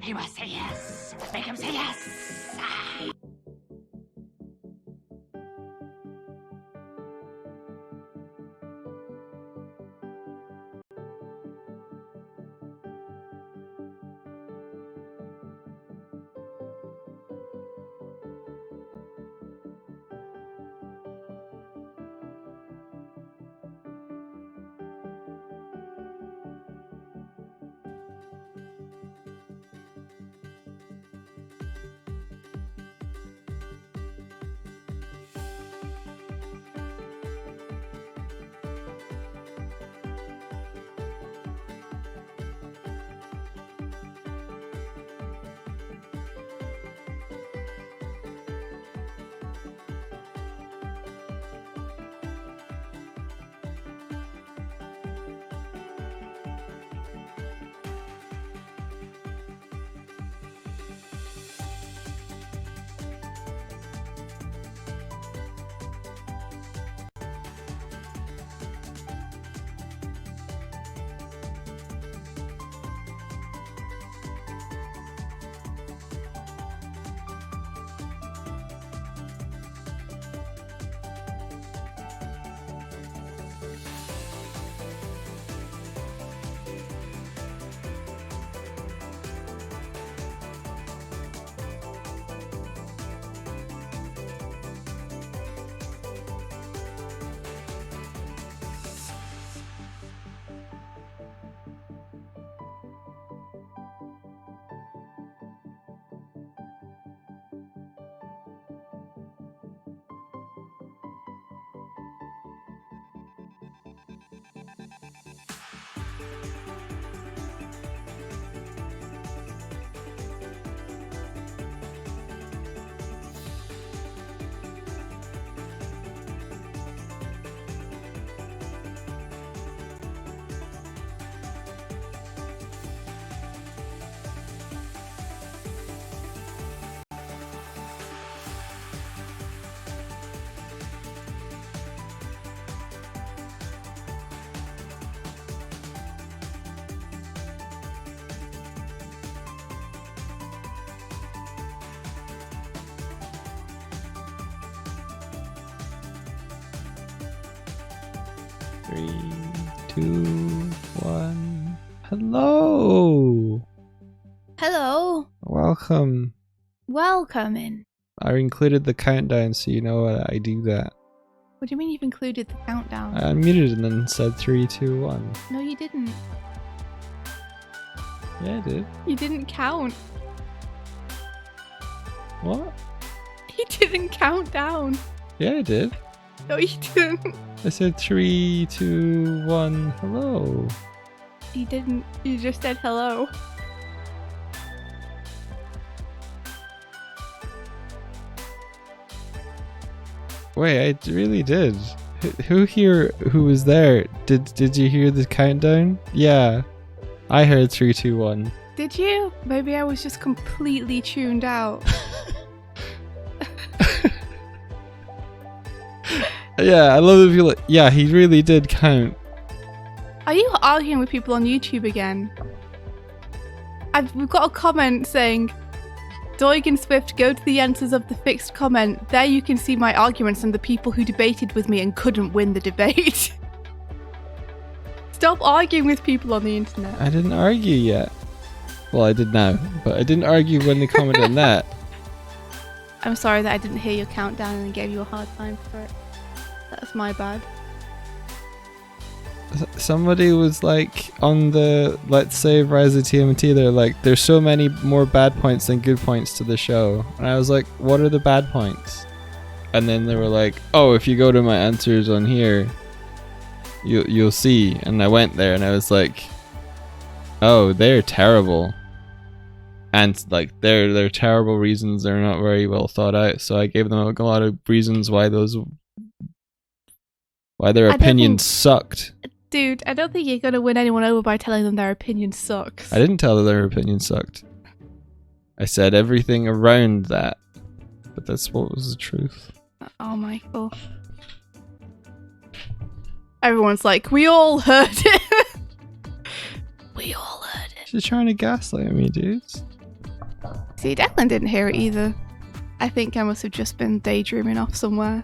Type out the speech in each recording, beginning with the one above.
He must say yes. Make him say yes. Three, two, one. Hello. Hello. Welcome. Welcome. I included the countdown so you know what I do that. What do you mean you've included the countdown? I unmuted and then said 3, 2, 1. No, you didn't. Yeah, I did. You didn't count. What? You didn't count down. Yeah, I did. No, you didn't. I said 3, 2, 1. Hello. You didn't. You just said hello. Wait, I really did. Who here who was there? Did you hear the countdown? Yeah. I heard 3, 2, 1. Did you? Maybe I was just completely tuned out. Yeah, I love the feel. Yeah, he really did count. Are you arguing with people on YouTube again? We've got a comment saying, Doig and Swift, go to the answers of the fixed comment. There you can see my arguments and the people who debated with me and couldn't win the debate. Stop arguing with people on the internet. I didn't argue yet. Well, I did now, but I didn't argue when they commented on that. I'm sorry that I didn't hear your countdown and gave you a hard time for it. That's my bad. Somebody was like on the Let's Save Rise of TMNT, they're like, there's so many more bad points than good points to the show. And I was like, what are the bad points? And then they were like, oh, if you go to my answers on here, you'll see. And I went there and I was like, oh, they're terrible. And like they're terrible reasons, they're not very well thought out. So I gave them a lot of reasons why their opinion sucked. Dude, I don't think you're going to win anyone over by telling them their opinion sucks. I didn't tell them their opinion sucked. I said everything around that. But that's what was the truth. Oh, Michael. Everyone's like, we all heard it. We all heard it. She's trying to gaslight me, dudes. See, Declan didn't hear it either. I think I must have just been daydreaming off somewhere.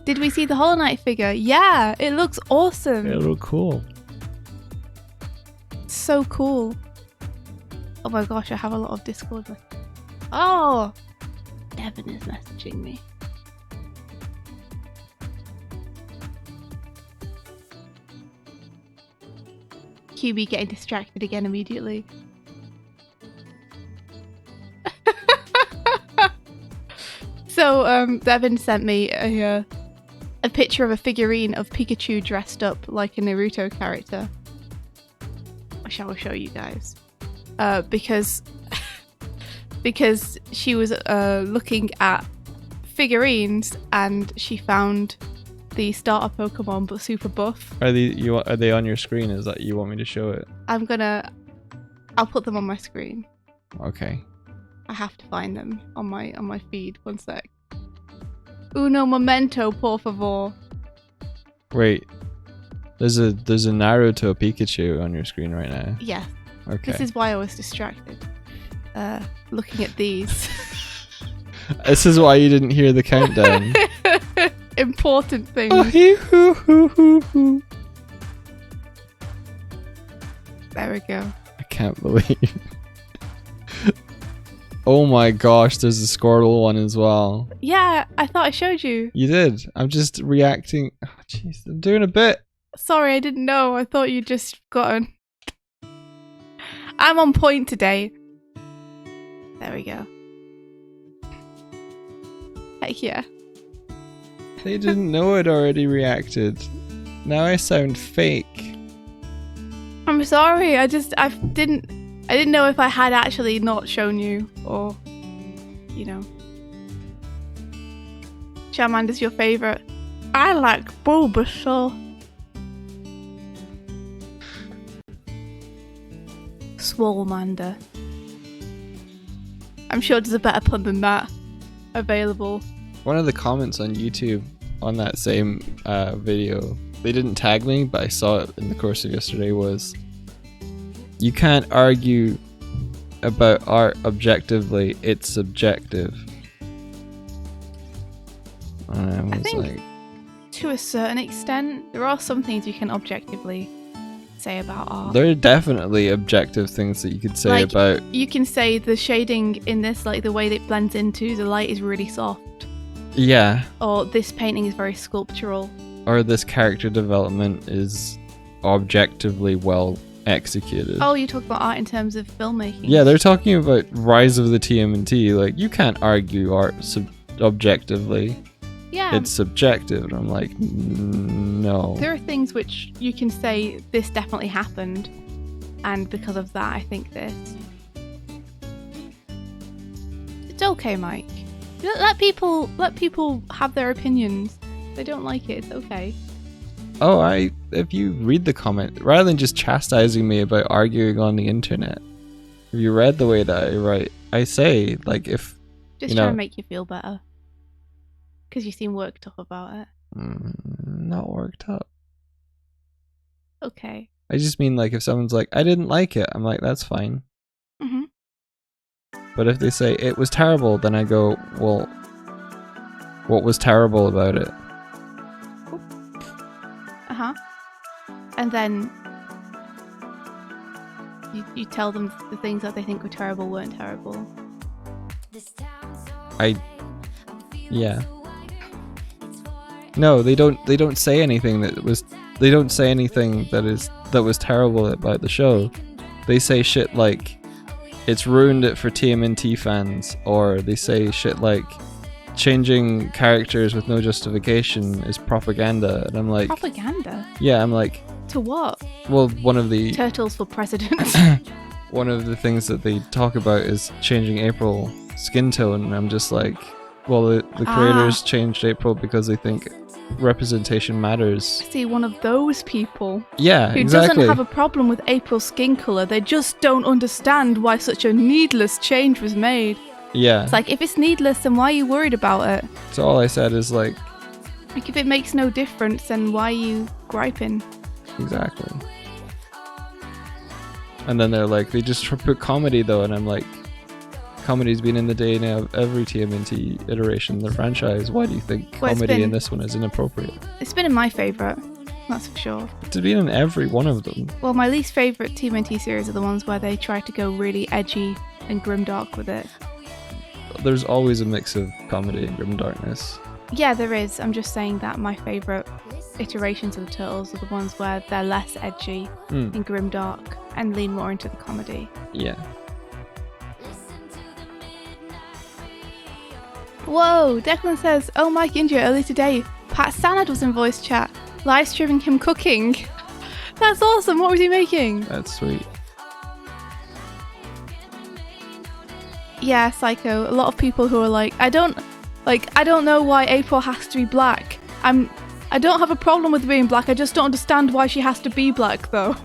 Did we see the Hollow Knight figure? Yeah, it looks awesome. It look cool. So cool. Oh my gosh, I have a lot of Discord. Oh! Devin is messaging me. QB getting distracted again immediately. So, Devin sent me a picture of a figurine of Pikachu dressed up like a Naruto character. Which I will show you guys. Because she was looking at figurines and she found the starter Pokemon but super buff. Are they on your screen? Is that you want me to show it? I'll put them on my screen. Okay. I have to find them on my feed. One sec. Uno momento, por favor. Wait. There's a Naruto Pikachu on your screen right now. Yeah. Okay. This is why I was distracted. Looking at these. This is why you didn't hear the countdown. Important things. Oh, hoo, hoo, hoo, hoo. There we go. I can't believe. Oh my gosh, there's a Squirtle one as well. Yeah, I thought I showed you. You did. I'm just reacting. Oh, jeez, I'm doing a bit. Sorry, I didn't know. I thought you'd just gotten. I'm on point today. There we go. Heck yeah. They didn't know I'd already reacted. Now I sound fake. I'm sorry. I didn't know if I had actually not shown you or, you know. Charmander's your favourite. I like Bulbasaur. Swolmander. I'm sure there's a better pun than that available. One of the comments on YouTube on that same video, they didn't tag me, but I saw it in the course of yesterday, was you can't argue about art objectively, it's subjective. And I was think like, to a certain extent, there are some things you can objectively say about art. there are definitely objective things that you could say Like, about. You can say the shading in this, like the way that it blends into the light is really soft. Yeah. Or this painting is very sculptural. Or this character development is objectively well executed. Oh, you talk about art in terms of filmmaking. Yeah, they're talking about Rise of the TMNT. Like, you can't argue art objectively. Yeah. It's subjective. And I'm like, no. There are things which you can say this definitely happened, and because of that, I think this. It's okay, Mike. Let people have their opinions. If they don't like it, it's okay. Oh, if you read the comment, rather than just chastising me about arguing on the internet, if you read the way that I write, I say, like, if Just try and make you feel better. Because you seem worked up about it. Not worked up. Okay. I just mean, like, if someone's like, I didn't like it, I'm like, that's fine. Mm-hmm. But if they say it was terrible, then I go, well, what was terrible about it? Uh-huh. And then you tell them the things that they think were terrible weren't terrible. Yeah. No, they don't say anything that was. They don't say anything that was terrible about the show. They say shit like, it's ruined it for TMNT fans, or they say shit like, changing characters with no justification is propaganda, and I'm like, Propaganda? yeah, I'm like, To what? well, one of the Turtles for president. one of the things that they talk about is changing April skin tone, and I'm just like, well, the creators changed April because they think representation matters. See, one of those people Yeah, who exactly. doesn't have a problem with April's skin colour, they just don't understand why such a needless change was made. Yeah. It's like, if it's needless, then why are you worried about it? So all I said is like, If it makes no difference, then why are you griping? exactly. And then they're like, they just put comedy though, and I'm like, comedy's been in the day now of every TMNT iteration in the franchise. Why do you think Well, it's comedy in been- this one is inappropriate? It's been in my favourite, that's for sure. It's been in every one of them. Well, my least favourite TMNT series are the ones where they try to go really edgy and grimdark with it. There's always a mix of comedy and grimdarkness. Yeah, there is. I'm just saying that my favourite iterations of the Turtles are the ones where they're less edgy and grimdark and lean more into the comedy. Yeah. Whoa, Declan says, oh, Mike India, earlier today, Pat Stannard was in voice chat, live streaming him cooking. That's awesome. What was he making? That's sweet. Yeah, Psycho. A lot of people who are like, I don't know why April has to be black. I don't have a problem with being black. I just don't understand why she has to be black, though.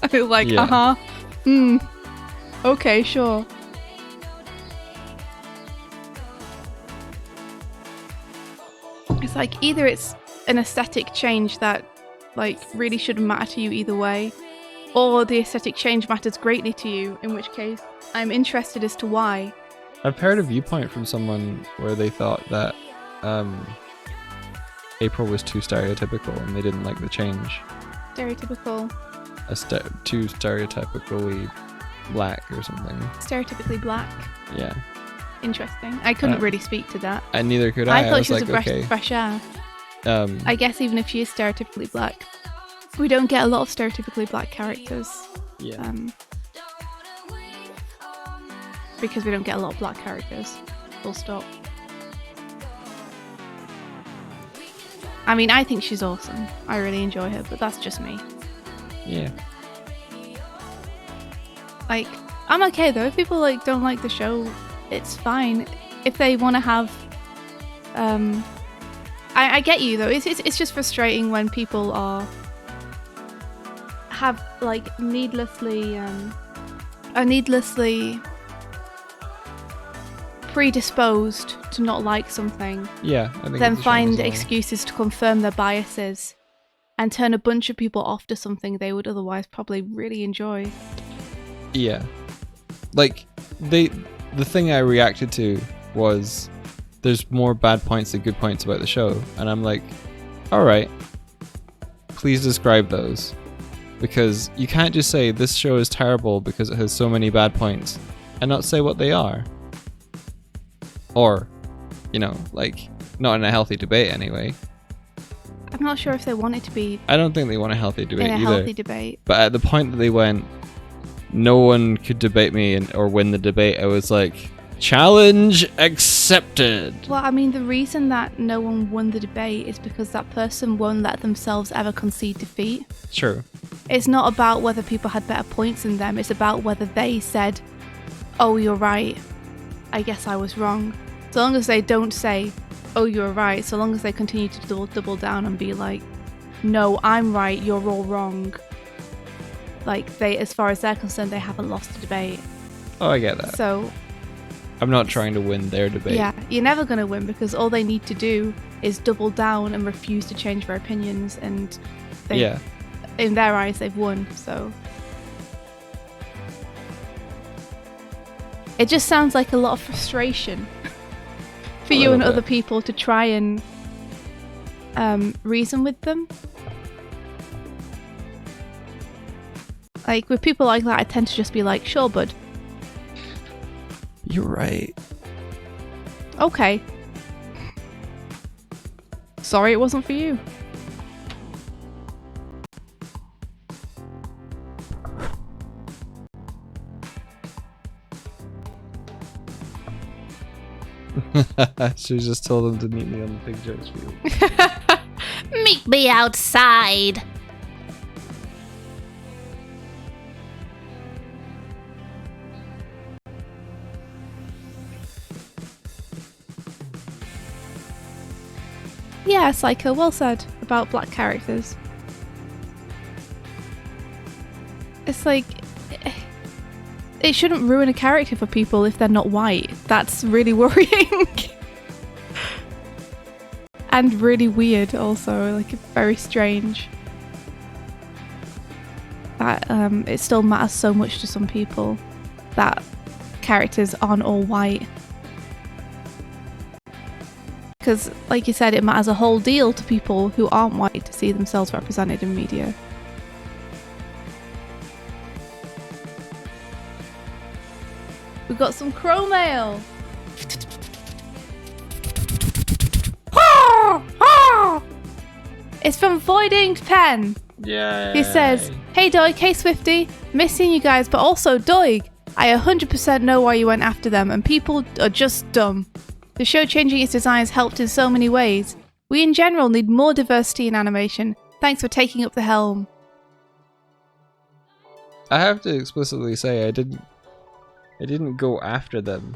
I feel like, Yeah. Okay, sure. It's like, either it's an aesthetic change that, like, really shouldn't matter to you either way, or the aesthetic change matters greatly to you, in which case I'm interested as to why. I've heard a viewpoint from someone where they thought that April was too stereotypical and they didn't like the change. Stereotypical. Too stereotypically black or something. Stereotypically black. Yeah. Interesting. I couldn't really speak to that. And neither could I. I thought was she was like, a breath okay. of fresh air. Um, I guess even if she is stereotypically black, we don't get a lot of stereotypically black characters. yeah. Because we don't get a lot of black characters. Full stop. I mean, I think she's awesome. I really enjoy her, but that's just me. Yeah. Like, I'm okay though. If people like don't like the show, it's fine. If they want to have, I get you though. It's just frustrating when people have like needlessly predisposed to not like something, Yeah. I think then it's a shame find as well. excuses to confirm their biases and turn a bunch of people off to something they would otherwise probably really enjoy. Yeah. Like, the thing I reacted to was there's more bad points than good points about the show. And I'm like, alright, please describe those. Because you can't just say this show is terrible because it has so many bad points and not say what they are. Or, you know, like, not in a healthy debate anyway. I'm not sure if they want it to be I don't think they want a healthy debate in a either. healthy debate. But at the point that they went, no one could debate me or win the debate, I was like, challenge accepted. Well, I mean, the reason that no one won the debate is because that person won't let themselves ever concede defeat. True. It's not about whether people had better points than them. It's about whether they said, oh, you're right. I guess I was wrong. So long as they don't say, oh, you're right. So long as they continue to double down and be like, no, I'm right. You're all wrong. Like, they, as far as they're concerned, they haven't lost the debate. Oh, I get that. So I'm not trying to win their debate. yeah, you're never going to win because all they need to do is double down and refuse to change their opinions, and they, Yeah. in their eyes, they've won. So it just sounds like a lot of frustration for you little and bit. other people to try and reason with them. Like, with people like that, I tend to just be like, sure, bud. You're right. Okay. Sorry it wasn't for you. She just told them to meet me on the Big Jokes field. Meet me outside. Yeah, Psycho, well said about black characters. It's like, it shouldn't ruin a character for people if they're not white. That's really worrying. And really weird also, like very strange. That it still matters so much to some people that characters aren't all white. Because, like you said, it matters a whole deal to people who aren't white to see themselves represented in media. We've got some crow mail. It's from Voiding Pen. Yeah. He says, "Hey Doig, hey Swifty, missing you guys, but also Doig. I 100% know why you went after them, and people are just dumb. The show changing its designs helped in so many ways. We in general need more diversity in animation. Thanks for taking up the helm." I have to explicitly say I didn't go after them.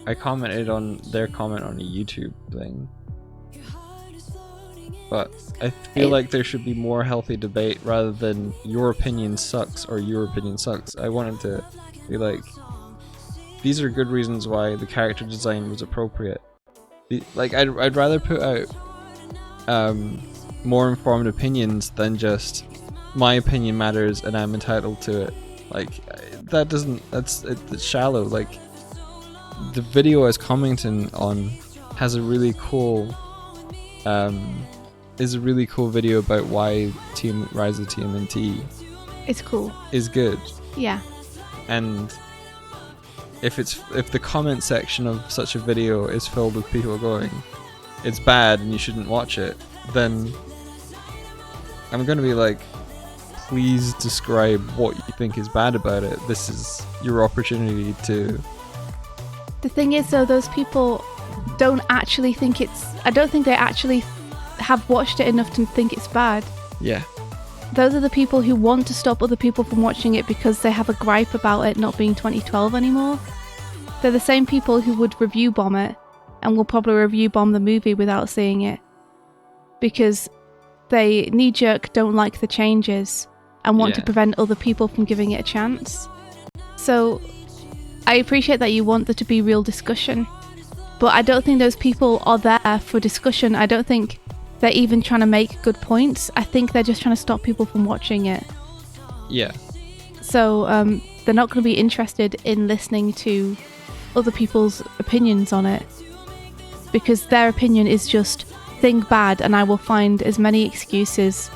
I commented on their comment on a YouTube thing. But I feel like there should be more healthy debate rather than your opinion sucks or your opinion sucks. I wanted to be like, these are good reasons why the character design was appropriate. Like, I'd rather put out more informed opinions than just my opinion matters and I'm entitled to it. Like, it's shallow. Like, the video I was commenting on has a really cool is a really cool video about why Rise of TMNT It's cool. is good. Yeah. And if the comment section of such a video is filled with people going, it's bad and you shouldn't watch it, then I'm gonna be like, please describe what you think is bad about it. This is your opportunity to... The thing is, though, those people don't actually think I don't think they actually have watched it enough to think it's bad. Yeah. Those are the people who want to stop other people from watching it because they have a gripe about it not being 2012 anymore. They're the same people who would review bomb it and will probably review bomb the movie without seeing it because they knee-jerk don't like the changes and want to prevent other people from giving it a chance. So I appreciate that you want there to be real discussion, but I don't think those people are there for discussion. I don't think they're even trying to make good points. I think they're just trying to stop people from watching it. Yeah. So they're not going to be interested in listening to other people's opinions on it because their opinion is just think bad, and I will find as many excuses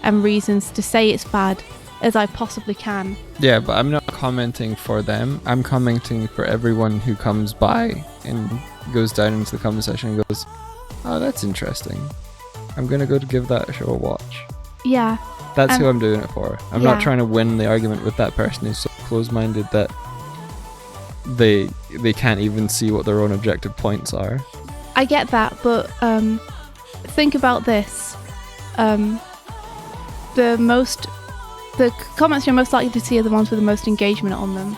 and reasons to say it's bad as I possibly can. Yeah, but I'm not commenting for them. I'm commenting for everyone who comes by and goes down into the comment section and goes, oh, that's interesting. I'm going to go to give that show a watch. Yeah. That's who I'm doing it for. I'm not trying to win the argument with that person who's so close-minded that they can't even see what their own objective points are. I get that, but think about this. The comments you're most likely to see are the ones with the most engagement on them.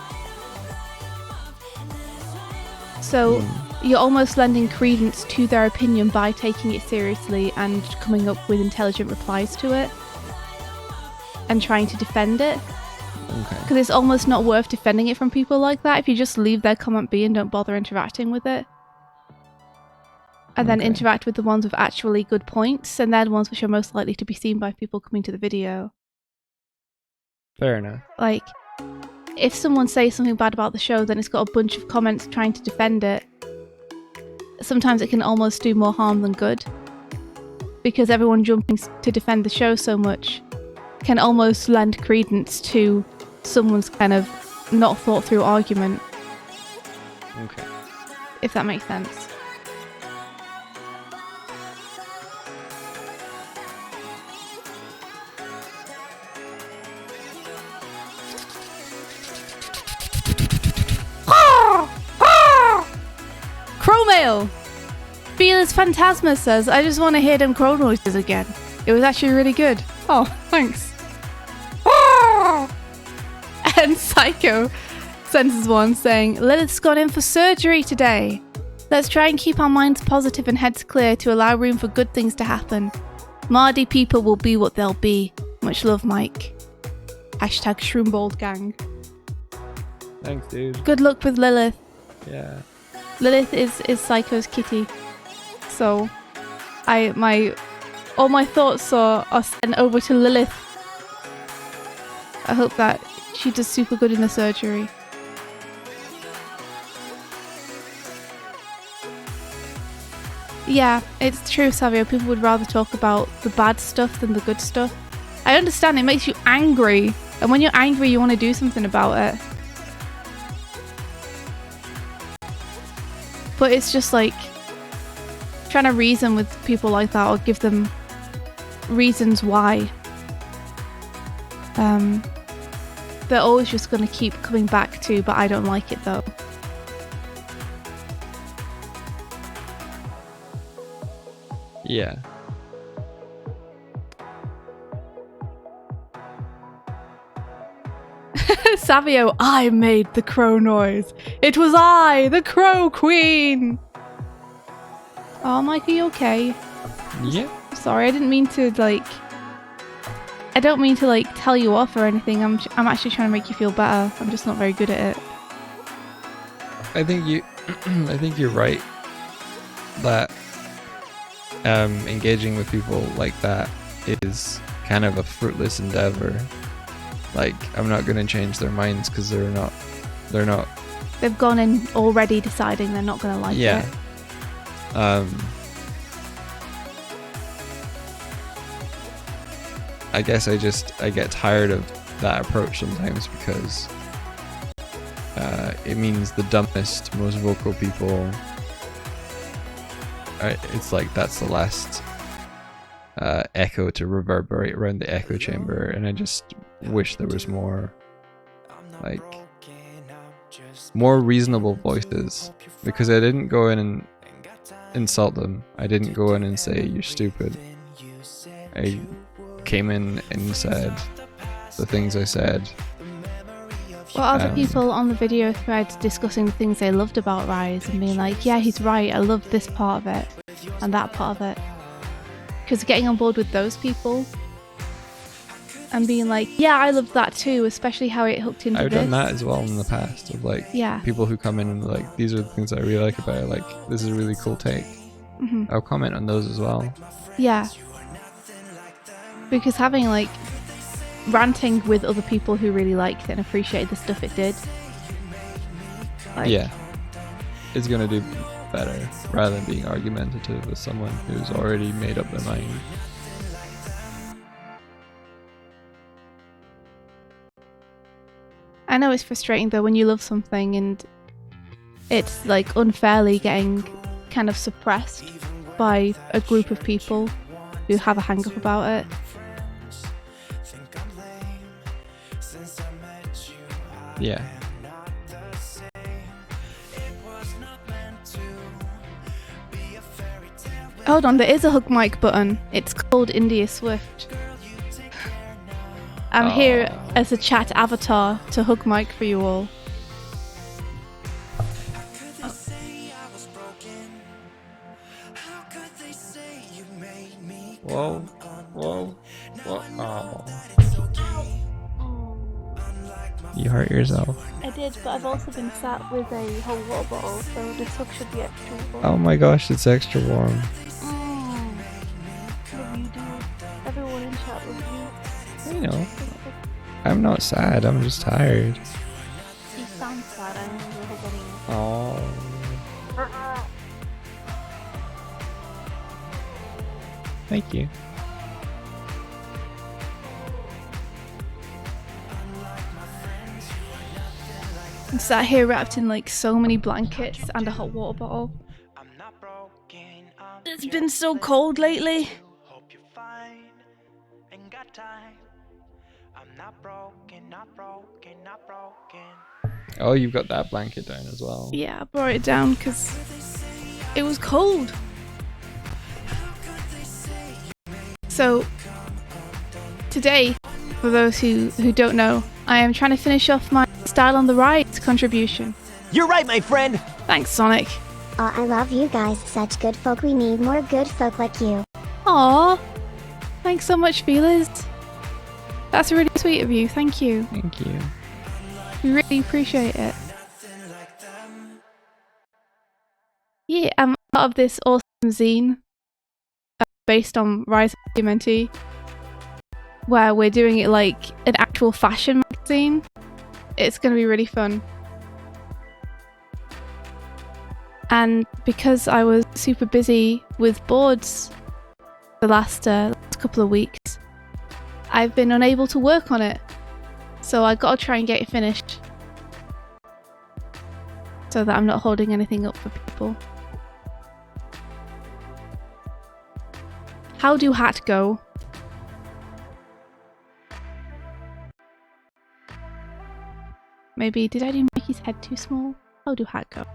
So you're almost lending credence to their opinion by taking it seriously and coming up with intelligent replies to it and trying to defend it. Okay. Because it's almost not worth defending it from people like that if you just leave their comment be and don't bother interacting with it. And then interact with the ones with actually good points, and they're the ones which are most likely to be seen by people coming to the video. Fair enough. Like, if someone says something bad about the show, then it's got a bunch of comments trying to defend it. Sometimes it can almost do more harm than good. Because everyone jumping to defend the show so much can almost lend credence to someone's kind of not thought through argument. Okay. If that makes sense. Crow mail! Feelers Phantasma says, I just want to hear them crow noises again. It was actually really good. Oh, thanks. And Psycho sends us one saying, Lilith's gone in for surgery today. Let's try and keep our minds positive and heads clear to allow room for good things to happen. Mardy people will be what they'll be. Much love, Mike. Hashtag Shroombold gang. Thanks, dude. Good luck with Lilith. Yeah. Lilith is Psycho's kitty. So all my thoughts are sent over to Lilith. I hope that she does super good in the surgery. Yeah, it's true, Savio. People would rather talk about the bad stuff than the good stuff. I understand it makes you angry, and when you're angry, you want to do something about it. But it's just like trying to reason with people like that or give them reasons why. They're always just going to keep coming back to, but I don't like it though. Yeah. Savio, I made the crow noise. It was I, the crow queen. Oh, Mike, are you okay? Yeah. Sorry, I didn't mean to I don't mean to tell you off or anything. I'm actually trying to make you feel better. I'm just not very good at it. I think you're right that engaging with people like that is kind of a fruitless endeavor. Like, I'm not going to change their minds because they're not. They've gone in already deciding they're not going to like it. I guess I get tired of that approach sometimes because it means the dumbest, most vocal people. It's like that's the last echo to reverberate around the echo chamber, and I just wish there was more reasonable voices, because I didn't go in and insult them. I didn't go in and say you're stupid. I came in and said the things I said. What other people on the video thread discussing the things they loved about Rise and being like, yeah, he's right, I love this part of it and that part of it. Because getting on board with those people and being like, yeah, I loved that too, especially how it hooked into I've this. done that as well in the past, of people who come in and these are the things I really like about it, this is a really cool take. Mm-hmm. I'll comment on those as well. Yeah. Because having ranting with other people who really liked it and appreciated the stuff it did. Yeah. It's gonna do better rather than being argumentative with someone who's already made up their mind. I know it's frustrating though when you love something and it's unfairly getting kind of suppressed by a group of people who have a hang up about it. Yeah. Hold on, there is a hook mic button. It's called India Swift. I'm here as a chat avatar to hook mic for you all. Whoa. Whoa. Whoa. Oh. You hurt yourself. I did, but I've also been sat with a whole water bottle, so this hook should be extra warm. Oh my gosh, it's extra warm. What you do? Everyone in chat with you. You know, I'm not sad, I'm just tired. You sound sad, I know you're getting... Oh. Thank you. I'm sat here wrapped in so many blankets and a hot water bottle. It's been so cold lately. Oh, you've got that blanket down as well. Yeah, I brought it down because it was cold. So today, for those who don't know, I am trying to finish off my Style on the Right contribution. You're right, my friend! Thanks, Sonic. I love you guys, such good folk. We need more good folk like you. Aww. Thanks so much, Feelers. That's really sweet. sweet of you. Thank you. Thank you. We really appreciate it. Yeah, I'm part of this awesome zine based on Rise of TMNT, where we're doing it like an actual fashion magazine. It's going to be really fun. And because I was super busy with boards the last couple of weeks, I've been unable to work on it. So I got to try and get it finished so that I'm not holding anything up for people. How do hat go? Maybe, did I do Mickey's head too small? How do hat go?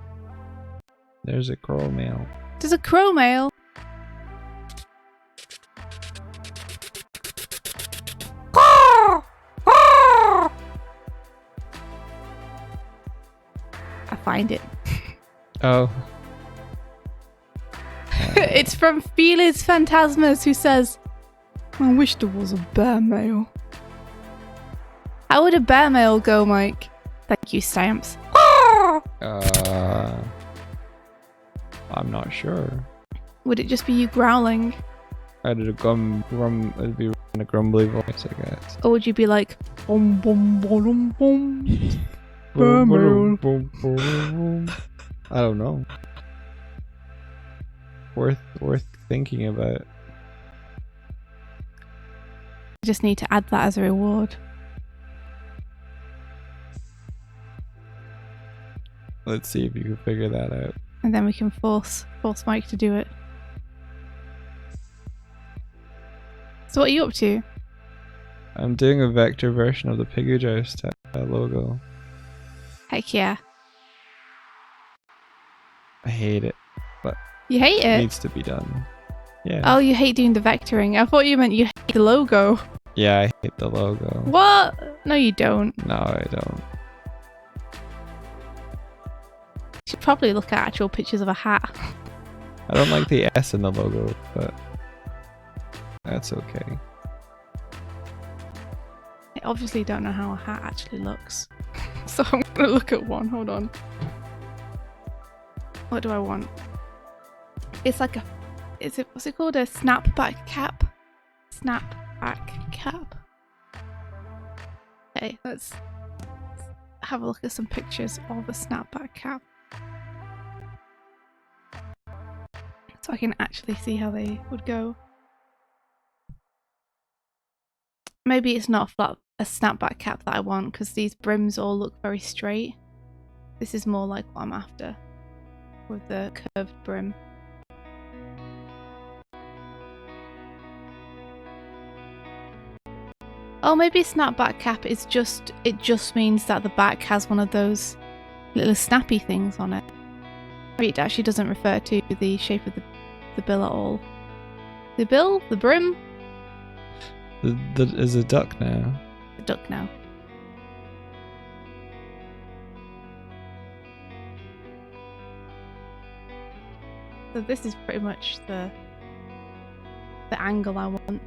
There's a crow mail. There's a crow mail. I find it. Oh. It's from Felix Phantasmas, who says, I wish there was a bear mail. How would a bear mail go, Mike? Thank you, Stamps. I'm not sure. Would it just be you growling? It'd be in a grumbly voice, I guess. Or would you be like, bum bum bum bum? Bear mail. I don't know. Worth thinking about. I just need to add that as a reward. Let's see if you can figure that out. And then we can force Mike to do it. So what are you up to? I'm doing a vector version of the Piggy Joust logo. Heck yeah. I hate it, but You hate it it? needs to be done. Yeah. Oh, you hate doing the vectoring. I thought you meant you hate the logo. Yeah, I hate the logo. What? No, you don't. No, I don't. You should probably look at actual pictures of a hat. I don't like the S in the logo, but that's okay. I obviously don't know how a hat actually looks. So I'm gonna look at one. Hold on. What do I want? It's like a... what's it called? A snapback cap? Snapback cap. Okay, let's have a look at some pictures of a snapback cap. So I can actually see how they would go. Maybe it's not a snapback cap that I want, because these brims all look very straight. This is more like what I'm after, with the curved brim. Oh, maybe a snapback cap is just means that the back has one of those little snappy things on it. Maybe it actually doesn't refer to the shape of the bill at all. The bill? The brim? Is a duck now. The duck now. So this is pretty much the angle I want.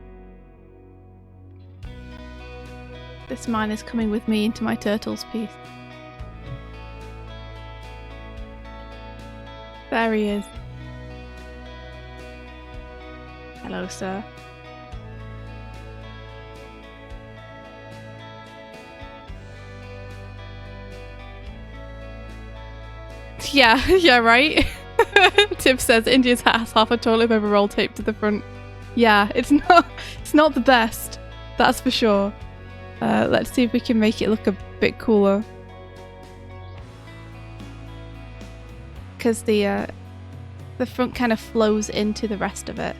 This mine is coming with me into my turtles piece. There he is. Hello, sir. Yeah, right? Tib says India's hat has half a toilet paper roll taped to the front. Yeah, it's not the best. That's for sure. Let's see if we can make it look a bit cooler. Because the front kind of flows into the rest of it.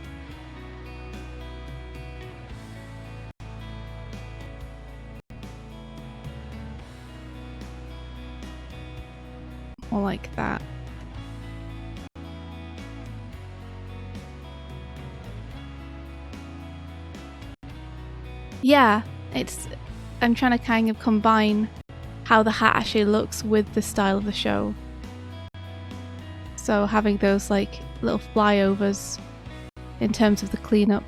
More like that. Yeah, I'm trying to kind of combine how the hat actually looks with the style of the show. So having those like little flyovers in terms of the cleanup.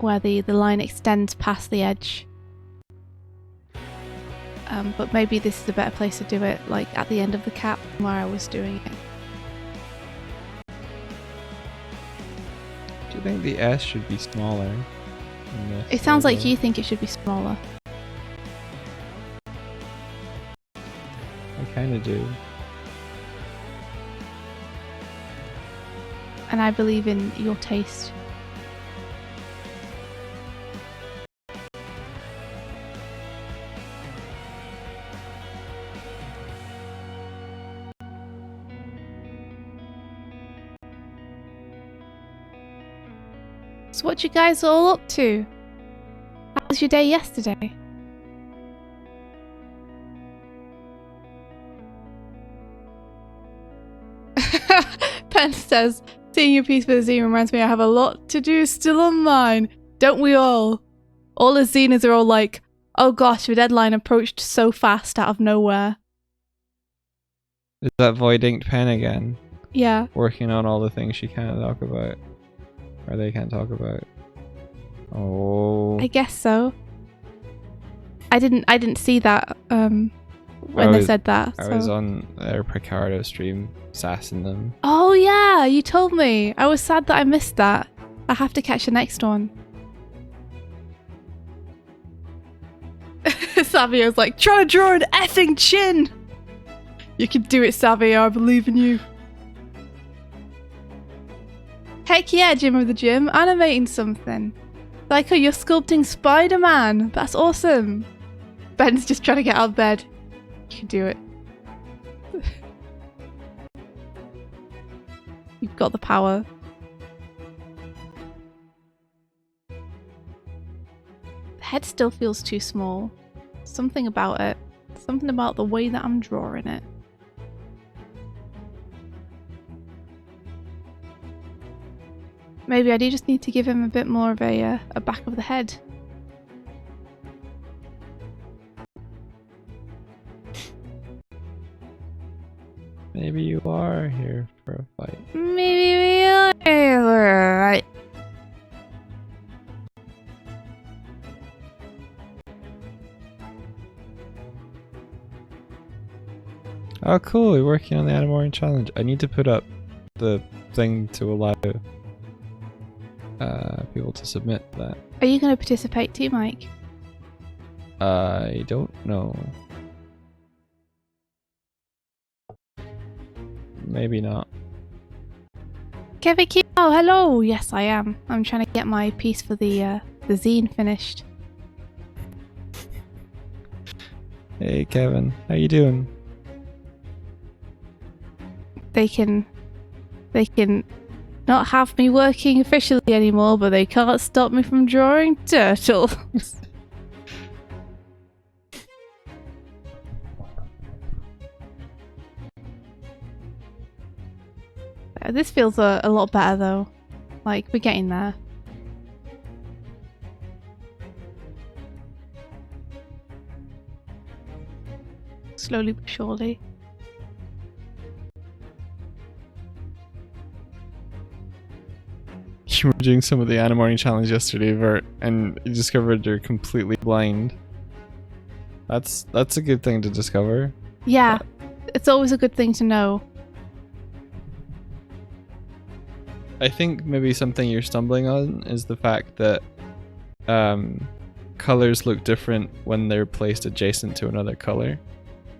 where the line extends past the edge. But maybe this is a better place to do it, like at the end of the cap where I was doing it. Do you think the S should be smaller? It sounds like you think it should be smaller. I kind of do. And I believe in your taste. So what you guys all up to? How was your day yesterday? Pen says, seeing your piece for the zine reminds me I have a lot to do still on mine. Don't we all? All the ziners are all like, oh gosh, the deadline approached so fast out of nowhere. Is that Void Inked Pen again? Yeah. Working on all the things she can't talk about. Or they can't talk about. Oh. I guess so. I didn't see that when they said that. I So. was on their Picardo stream sassing them. Oh yeah, you told me. I was sad that I missed that. I have to catch the next one. Savio's like, try to draw an effing chin! You can do it, Savio, I believe in you. Heck yeah, Jim of the Gym, animating something. Like, oh, you're sculpting Spider-Man. That's awesome. Ben's just trying to get out of bed. You can do it. You've got the power. The head still feels too small. Something about it. Something about the way that I'm drawing it. Maybe I do just need to give him a bit more of a back of the head. Maybe you are here for a fight. Maybe we are right. Oh cool, we're working on the Animorian challenge. I need to put up the thing to allow people to submit that. Are you going to participate too, Mike? I don't know. Maybe not. Kevin Q. Oh, hello. Yes, I am. I'm trying to get my piece for the zine finished. Hey Kevin, how you doing? They can not have me working officially anymore, but they can't stop me from drawing turtles. This feels a lot better though. Like, we're getting there. Slowly but surely. You were doing some of the Animorian challenge yesterday, Vert, and you discovered you're completely blind. That's a good thing to discover. Yeah, it's always a good thing to know. I think maybe something you're stumbling on is the fact that colors look different when they're placed adjacent to another color,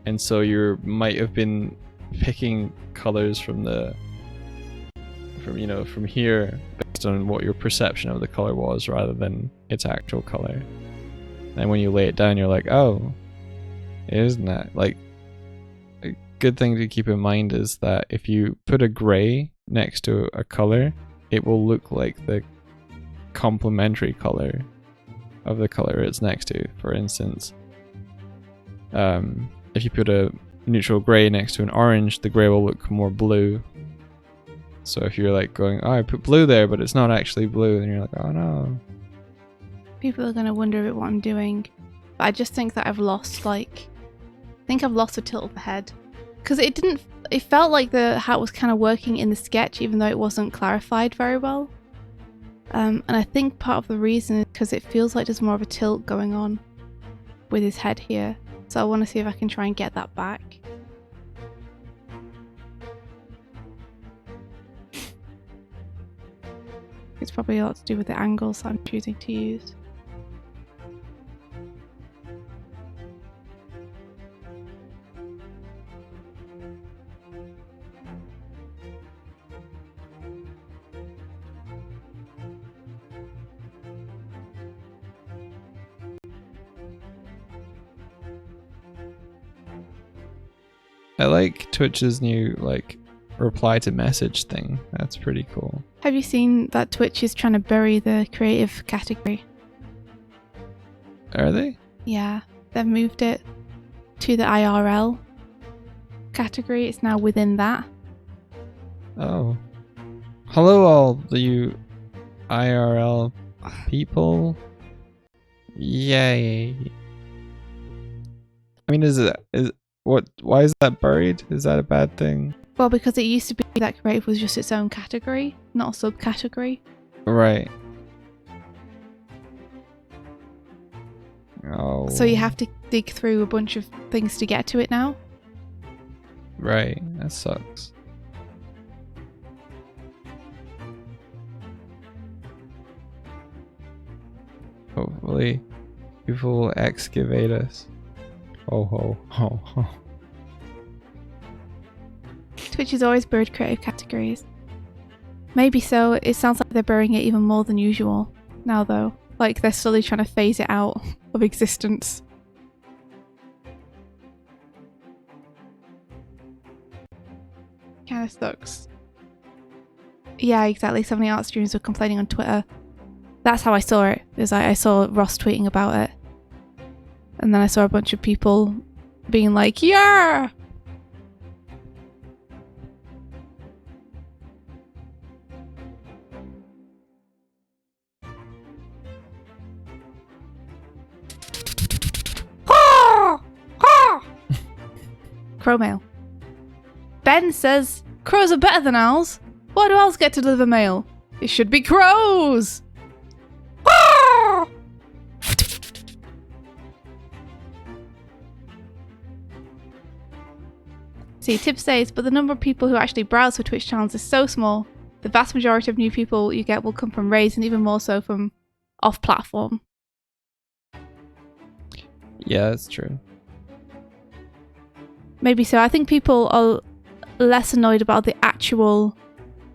and so you might have been picking colors from here based on what your perception of the color was rather than its actual color. And when you lay it down, you're like, oh, isn't that like a good thing to keep in mind is that if you put a gray next to a color, it will look like the complementary color of the color it's next to. For instance, if you put a neutral gray next to an orange, the gray will look more blue. So if you're like going, oh, I put blue there, but it's not actually blue, then you're like, oh no. People are going to wonder a bit what I'm doing. But I just think that I've lost, I think I've lost the tilt of the head. Because it felt like how it was kind of working in the sketch, even though it wasn't clarified very well. And I think part of the reason is because it feels like there's more of a tilt going on with his head here. So I want to see if I can try and get that back. It's probably a lot to do with the angles that I'm choosing to use. I like Twitch's new like reply to message thing. That's pretty cool. Have you seen that Twitch is trying to bury the creative category? Are they? Yeah, they've moved it to the IRL category. It's now within that. Oh. Hello all you IRL people. Yay. I mean, why is that buried? Is that a bad thing? Well, because it used to be that creative was just its own category, not a subcategory. Right. Oh. So you have to dig through a bunch of things to get to it now. Right. That sucks. Hopefully, people will excavate us. Ho ho ho ho. Twitch has always buried creative categories. Maybe so. It sounds like they're burying it even more than usual now, though. Like they're slowly trying to phase it out of existence. Kinda sucks. Yeah, exactly. So many art streamers were complaining on Twitter. That's how I saw it. Is I saw Ross tweeting about it. And then I saw a bunch of people being like, yeah! Crow mail. Ben says, crows are better than owls. Why do owls get to deliver mail? It should be crows! See, Tip says, but the number of people who actually browse for Twitch channels is so small. The vast majority of new people you get will come from raids and even more so from off-platform. Yeah, that's true. Maybe so. I think people are less annoyed about the actual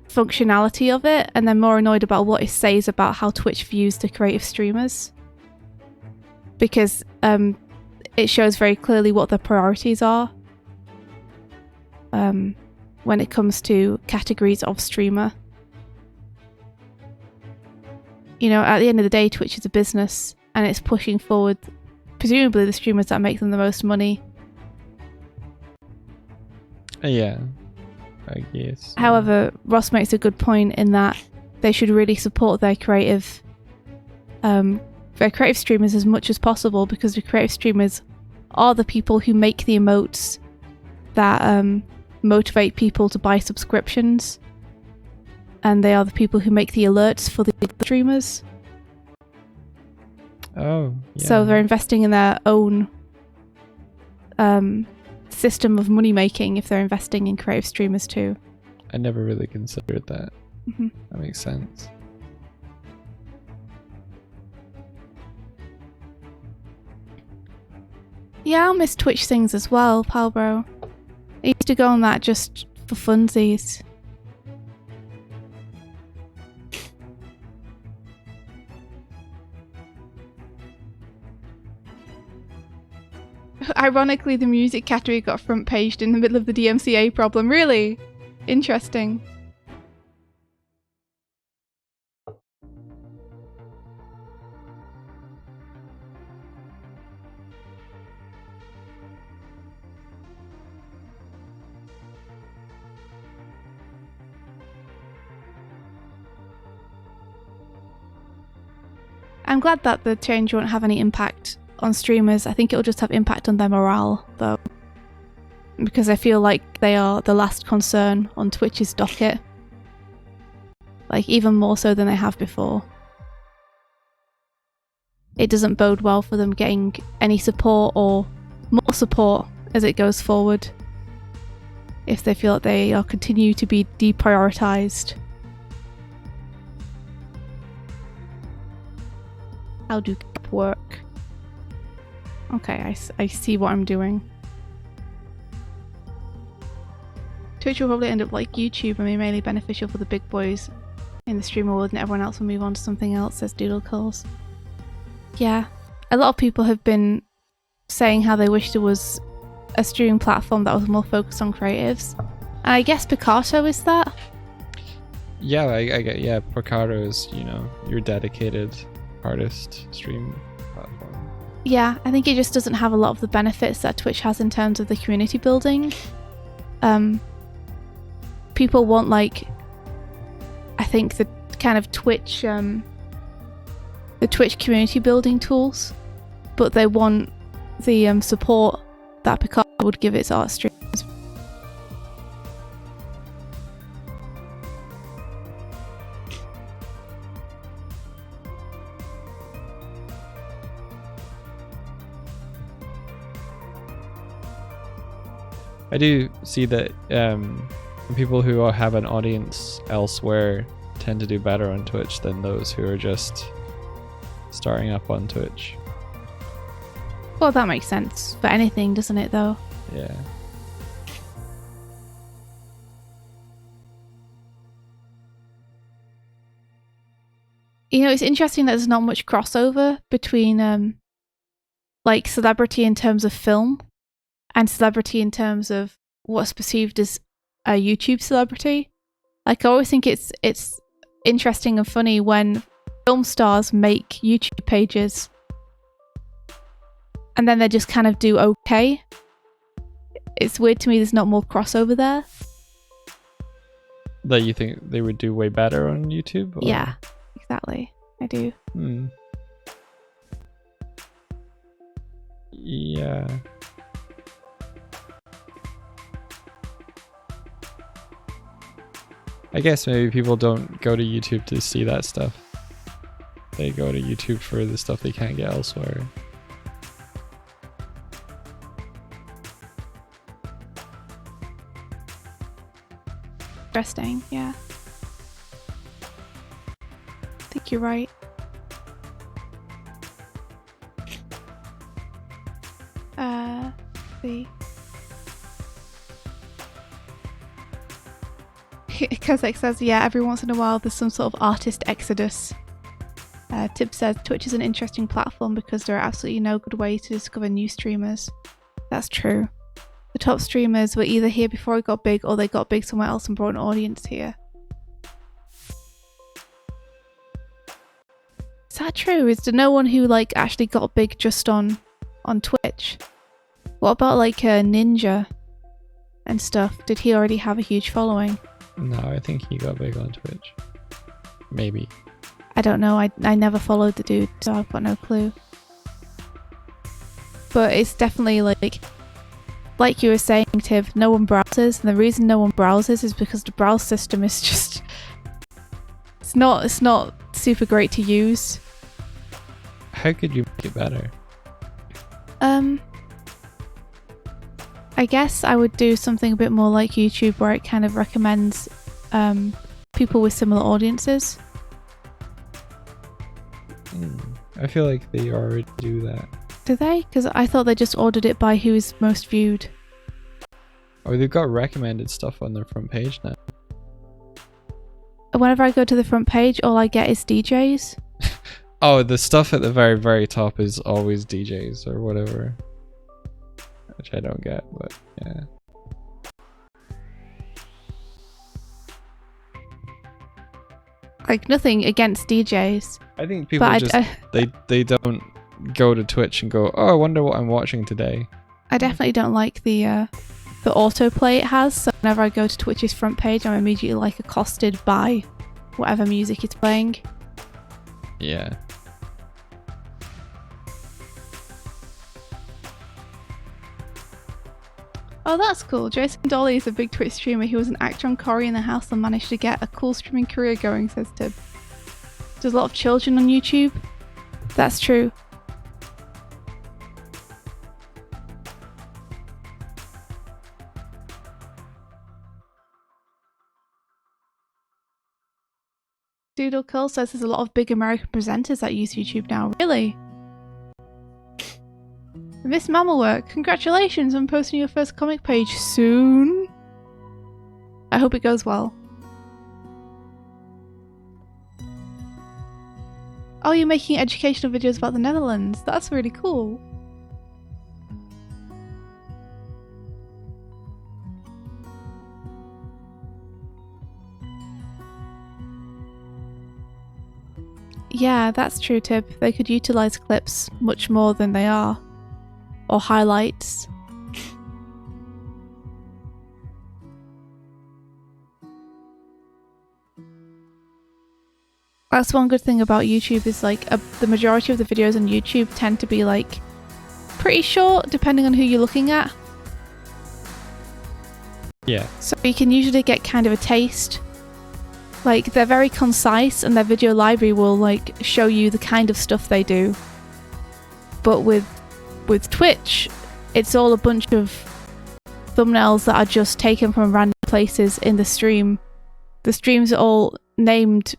functionality of it, and they're more annoyed about what it says about how Twitch views the creative streamers. Because it shows very clearly what their priorities are when it comes to categories of streamer. You know, at the end of the day, Twitch is a business, and it's pushing forward, presumably, the streamers that make them the most money. Yeah, I guess. However, Ross makes a good point in that they should really support their creative streamers as much as possible, because the creative streamers are the people who make the emotes that motivate people to buy subscriptions, and they are the people who make the alerts for the streamers. Oh, yeah. So they're investing in their own system of money making if they're investing in creative streamers too. I never really considered that. Mm-hmm. That makes sense. Yeah, I'll miss Twitch things as well, pal bro. I used to go on that just for funsies. Ironically, the music category got front paged in the middle of the DMCA problem. Really? Interesting. I'm glad that the change won't have any impact on streamers. I think it'll just have impact on their morale, though. Because I feel like they are the last concern on Twitch's docket. like even more so than they have before. It doesn't bode well for them getting any support or more support as it goes forward if they feel that they are continue to be deprioritized. How do cap work? Okay, I see what I'm doing. Twitch will probably end up like YouTube and be mainly beneficial for the big boys in the streamer world, and everyone else will move on to something else, says Doodle Calls. Yeah, a lot of people have been saying how they wish there was a streaming platform that was more focused on creatives. And I guess Picasso is that? Yeah, I get, yeah, Picasso is, you know, your dedicated artist stream platform. Yeah, I think it just doesn't have a lot of the benefits that Twitch has in terms of the community building. People want, like, I think the kind of Twitch, the Twitch community building tools, but they want the support that Picasso would give its art streams. I do see that people who have an audience elsewhere tend to do better on Twitch than those who are just starting up on Twitch. Well, that makes sense for anything, doesn't it, though? Yeah. You know, it's interesting that there's not much crossover between like celebrity in terms of film and celebrity in terms of what's perceived as a YouTube celebrity. Like, I always think it's interesting and funny when film stars make YouTube pages and then they just kind of do okay. It's weird to me there's not more crossover there. That you think they would do way better on YouTube? Or? Yeah, exactly. I do. Yeah. I guess maybe people don't go to YouTube to see that stuff. They go to YouTube for the stuff they can't get elsewhere. Interesting, yeah. I think you're right. See. Kozek says, yeah, every once in a while there's some sort of artist exodus. Tib says, Twitch is an interesting platform because there are absolutely no good ways to discover new streamers. That's true. The top streamers were either here before it got big or they got big somewhere else and brought an audience here. Is that true? Is there no one who like actually got big just on Twitch? What about like Ninja and stuff? Did he already have a huge following? No, I think he got big on Twitch. Maybe. I don't know. I never followed the dude, so I've got no clue. But it's definitely like you were saying, Tiv, no one browses, and the reason no one browses is because the browse system is just it's not super great to use. How could you make it better? I guess I would do something a bit more like YouTube where it kind of recommends people with similar audiences. I feel like they already do that. Do they? Because I thought they just ordered it by who's most viewed. Or they've got recommended stuff on their front page now. Whenever I go to the front page, all I get is DJs. Oh, the stuff at the very, very top is always DJs or whatever. Which I don't get, but yeah. Like, nothing against DJs. I think people they don't go to Twitch and go, oh, I wonder what I'm watching today. I definitely don't like the autoplay it has, so whenever I go to Twitch's front page, I'm immediately like accosted by whatever music it's playing. Yeah. Oh, that's cool. Jason Dolly is a big Twitch streamer. He was an actor on Cory in the House and managed to get a cool streaming career going, says Tib. There's a lot of children on YouTube. That's true. Doodle Curl says there's a lot of big American presenters that use YouTube now. Really? Miss Mammalwork, congratulations on posting your first comic page soon. I hope it goes well. Oh, you're making educational videos about the Netherlands. That's really cool. Yeah, that's true, Tib. They could utilize clips much more than they are. Or highlights. That's one good thing about YouTube is like the majority of the videos on YouTube tend to be like pretty short depending on who you're looking at. Yeah. So you can usually get kind of a taste. Like they're very concise and their video library will like show you the kind of stuff they do. But with Twitch, it's all a bunch of thumbnails that are just taken from random places in the stream. The streams are all named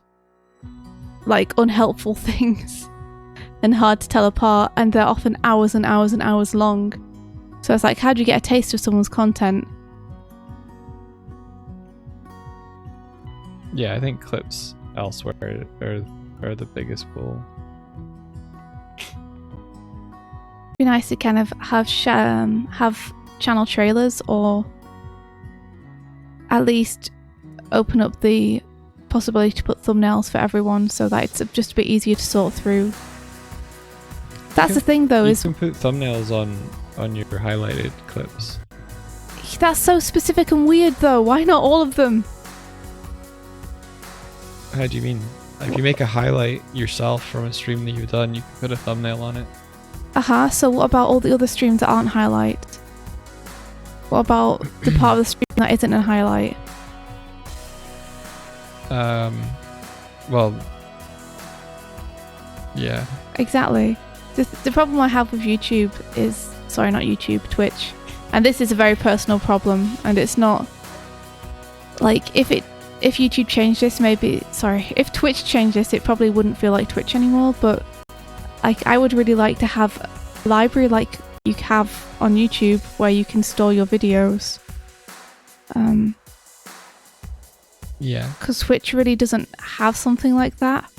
like unhelpful things and hard to tell apart, and they're often hours and hours and hours long. So it's like, how do you get a taste of someone's content? Yeah, I think clips elsewhere are the biggest pool. Be nice to kind of have channel trailers, or at least open up the possibility to put thumbnails for everyone so that it's just a bit easier to sort through. That's the thing though, is you can put thumbnails on your highlighted clips. That's so specific and weird though. Why not all of them? How do you mean? If you make a highlight yourself from a stream that you've done, you can put a thumbnail on it. So what about all the other streams that aren't highlights? What about the part of the stream that isn't a highlight? Well, yeah. Exactly. The problem I have with YouTube is, sorry, not YouTube, Twitch. And this is a very personal problem, and it's not like if YouTube changed this, if Twitch changed this, it probably wouldn't feel like Twitch anymore, but like I would really like to have a library like you have on YouTube where you can store your videos. Yeah. Because Twitch really doesn't have something like that.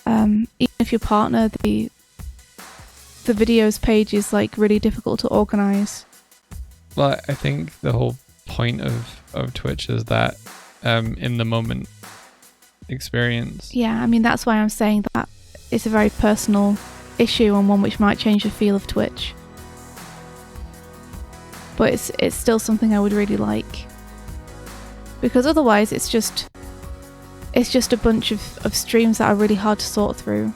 Even if your partner, the videos page is like really difficult to organize. Well, I think the whole point of Twitch is that in the moment experience. Yeah, I mean that's why I'm saying that it's a very personal issue and one which might change the feel of Twitch. But it's still something I would really like. Because otherwise it's just a bunch of streams that are really hard to sort through.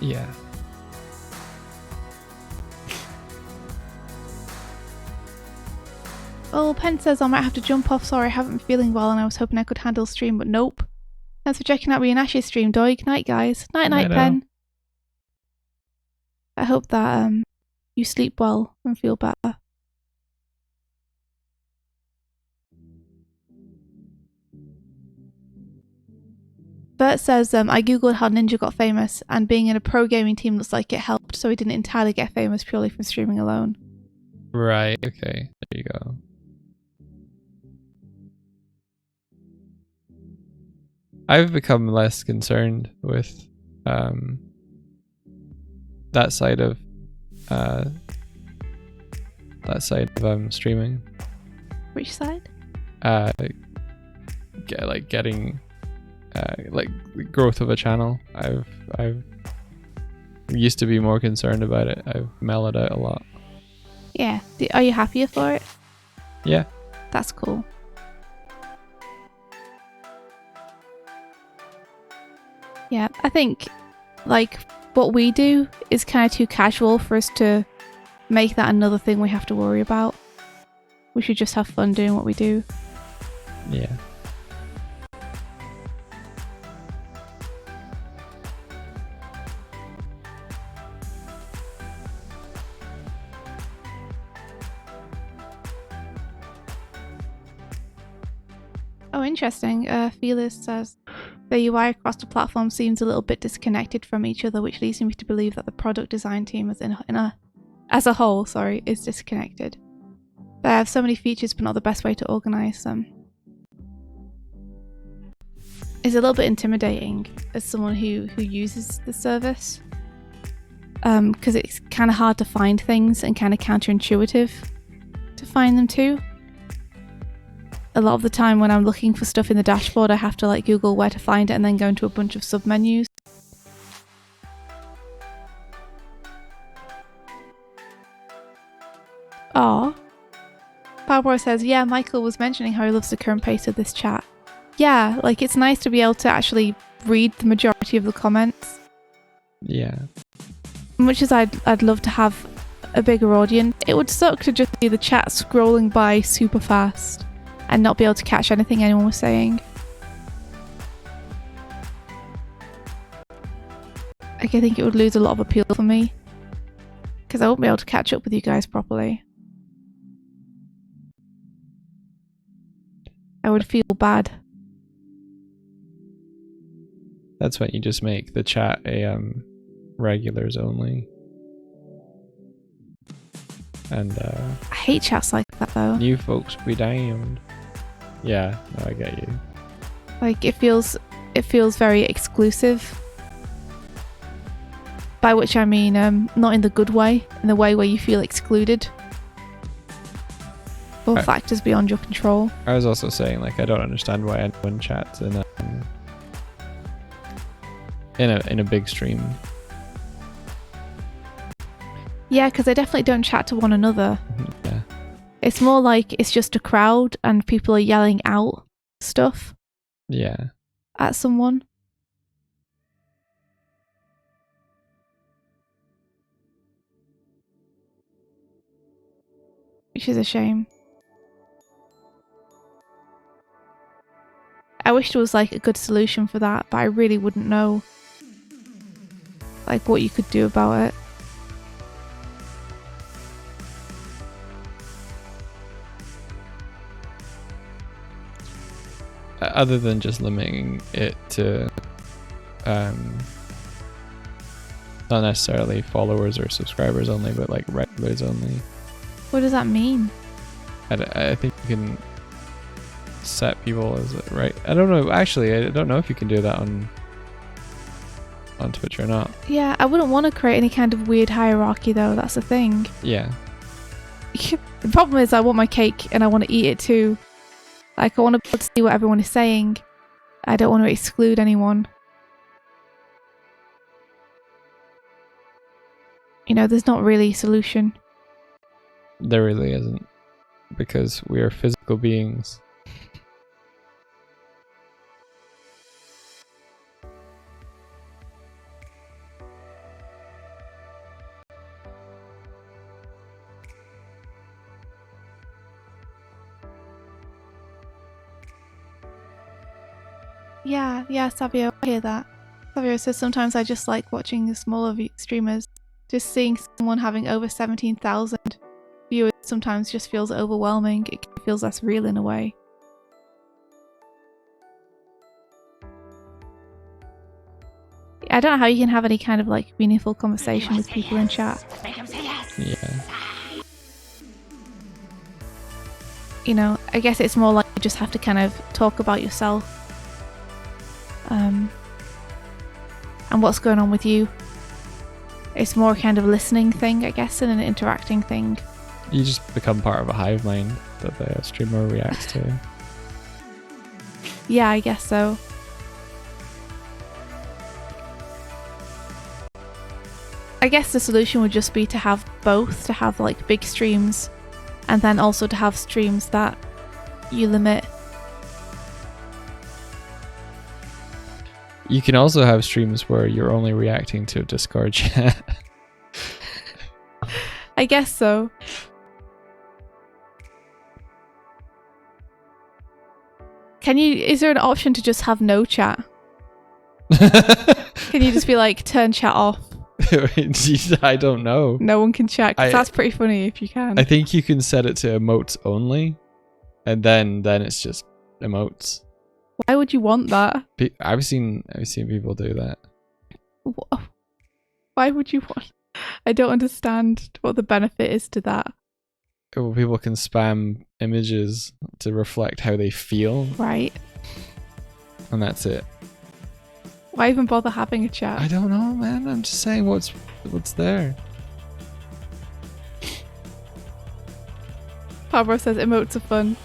Yeah. Oh, Pen says I might have to jump off. Sorry, I haven't been feeling well and I was hoping I could handle stream, but nope. Thanks for checking out me and Ash's stream, Doig. Night, guys. Night, Pen. I hope that you sleep well and feel better. Bert says, I googled how Ninja got famous, and being in a pro gaming team looks like it helped, so he didn't entirely get famous purely from streaming alone. Right, okay. There you go. I've become less concerned with that side of streaming. Which side? Getting growth of a channel. I've used to be more concerned about it. I've mellowed out a lot. Yeah. Are you happier for it? Yeah. That's cool. Yeah, I think like what we do is kind of too casual for us to make that another thing we have to worry about. We should just have fun doing what we do. Yeah. Oh, interesting. Felis says the UI across the platform seems a little bit disconnected from each other, which leads me to believe that the product design team as a whole, is disconnected. They have so many features, but not the best way to organize them. It's a little bit intimidating as someone who uses the service, because it's kind of hard to find things and kind of counterintuitive to find them too. A lot of the time when I'm looking for stuff in the dashboard, I have to like Google where to find it and then go into a bunch of submenus. Aw. Powerboy says, yeah, Michael was mentioning how he loves the current pace of this chat. Yeah, like it's nice to be able to actually read the majority of the comments. Yeah. Much as I'd love to have a bigger audience, it would suck to just see the chat scrolling by super fast and not be able to catch anything anyone was saying. Like, I think it would lose a lot of appeal for me, because I won't be able to catch up with you guys properly. I would feel bad. That's when you just make the chat a regulars only. And I hate chats like that though. new folks be damned. Yeah, no, I get you. Like it feels very exclusive. By which I mean not in the good way, in the way where you feel excluded. Or factors beyond your control. I was also saying, like, I don't understand why anyone chats in a big stream. Yeah, because they definitely don't chat to one another. Yeah. It's more like it's just a crowd and people are yelling out stuff. Yeah. At someone. Which is a shame. I wish there was like a good solution for that, but I really wouldn't know like what you could do about it. Other than just limiting it to not necessarily followers or subscribers only, but like regulars only. What does that mean? I think you can set people as right. I don't know. Actually, I don't know if you can do that on Twitch or not. Yeah, I wouldn't want to create any kind of weird hierarchy though. That's the thing. Yeah. The problem is I want my cake and I want to eat it too. Like I want to be able to see what everyone is saying. I don't want to exclude anyone. You know, there's not really a solution. There really isn't, because we are physical beings. Yeah, Savio, I hear that. Savio says sometimes I just like watching the smaller streamers. Just seeing someone having over 17,000 viewers sometimes just feels overwhelming. It feels less real in a way. I don't know how you can have any kind of like meaningful conversation with people in chat. Make him say yes. Yeah. You know, I guess it's more like you just have to kind of talk about yourself. And what's going on with you. It's more kind of a listening thing, I guess, than an interacting thing. You just become part of a hive mind that the streamer reacts to. Yeah, I guess so. I guess the solution would just be to have both, to have like big streams and then also to have streams that you limit. You can also have streams where you're only reacting to Discord chat. I guess so. Is there an option to just have no chat? Can you just be like, turn chat off? I don't know. No one can chat. 'Cause that's pretty funny if you can. I think you can set it to emotes only, and then it's just emotes. Why would you want that? I've seen people do that. Why would you want? I don't understand what the benefit is to that. Well, people can spam images to reflect how they feel, Right. and that's it. Why even bother having a chat? I don't know, man. I'm just saying what's there. Pablo says emotes are fun.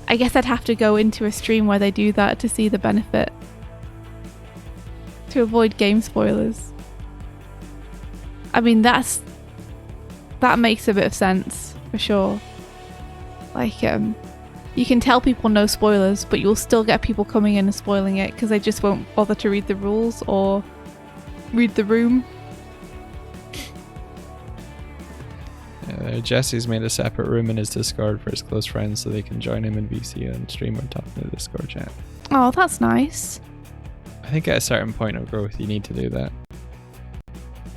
I guess I'd have to go into a stream where they do that to see the benefit. To avoid game spoilers. I mean, that makes a bit of sense, for sure. Like, you can tell people no spoilers, but you'll still get people coming in and spoiling it because they just won't bother to read the rules or read the room. Jesse's made a separate room in his Discord for his close friends so they can join him in VC and stream or talk in the Discord chat. Oh, that's nice. I think at a certain point of growth you need to do that.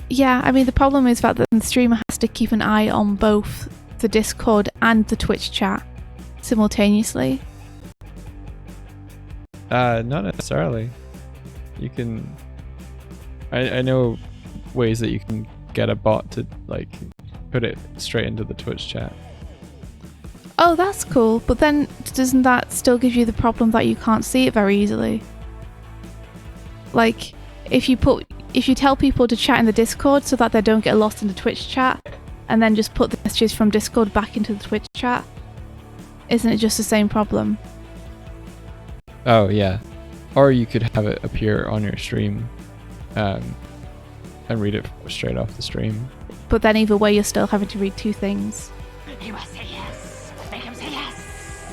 Yeah, I mean, the problem is that the streamer has to keep an eye on both the Discord and the Twitch chat simultaneously. Not necessarily. You can... I know ways that you can get a bot to, like, put it straight into the Twitch chat. Oh, that's cool. But then doesn't that still give you the problem that you can't see it very easily? Like, if you tell people to chat in the Discord so that they don't get lost in the Twitch chat, and then just put the messages from Discord back into the Twitch chat, isn't it just the same problem? Oh, yeah. Or you could have it appear on your stream and read it straight off the stream. But then either way, you're still having to read two things. He will say yes. Make him say yes.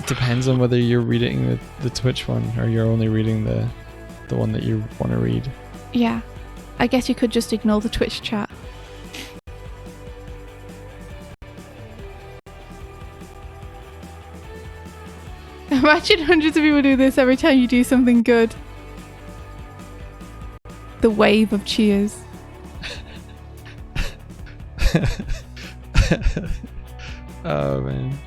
It depends on whether you're reading the Twitch one or you're only reading the one that you want to read. Yeah. I guess you could just ignore the Twitch chat. Imagine hundreds of people do this every time you do something good. The wave of cheers. Oh man.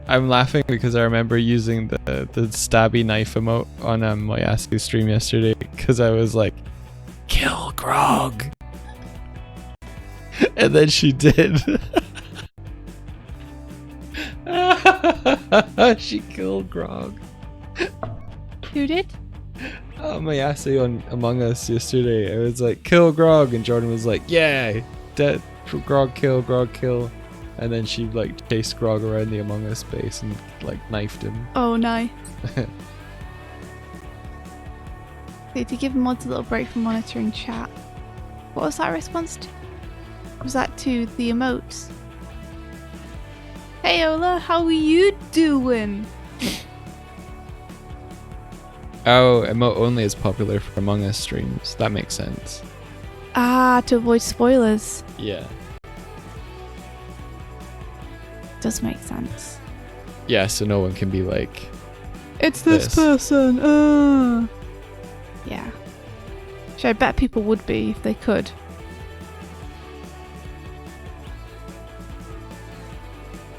I'm laughing because I remember using the stabby knife emote on my Yasuo stream yesterday because I was like, kill Grog. And then she did. She killed Grog. Who did? My Yasuo on Among Us yesterday. I was like, kill Grog, and Jordan was like, yeah, dead. Grog kill. And then she like chased Grog around the Among Us space and like knifed him. Oh, nice. Okay, to give mods a little break from monitoring chat. What was that response to? Was that to the emotes? Hey Ola, how are you doing? Oh, emote only is popular for Among Us streams. That makes sense. Ah, to avoid spoilers. Yeah. Does make sense. Yeah, so no one can be like, it's this person. Yeah. Which I bet people would be if they could.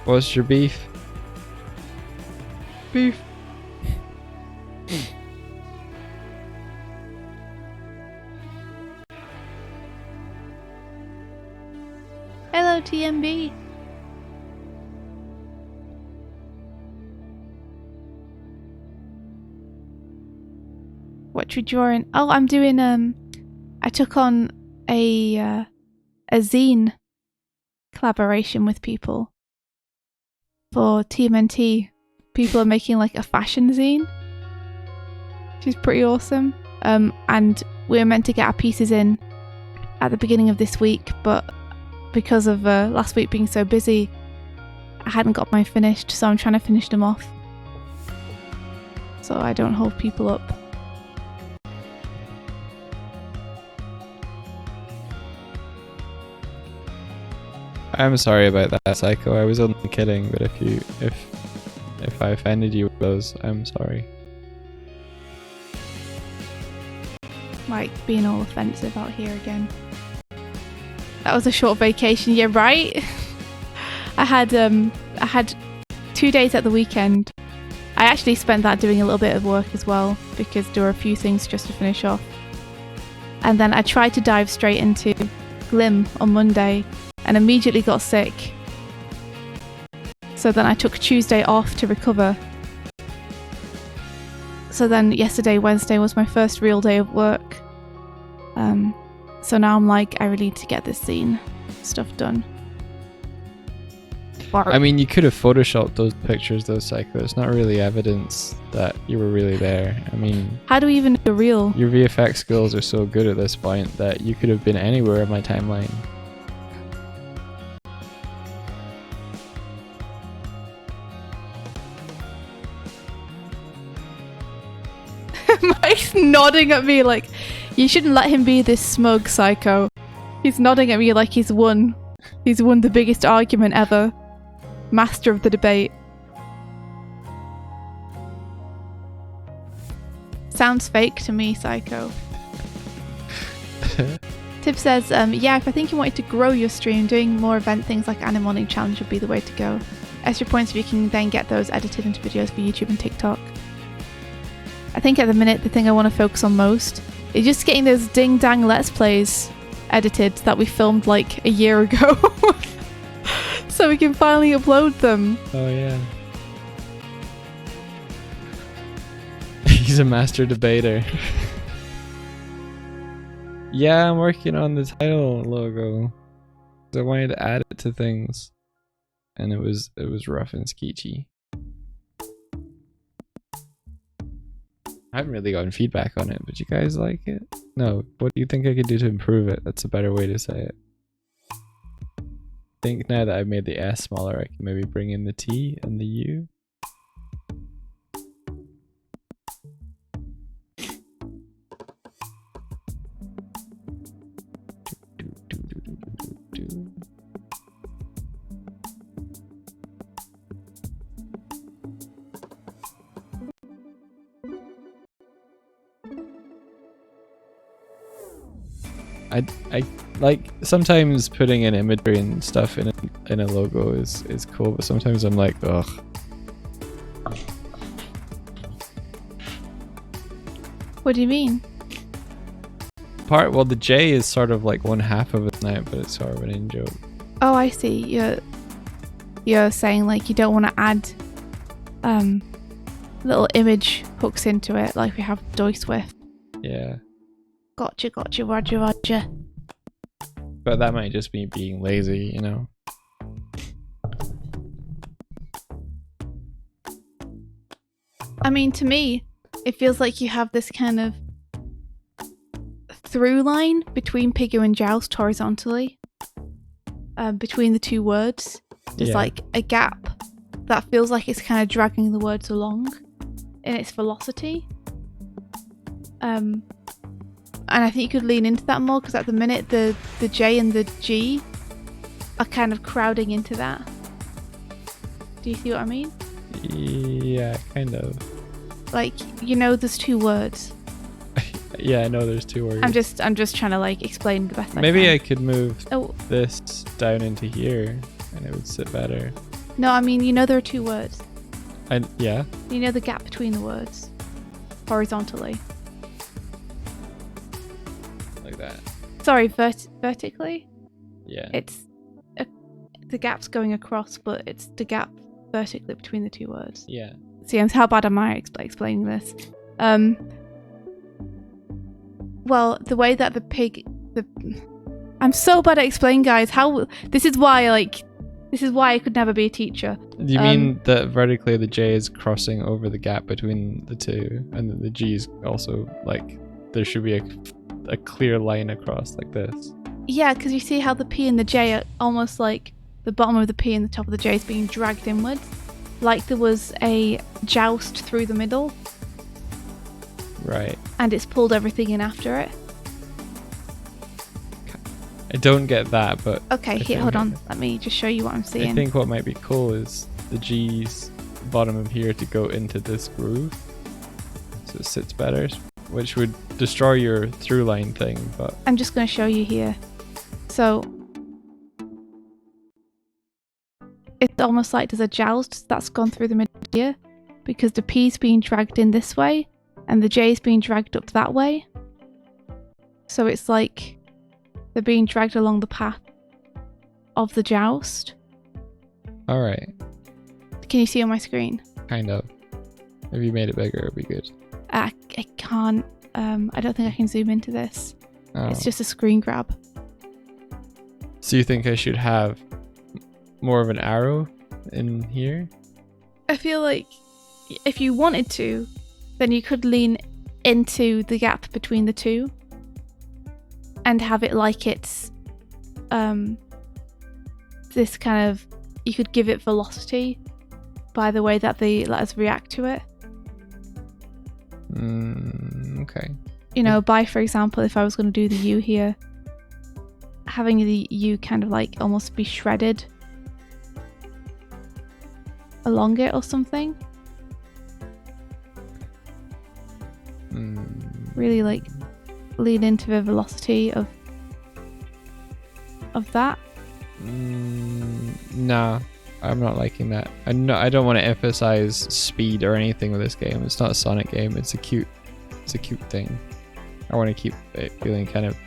what's your beef? Beef. Hello, TMB. What you drawing? Oh, I'm doing I took on a zine collaboration with people for TMNT. People are making like a fashion zine, which is pretty awesome. And we were meant to get our pieces in at the beginning of this week, but because of last week being so busy, I hadn't got mine finished, so I'm trying to finish them off so I don't hold people up. I'm sorry about that, Psycho. I was only kidding, but if I offended you with those, I'm sorry. Like being all offensive out here again. That was a short vacation, yeah, right? I had 2 days at the weekend. I actually spent that doing a little bit of work as well because there were a few things just to finish off. And then I tried to dive straight into Glim on Monday and immediately got sick. So then I took Tuesday off to recover. So then yesterday, Wednesday, was my first real day of work. So now I'm like, I really need to get this scene stuff done. I mean, you could have photoshopped those pictures, though, Psycho. It's not really evidence that you were really there. I mean... How do we even do a reel? Your VFX skills are so good at this point that you could have been anywhere in my timeline. Mike's nodding at me like, you shouldn't let him be this smug, Psycho. He's nodding at me like he's won. He's won the biggest argument ever. Master of the debate. Sounds fake to me, Psycho. Tib says, yeah, if I think you wanted to grow your stream, doing more event things like Animorning Challenge would be the way to go. Extra points if you can then get those edited into videos for YouTube and TikTok. I think at the minute the thing I want to focus on most is just getting those ding dang let's plays edited that we filmed like a year ago. So we can finally upload them. Oh yeah. He's a master debater. Yeah, I'm working on the title logo. I wanted to add it to things, and it was rough and sketchy. I haven't really gotten feedback on it, but you guys like it? No, what do you think I could do to improve it? That's a better way to say it. I think now that I've made the S smaller, I can maybe bring in the T and the U. I like sometimes putting in imagery and stuff in a logo is cool, but sometimes I'm like, ugh. What do you mean? Well, the J is sort of like one half of it now, but it's sort of an in joke. Oh, I see. You're saying like you don't want to add little image hooks into it like we have Doy Swift. Yeah. Gotcha, Roger. But that might just be being lazy, you know? I mean, to me, it feels like you have this kind of through line between Piggo and Joust horizontally. Between the two words. There's like a gap that feels like it's kind of dragging the words along in its velocity. And I think you could lean into that more because at the minute the J and the G are kind of crowding into that. Do you see what I mean? Yeah, kind of. Like, you know, there's two words. Yeah, I know there's two words. I'm just trying to like explain the best I can. Maybe I could move this down into here and it would sit better. No, I mean, you know there are two words. Yeah. You know the gap between the words horizontally. That. Sorry, vertically? Yeah. It's the gap's going across, but it's the gap vertically between the two words. Yeah. See, how bad am I explaining this? Well, the way that I'm so bad at explaining, guys. This is why I could never be a teacher. You mean that vertically the J is crossing over the gap between the two, and that the G is also like there should be a clear line across like this. Yeah, because you see how the P and the J are almost like the bottom of the P and the top of the J is being dragged inwards. Like there was a joust through the middle. Right. And it's pulled everything in after it. I don't get that, but Okay, I here, think- hold on. Let me just show you what I'm seeing. I think what might be cool is the G's bottom of here to go into this groove, so it sits better, which would destroy your through line thing. But I'm just going to show you here. So it's almost like there's a joust that's gone through the middle here, because the P's being dragged in this way and the J's being dragged up that way. So it's like they're being dragged along the path of the joust. all right, Can you see on my screen? kind of. If you made it bigger, it'd be good. I can't. I don't think I can zoom into this. Oh. It's just a screen grab. So you think I should have more of an arrow in here? I feel like if you wanted to, then you could lean into the gap between the two and have it like it's this kind of, you could give it velocity by the way that the letters react to it. Okay. You know, by, for example, if I was going to do the U here, having the U kind of like almost be shredded along it or something. Really like lean into the velocity of that. Nah, I'm not liking that. I don't want to emphasize speed or anything with this game. It's not a Sonic game. It's a cute thing. I want to keep it feeling kind of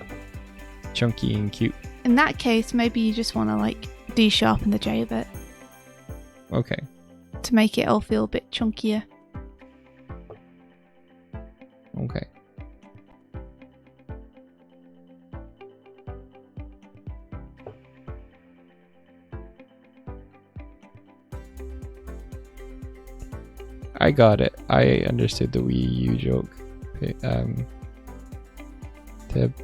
chunky and cute. In that case, maybe you just want to like D-sharpen the J a bit Okay. to make it all feel a bit chunkier. Okay. I got it. I understood the Wii U joke. Tib.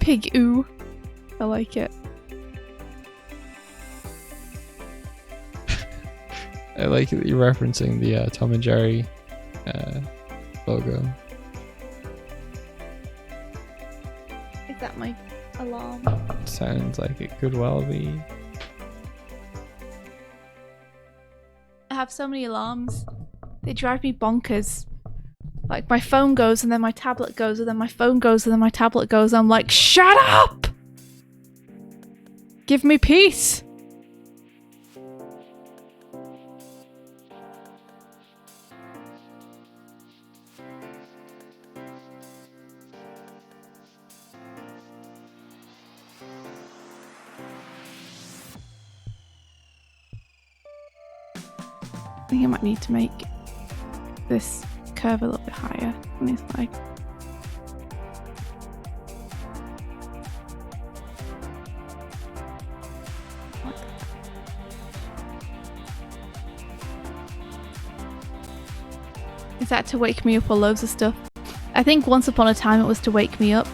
Pig ooh. I like it. I like that you're referencing the Tom and Jerry logo. Is that my alarm? Sounds like it could well be. I have so many alarms. They drive me bonkers. Like my phone goes and then my tablet goes and then my phone goes and then my tablet goes. I'm like, shut up! Give me peace! I think I might need to make this curve a little bit higher on this side. Like that. Is that to wake me up or loads of stuff? I think once upon a time it was to wake me up.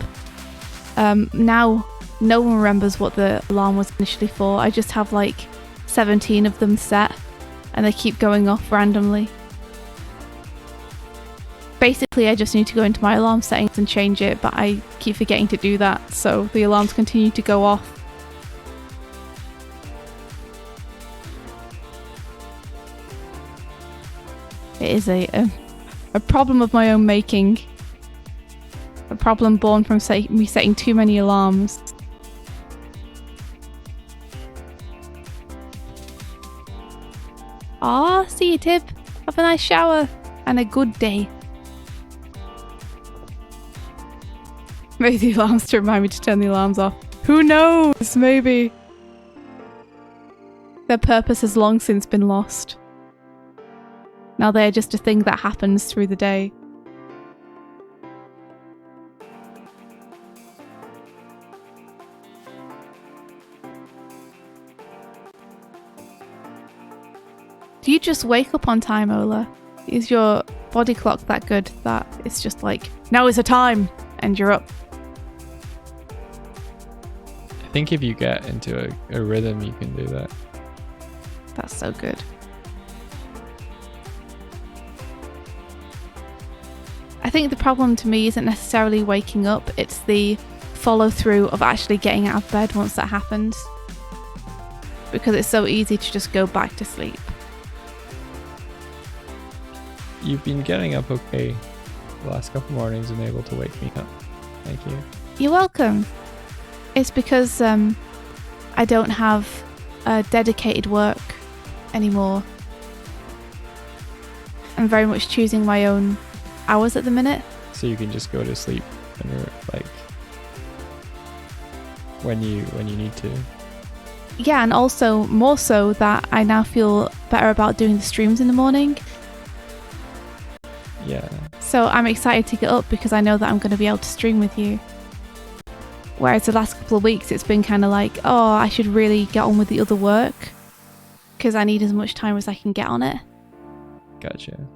Now no one remembers what the alarm was initially for. I just have like 17 of them set and they keep going off randomly. Basically, I just need to go into my alarm settings and change it, but I keep forgetting to do that, so the alarms continue to go off. It is a problem of my own making. A problem born from me setting too many alarms. Ah, see you, Tib. Have a nice shower and a good day. Maybe the alarms to remind me to turn the alarms off. Who knows? Maybe. Their purpose has long since been lost. Now they are just a thing that happens through the day. Do you just wake up on time, Ola? Is your body clock that good that it's just like, now is the time, and you're up? I think if you get into a rhythm, you can do that. That's so good. I think the problem to me isn't necessarily waking up, it's the follow through of actually getting out of bed once that happens. Because it's so easy to just go back to sleep. You've been getting up okay the last couple mornings and able to wake me up. Thank you. You're welcome. It's because I don't have dedicated work anymore. I'm very much choosing my own hours at the minute. So you can just go to sleep when you're like when you need to. Yeah, and also more so that I now feel better about doing the streams in the morning. Yeah. So I'm excited to get up because I know that I'm going to be able to stream with you. Whereas the last couple of weeks it's been kind of like, oh, I should really get on with the other work because I need as much time as I can get on it. Gotcha.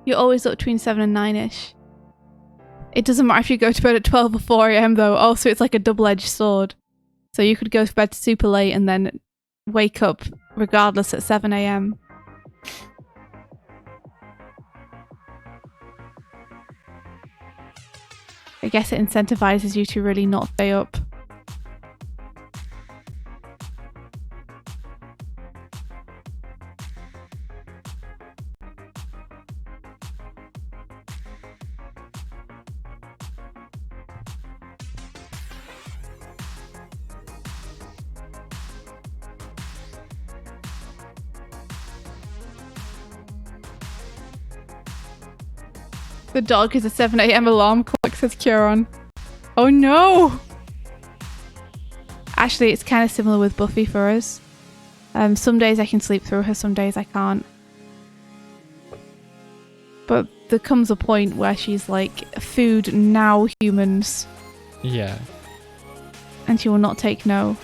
You're always up between 7 and 9ish. It doesn't matter if you go to bed at 12 or 4 a.m. though. Also, it's like a double-edged sword. So you could go to bed super late and then wake up regardless at 7 a.m. I guess it incentivizes you to really not stay up. The dog is a 7 a.m. alarm clock, says Kieran. Oh no! Actually, it's kind of similar with Buffy for us. Some days I can sleep through her, some days I can't. But there comes a point where she's like, food now, humans. Yeah. And she will not take no.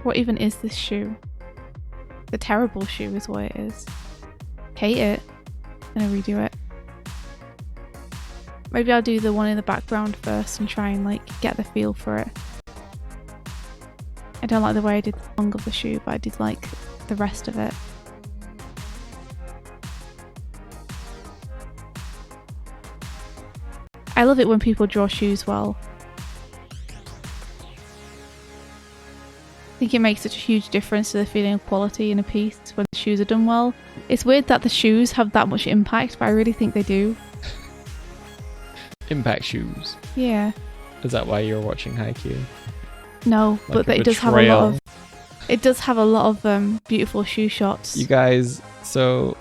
What even is this shoe? The terrible shoe is what it is. Hate it. I'm gonna redo it. Maybe I'll do the one in the background first and try and like get the feel for it. I don't like the way I did the song of the shoe, but I did like the rest of it. I love it when people draw shoes well. I think it makes such a huge difference to the feeling of quality in a piece when the shoes are done well. It's weird that the shoes have that much impact, but I really think they do. Impact shoes. Yeah. Is that why you're watching Haikyuu? No, Like but it does have a lot of. It does have a lot of beautiful shoe shots. You guys, so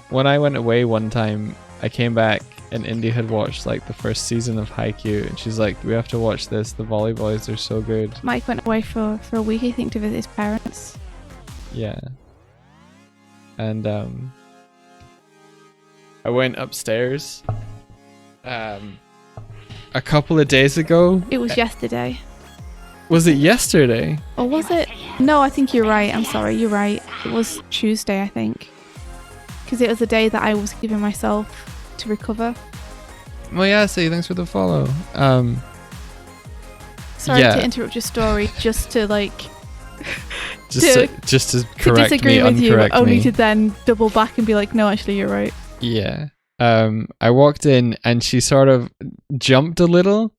when I went away one time, I came back and Indy had watched like the first season of Haikyuu, and she's like, "We have to watch this. The volleyboys are so good." Mike went away for a week, I think, to visit his parents. Yeah. And I went upstairs a couple of days ago. It was yesterday. Was it yesterday? Or was it? No, I think you're right. I'm sorry, you're right. It was Tuesday, I think. Because it was the day that I was giving myself to recover. Well, yeah, see, thanks for the follow. Sorry yeah. to interrupt your story, just to like... just to correct disagree me, with you, uncorrect only me. to then double back and be like, no, actually, you're right. Yeah. I walked in and she sort of jumped a little,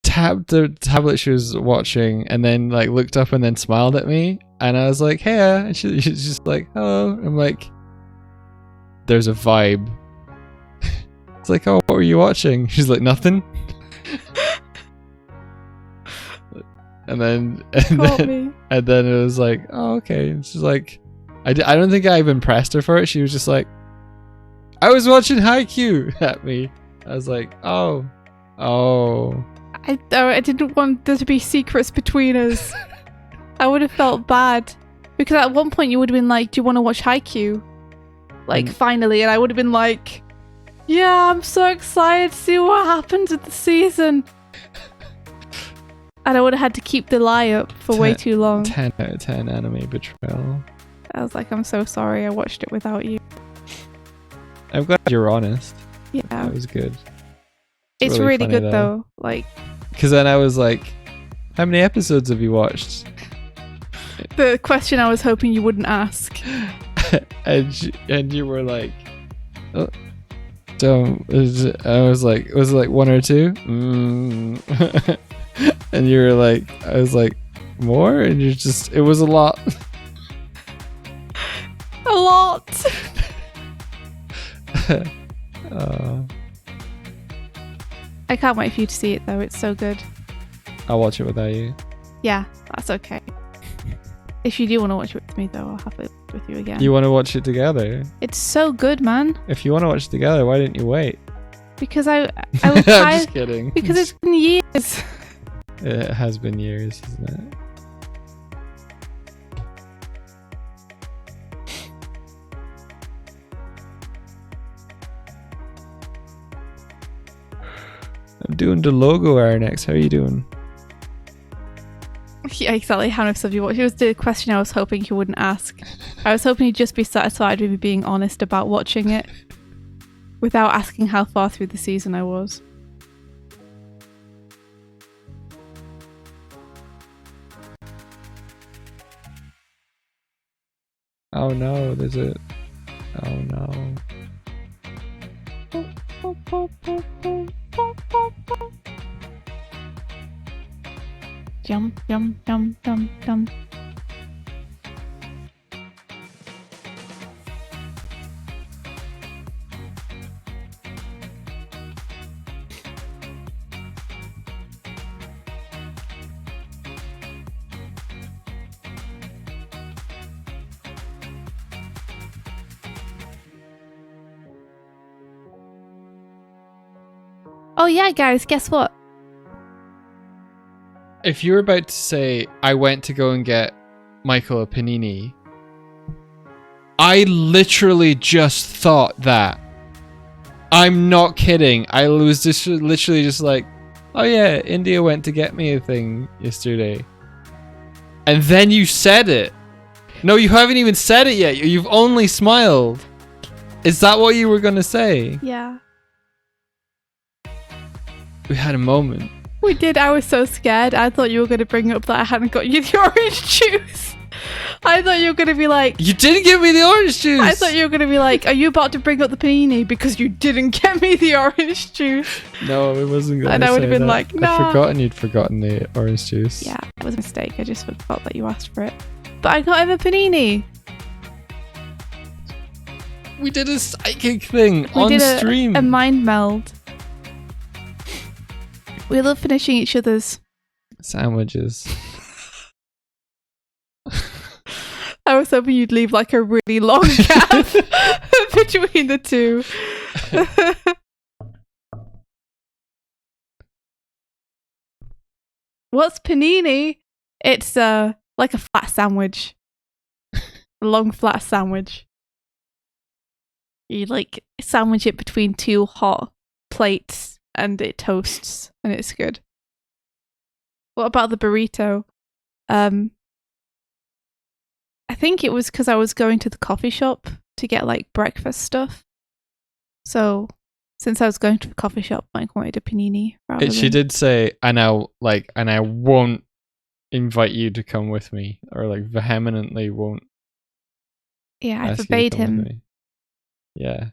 tapped the tablet she was watching, and then like looked up and then smiled at me. And I was like, hey, and she's just like, hello. I'm like, there's a vibe. It's like, oh, what were you watching? She's like, nothing. and then it was like, oh, okay. And she's like, I don't think I even pressed her for it. She was just like, I was watching Haikyuu at me. I was like, oh. I didn't want there to be secrets between us. I would have felt bad. Because at one point you would have been like, do you want to watch Haikyuu? Like, finally. And I would have been like, yeah, I'm so excited to see what happens with the season. And I would have had to keep the lie up for way too long. 10 out of 10 anime betrayal. I was like, I'm so sorry. I watched it without you. I'm glad you're honest. Yeah, That was good. it's really funny, good though. Like because then I was like, how many episodes have you watched? the question I was hoping you wouldn't ask. and you were like, oh, don't. I was like, was it like 1 or 2? And you were like, I was like, more? And you're just, it was a lot. A lot. I can't wait for you to see it though. It's so good. I'll watch it without you. Yeah, that's okay. If you do want to watch it with me though, I'll have it with you again. You want to watch it together? It's so good, man. If you want to watch it together, why didn't you wait? Because I was I'm tired. just kidding. Because it's been years. It has been years, isn't it? I'm doing the logo hour next. How are you doing? Yeah, exactly. How many episodes have you watched? It was the question I was hoping you wouldn't ask. I was hoping you'd just be satisfied with me being honest about watching it without asking how far through the season I was. Oh no, there's a... Oh no. Jump, jump, jump, jump, jump. Oh yeah, guys, guess what? If you were about to say, I went to go and get Michael a panini, I literally just thought that. I'm not kidding. I was just literally just like, oh yeah, India went to get me a thing yesterday. And then you said it. No, you haven't even said it yet. You've only smiled. Is that what you were going to say? Yeah. We had a moment. We did. I was so scared. I thought you were going to bring up that I hadn't got you the orange juice. I thought you were going to be like... You didn't give me the orange juice! I thought you were going to be like, are you about to bring up the panini because you didn't get me the orange juice? No, it wasn't going to And I would have been like, no. I'd forgotten you'd forgotten the orange juice. Yeah, it was a mistake. I just forgot that you asked for it. But I got him a panini. We did a psychic thing We on did stream. a mind meld. We love finishing each other's. Sandwiches. I was hoping you'd leave like a really long gap between the two. What's panini? It's like a flat sandwich. A long flat sandwich. You like sandwich it between two hot plates and it toasts and it's good. What about the burrito? I think it was because I was going to the coffee shop to get like breakfast stuff. So since I was going to the coffee shop, Mike wanted a panini. She did say, and I won't invite you to come with me, or like vehemently won't. Yeah, I ask you to forbade come with him. me. Yeah.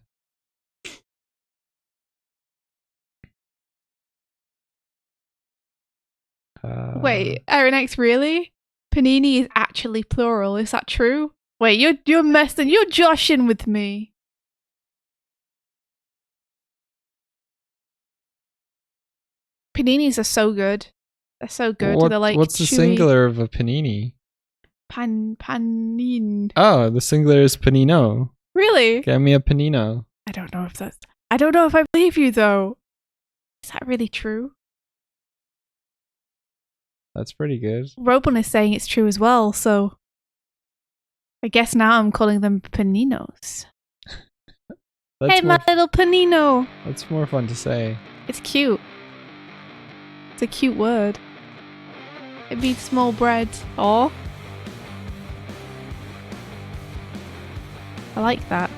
Wait, Aaron X, really? Panini is actually plural. Is that true? Wait, you're messing. You're joshing with me. Paninis are so good. They're so good. They're like what's the chewy. singular of a panini? Panin. Oh, the singular is panino. Really? Get me a panino. I don't know if I believe you though. Is that really true? That's pretty good. Robon is saying it's true as well, so I guess now I'm calling them paninos. Hey, my little panino. That's more fun to say. It's cute. It's a cute word. It means small bread. Or I like that.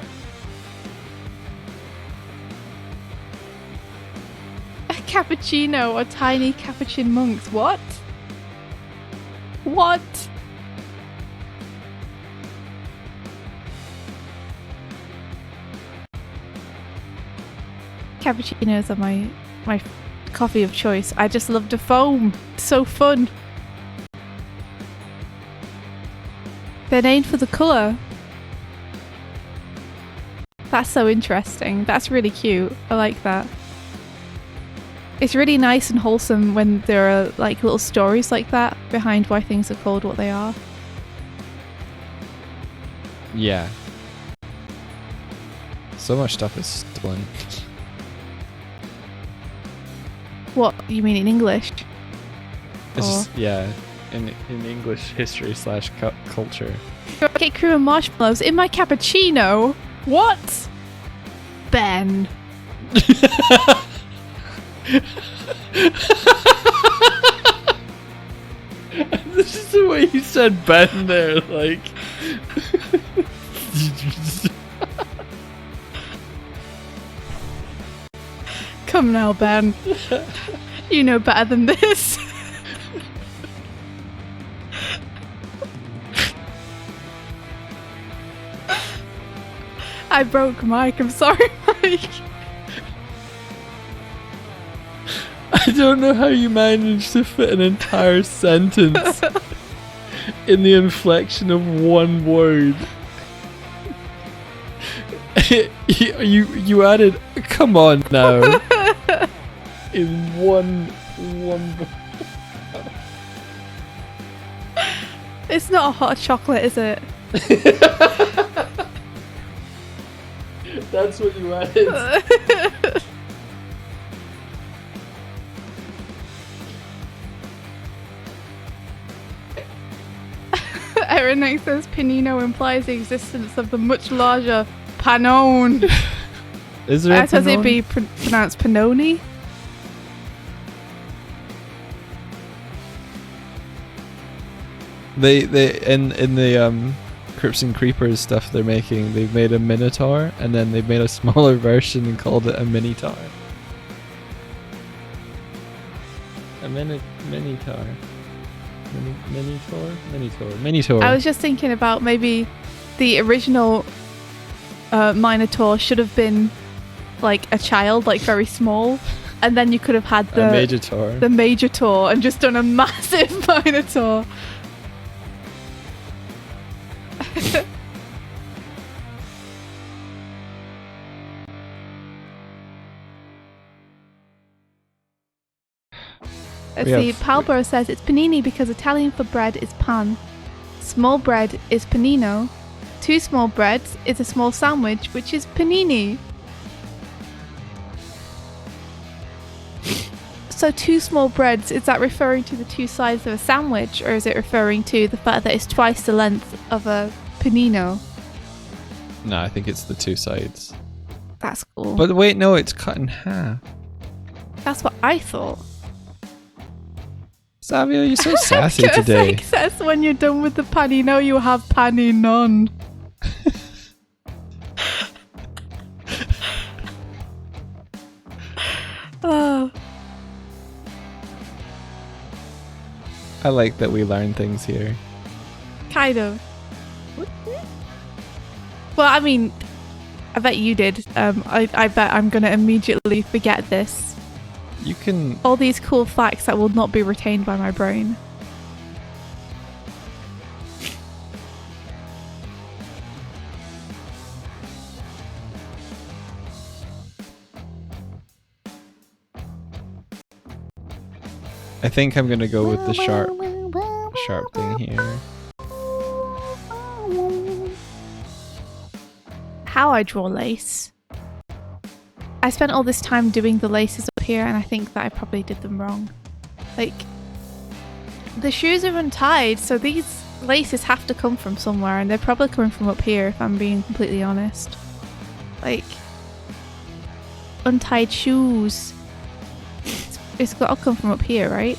A cappuccino or tiny capuchin monks. What? What? Cappuccinos are my coffee of choice. I just love the foam. It's so fun. They're named for the colour. That's so interesting. That's really cute. I like that. It's really nice and wholesome when there are like little stories like that behind why things are called what they are. Yeah. So much stuff is stolen. What you mean in English? It's Or- just, yeah, in English history / culture. Cake cream and marshmallows in my cappuccino? What? Ben. This is the way you said Ben there, like. Come now, Ben. You know better than this. I broke Mike. I'm sorry, Mike. I don't know how you managed to fit an entire sentence in the inflection of one word. you added come on now in one It's not a hot chocolate, is it? That's what you added. Erin Next says Panino implies the existence of the much larger Panone. Is there a As it'd Panone? be pronounced Panoni. They in the Crips and Creepers stuff they've made a Minotaur and then they've made a smaller version and called it a Minotaur. A Minotaur. Minotaur. I was just thinking about maybe the original Minotaur should have been like a child, like very small, and then you could have had a Major-Taur. the Major-Taur and just done a massive Minotaur. Let's see, Palbro says it's panini because Italian for bread is pan. Small bread is panino. Two small breads is a small sandwich, which is panini. So two small breads, is that referring to the two sides of a sandwich, or is it referring to the fact that it's twice the length of a panino? No, I think it's the two sides. That's cool. But wait, no, it's cut in half. That's what I thought. Savio, you're so sassy Because today. it says when you're done with the panino, you have paninon. Oh. I like that we learn things here. Kind of. Well, I mean, I bet you did. I bet I'm going to immediately forget this. You can... All these cool facts that will not be retained by my brain. I think I'm gonna go with the sharp thing here. How I draw lace. I spent all this time doing the laces up here, and I think that I probably did them wrong. Like, the shoes are untied, so these laces have to come from somewhere, and they're probably coming from up here, if I'm being completely honest. Like, untied shoes. It's got to come from up here, right?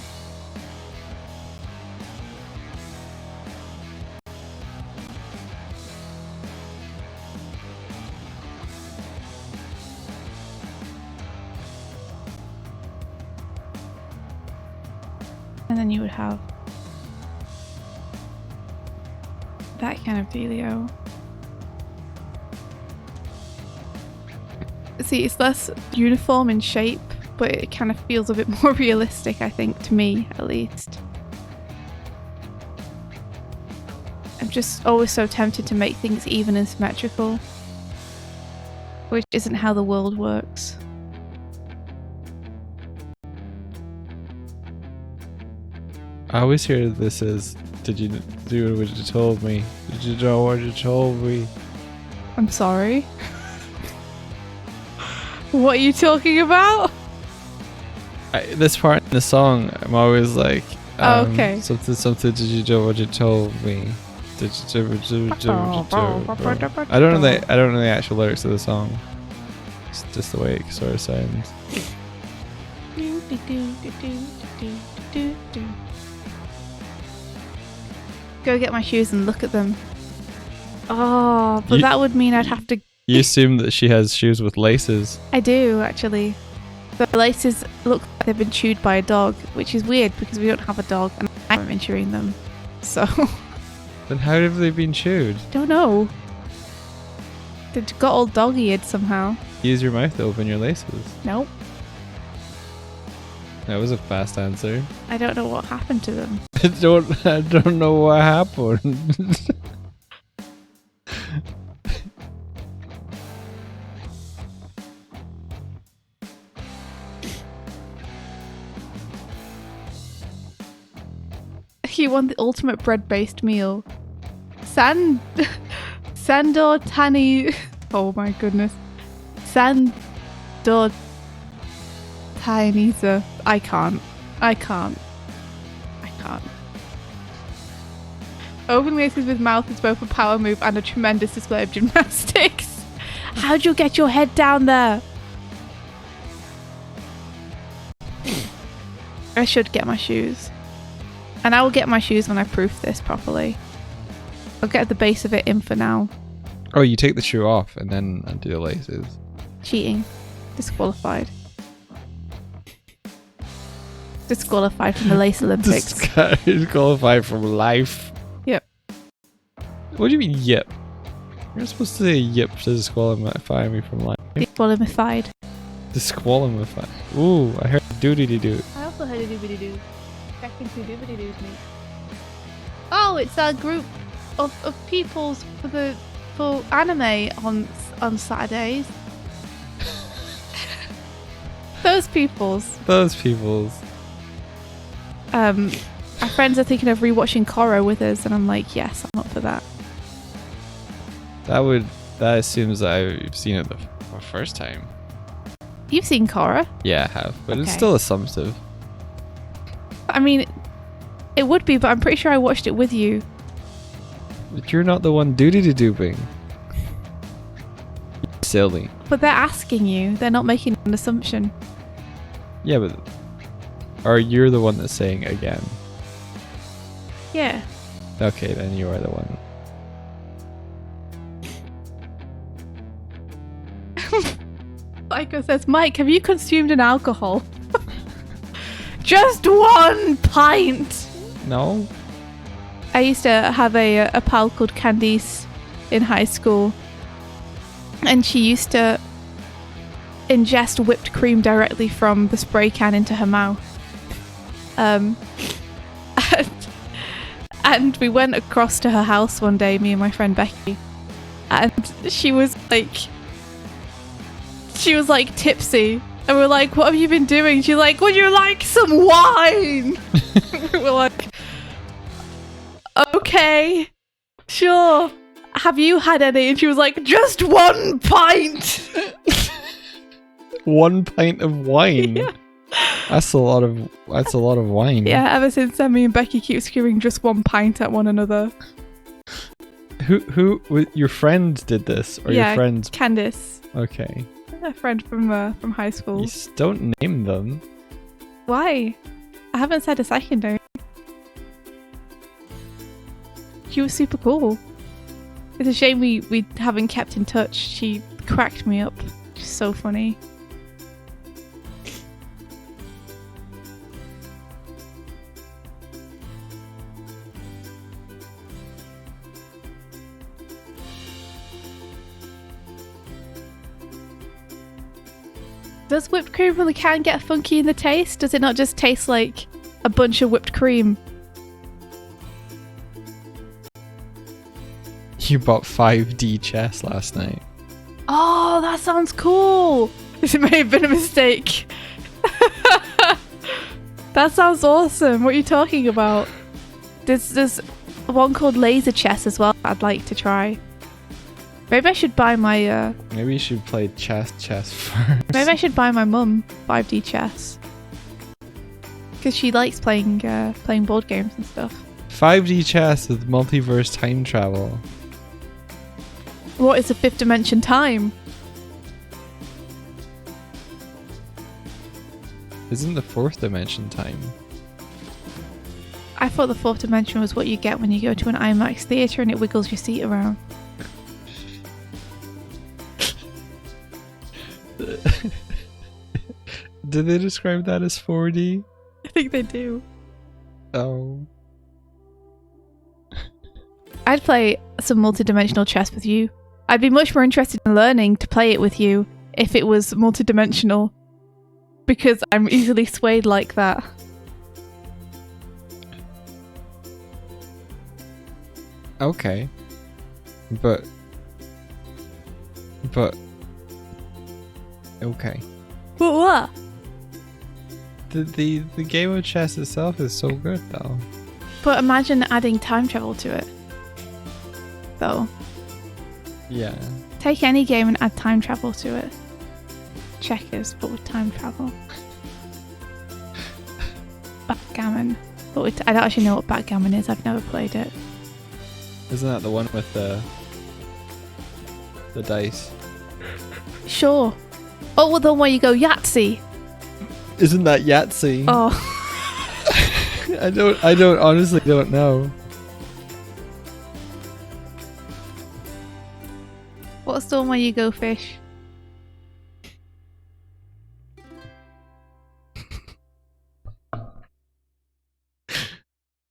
And then you would have that kind of dealio. See, it's less uniform in shape, but it kind of feels a bit more realistic, I think, to me at least. I'm just always so tempted to make things even and symmetrical, which isn't how the world works. I always hear this as, did you do what you told me? Did you know what you told me? I'm sorry. What are you talking about? This part in the song, I'm always like, Oh, okay. something, did you do what you told me? Did you do I don't know the actual lyrics of the song. It's just the way it sort of sounds. Go get my shoes and look at them. Oh, but that would mean I'd have to... You assume that she has shoes with laces. I do, actually. The laces look like they've been chewed by a dog, which is weird because we don't have a dog and I haven't been chewing them. So... Then how have they been chewed? Don't know. They got all dog-eared somehow. Use your mouth to open your laces. Nope. That was a fast answer. I don't know what happened to them. I don't know what happened. You want the ultimate bread-based meal. Sandor Tani. Oh my goodness. Sandor Tiniza. I can't. Open laces with mouth is both a power move and a tremendous display of gymnastics. How'd you get your head down there? I should get my shoes. And I will get my shoes when I proof this properly. I'll get the base of it in for now. Oh, you take the shoe off and then undo the laces. Cheating. Disqualified. Disqualified from the Lace Olympics. Disqualified from life. Yep. What do you mean, yep? You're supposed to say yep to disqualify me from life. Disqualified. Disqualified. Ooh, I heard doody-doo. I also heard a doobity-doo. Back into doobity-doos me. Oh, it's a group of peoples for anime on Saturdays. Those peoples. Our friends are thinking of rewatching Korra with us, and I'm like, yes, I'm up for that. That assumes that I've seen it the first time. You've seen Korra? Yeah, I have, but it's Okay. still assumptive. I mean, it would be, but I'm pretty sure I watched it with you. But you're not the one doody-doobing. Silly. But they're asking you. They're not making an assumption. Yeah, but... Or you're the one that's saying again. Yeah. Okay, then you are the one. Psycho says, Mike, have you consumed an alcohol? Just 1 pint! No? I used to have a pal called Candice in high school, and she used to ingest whipped cream directly from the spray can into her mouth. And we went across to her house one day, me and my friend Becky, and she was like tipsy, and we're like, what have you been doing? She's like, would you like some wine? We're like, okay, sure. Have you had any? And she was like, just 1 pint. 1 pint of wine. Yeah. That's a lot of wine. Yeah, ever since then, me and Becky keep screaming just 1 pint at one another. Who your friend did this, or your friend's? Candice, Okay. a friend from high school. You don't name them. Why? I haven't said a second name. She was super cool. It's a shame we haven't kept in touch. She cracked me up. She's so funny. Does whipped cream from the can get funky in the taste? Does it not just taste like a bunch of whipped cream? You bought 5D chess last night. Oh, that sounds cool. This may have been a mistake. That sounds awesome. What are you talking about? There's one called laser chess as well I'd like to try. Maybe I should buy my Maybe you should play chess first. maybe I should buy my mum 5D chess. Because she likes playing board games and stuff. 5D chess with multiverse time travel. What is the fifth dimension time? Isn't the fourth dimension time? I thought the fourth dimension was what you get when you go to an IMAX theatre and it wiggles your seat around. Did they describe that as 4D? I think they do. Oh. I'd play some multidimensional chess with you. I'd be much more interested in learning to play it with you if it was multidimensional. Because I'm easily swayed like that. Okay. But... Okay. What? The game of chess itself is so good though. But imagine adding time travel to it. Though. Yeah. Take any game and add time travel to it. Checkers, but with time travel. Backgammon. But with I don't actually know what backgammon is. I've never played it. Isn't that the one with the dice? Sure. Oh, well, the one where you go Yahtzee. Isn't that Yahtzee? Oh. I don't honestly don't know. What's the one where you go fish?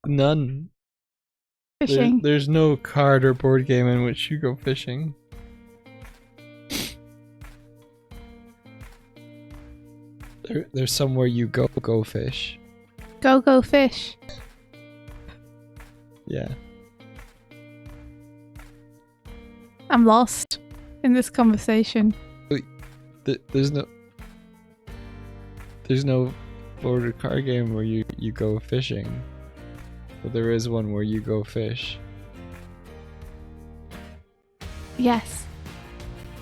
None. Fishing. There's no card or board game in which you go fishing. There's somewhere you go fish. Go fish. Yeah. I'm lost in this conversation. There's no board card game where you go fishing. But there is one where you go fish. Yes.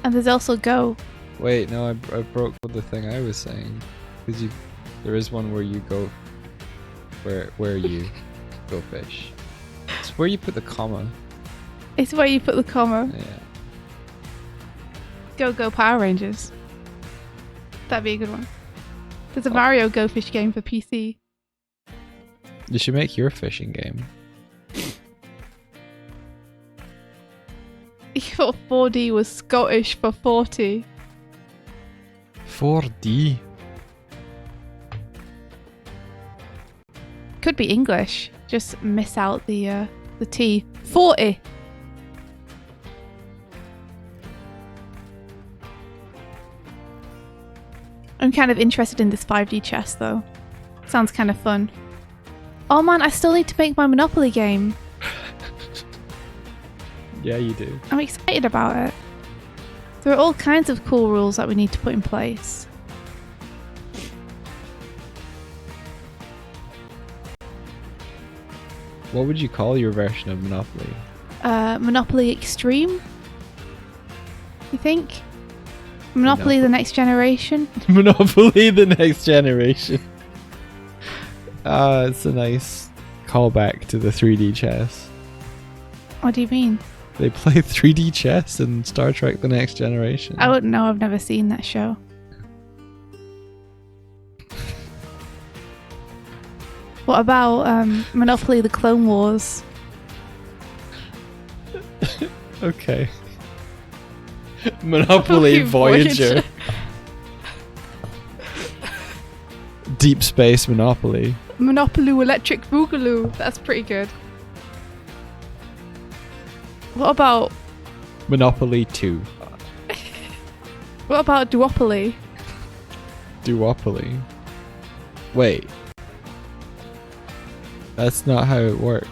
And there's also Go. Wait, no, I broke the thing I was saying. Because there is one where you go, where you go fish. It's where you put the comma. It's where you put the comma. Yeah. Go Power Rangers. That'd be a good one. There's a Mario Go Fish game for PC. You should make your fishing game. You thought 4D was Scottish for 40. 4D. Could be English. Just miss out the T. 40. I'm kind of interested in this 5D chess though. Sounds kind of fun. Oh man, I still need to make my Monopoly game. Yeah, you do. I'm excited about it. There are all kinds of cool rules that we need to put in place. What would you call your version of Monopoly? Monopoly Extreme? You think? Monopoly the Next Generation? Monopoly the Next Generation. It's a nice callback to the 3D chess. What do you mean? They play 3D chess in Star Trek The Next Generation. I wouldn't know, I've never seen that show. What about Monopoly the Clone Wars? Okay. Monopoly Voyager. Deep Space Monopoly. Monopoly Electric Boogaloo. That's pretty good. What about Monopoly 2. What about Duopoly? Duopoly. Wait. That's not how it works.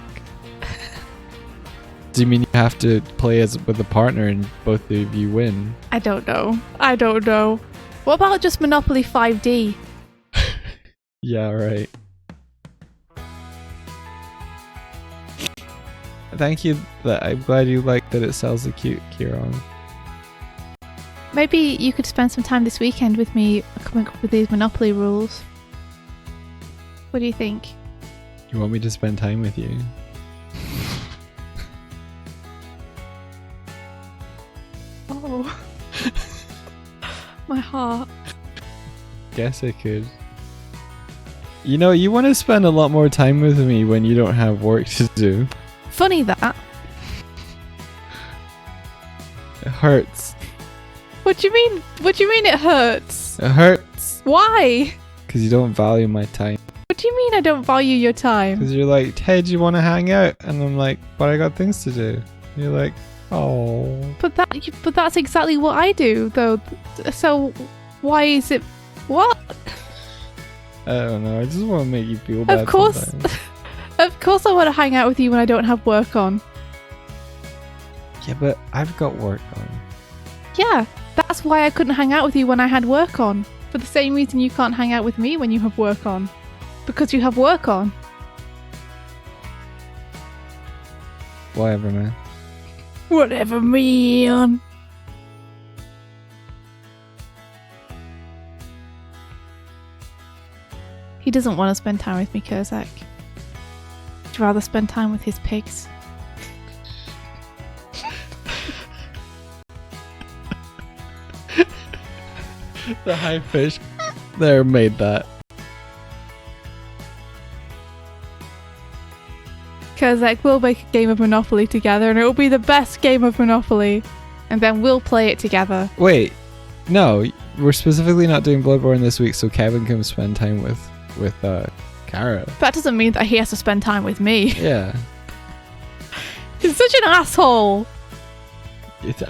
Do you mean you have to play as with a partner and both of you win? I don't know. What about just Monopoly 5D? Yeah, right. Thank you. I'm glad you like that it sells the cute Kieran. Maybe you could spend some time this weekend with me coming up with these Monopoly rules. What do you think? You want me to spend time with you? Oh. My heart. Guess I could. You know, you want to spend a lot more time with me when you don't have work to do. Funny that. It hurts. What do you mean? What do you mean it hurts? It hurts. Why? Because you don't value my time. What do you mean I don't value your time? Because you're like, hey, do you want to hang out? And I'm like, but I got things to do. You're like, oh. But that's exactly what I do, though. So why is it? What? I don't know. I just want to make you feel bad. Of course, sometimes. of course, I want to hang out with you when I don't have work on. Yeah, but I've got work on. Yeah, that's why I couldn't hang out with you when I had work on. For the same reason you can't hang out with me when you have work on. Because you have work on. Whatever, man. Whatever, man. He doesn't want to spend time with me, Kurzak. He'd rather spend time with his pigs. The high fish there made that. Kurzak, we'll make a game of Monopoly together and it will be the best game of Monopoly. And then we'll play it together. Wait, no, we're specifically not doing Bloodborne this week, so Kevin can spend time with Kara. That doesn't mean that he has to spend time with me. Yeah. He's such an asshole.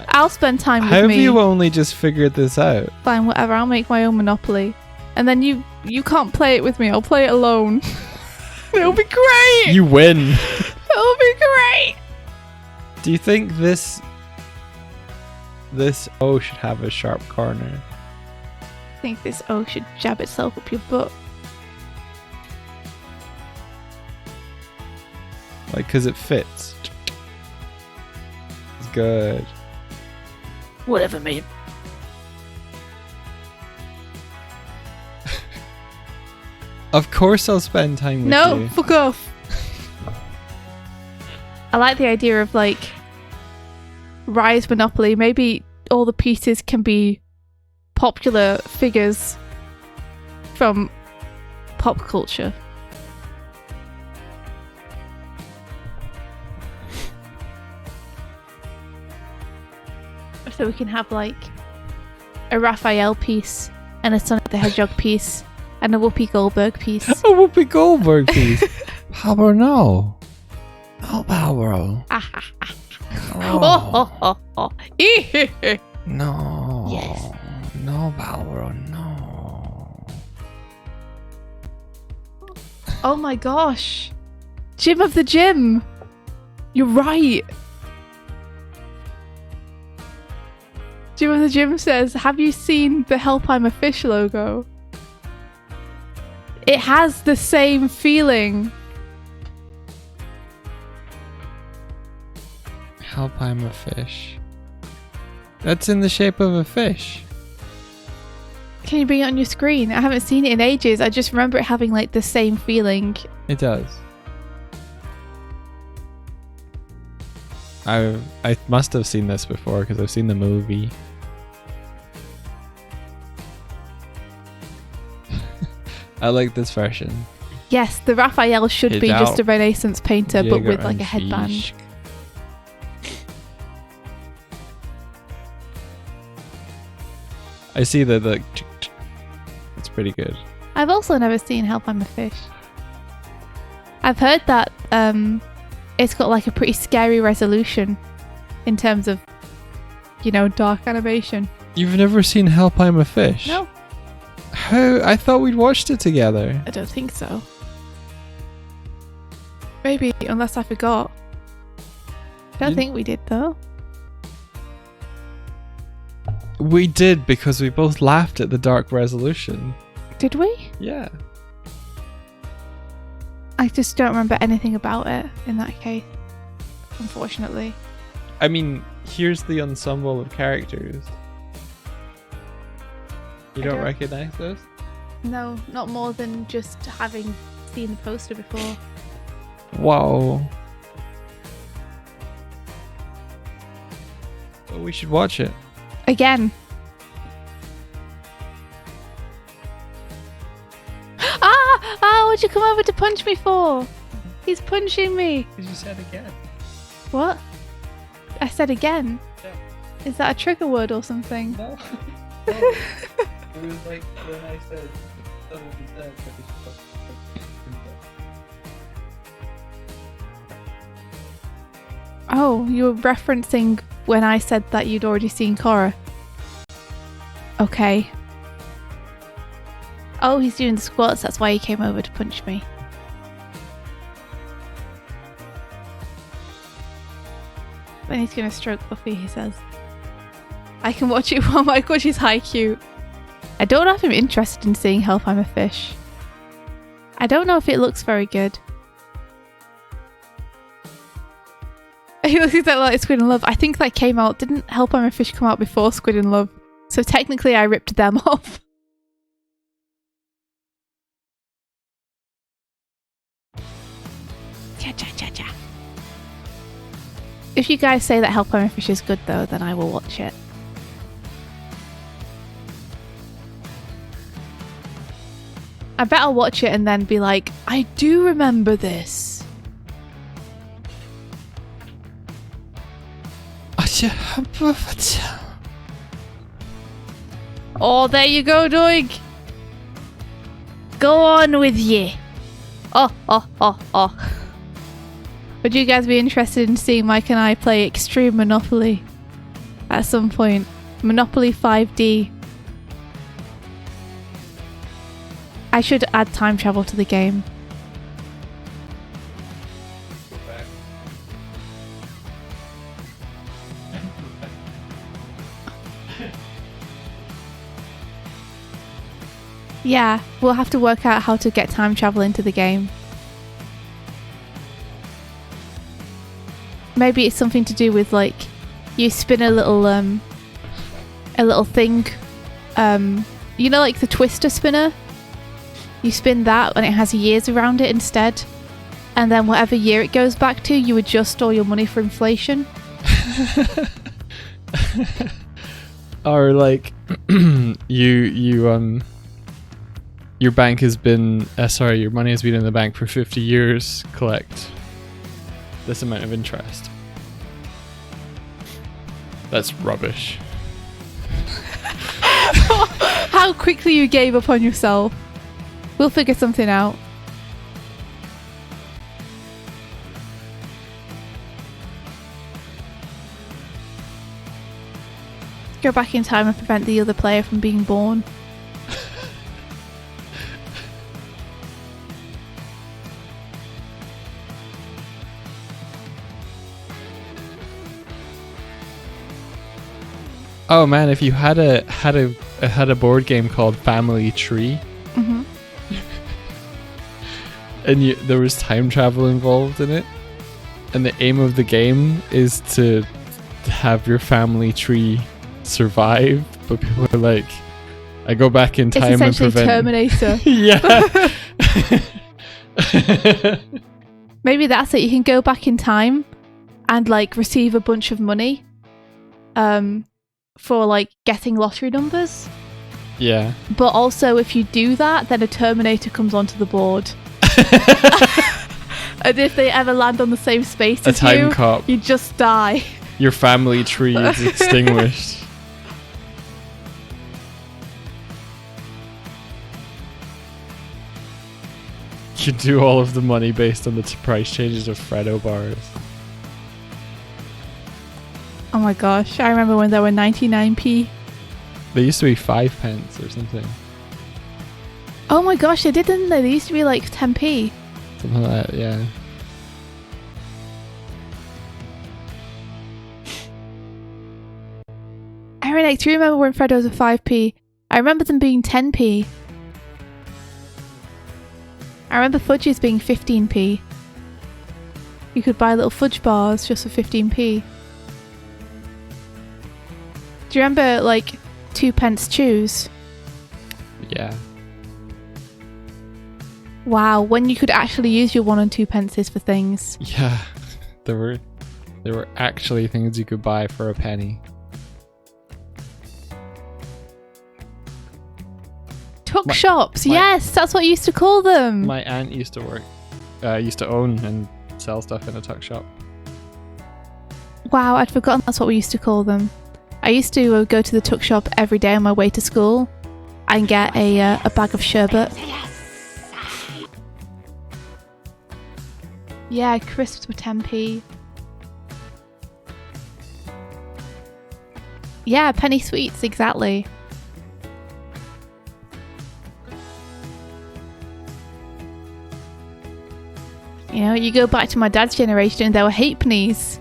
I'll spend time with me. How have you only just figured this out? Fine, whatever. I'll make my own Monopoly. And then you can't play it with me. I'll play it alone. It'll be great. You win. It'll be great. Do you think this O should have a sharp corner? I think this O should jab itself up your butt. Like, because it fits. It's good. Whatever, mate. Of course I'll spend time with you. No, fuck off. I like the idea of, like, Rise Monopoly. Maybe all the pieces can be popular figures from pop culture. So we can have, like, a Raphael piece and a Sonic the Hedgehog piece and a Whoopi Goldberg piece. A Whoopi Goldberg piece. Power no. No power. No. Yes. No power. No. Oh my gosh. Jim of the Gym. You're right. Jim of the Gym says, have you seen the Help I'm a Fish logo? It has the same feeling. Help, I'm a fish. That's in the shape of a fish. Can you bring it on your screen? I haven't seen it in ages. I just remember it having, like, the same feeling. It does. I must have seen this before because I've seen the movie. I like this version. Yes, the Raphael should Get be out. just a Renaissance painter, but Jäger with, like, and a headband. fish. I see the it's pretty good. I've also never seen Help I'm a Fish. I've heard that it's got, like, a pretty scary resolution in terms of, you know, dark animation. You've never seen Help, I'm a Fish? No. How? I thought we'd watched it together. I don't think so. Maybe, unless I forgot. I don't think we did, though. We did, because we both laughed at the dark resolution. Did we? Yeah. I just don't remember anything about it in that case, unfortunately. I mean, here's the ensemble of characters. You don't recognize those? No, not more than just having seen the poster before. Wow. Well, we should watch it. Again. What'd you come over to punch me for? He's punching me. Because you said again. What? I said again? Yeah. Is that a trigger word or something? No. It was like when I said something said. Oh, you were referencing when I said that you'd already seen Korra. Okay. Oh, he's doing the squats, that's why he came over to punch me. Then he's gonna stroke Buffy, he says. I can watch it. Oh my god, she's high cute. I don't know if I'm interested in seeing Help I'm a Fish. I don't know if it looks very good. He looks exactly like Squid in Love. I think that came out. Didn't Help I'm a Fish come out before Squid in Love? So technically I ripped them off. Cha cha cha cha. If you guys say that Help I'm a Fish is good though, then I will watch it. I bet I'll watch it and then be like, I do remember this. Oh, there you go, Doig. Go on with ye. Oh. Would you guys be interested in seeing Mike and I play Extreme Monopoly at some point? Monopoly 5D. I should add time travel to the game. Yeah, we'll have to work out how to get time travel into the game. Maybe it's something to do with like you spin a little thing, you know, like the twister spinner. You spin that and it has years around it instead, and then whatever year it goes back to, you adjust all your money for inflation. Or like your bank has been your money has been in the bank for 50 years, collect this amount of interest. That's rubbish. How quickly you gave up on yourself. We'll figure something out. Go back in time and prevent the other player from being born. Oh man, if you had a board game called Family Tree, Mm-hmm. and there was time travel involved in it, and the aim of the game is to have your family tree survive, but people are like, I go back in time it's essentially and prevent Terminator. Yeah. Maybe that's it. You can go back in time and like receive a bunch of money for like getting lottery numbers. Yeah. But also if you do that, then a Terminator comes onto the board. And if they ever land on the same space as time cop. you just die. Your family tree is extinguished. You do all of the money based on the price changes of Freddo bars. Oh my gosh, I remember when they were 99p. They used to be 5 pence or something. Oh my gosh, they did, didn't they? They used to be like 10p. Something like that, yeah. Eric, do you remember when Freddos were 5p? I remember them being 10p. I remember fudges being 15p. You could buy little fudge bars just for 15p. Do you remember, like, 2p chews? Yeah. Wow, when you could actually use your 1 and 2 pences for things. Yeah. There were actually things you could buy for a penny. Tuck shops, yes, that's what you used to call them. My aunt used to own and sell stuff in a tuck shop. Wow, I'd forgotten that's what we used to call them. I used to go to the tuck shop every day on my way to school and get a bag of sherbet. Say yes. Yeah, crisps were 10p. Yeah, penny sweets, exactly. You know, you go back to my dad's generation and there were halfpennies.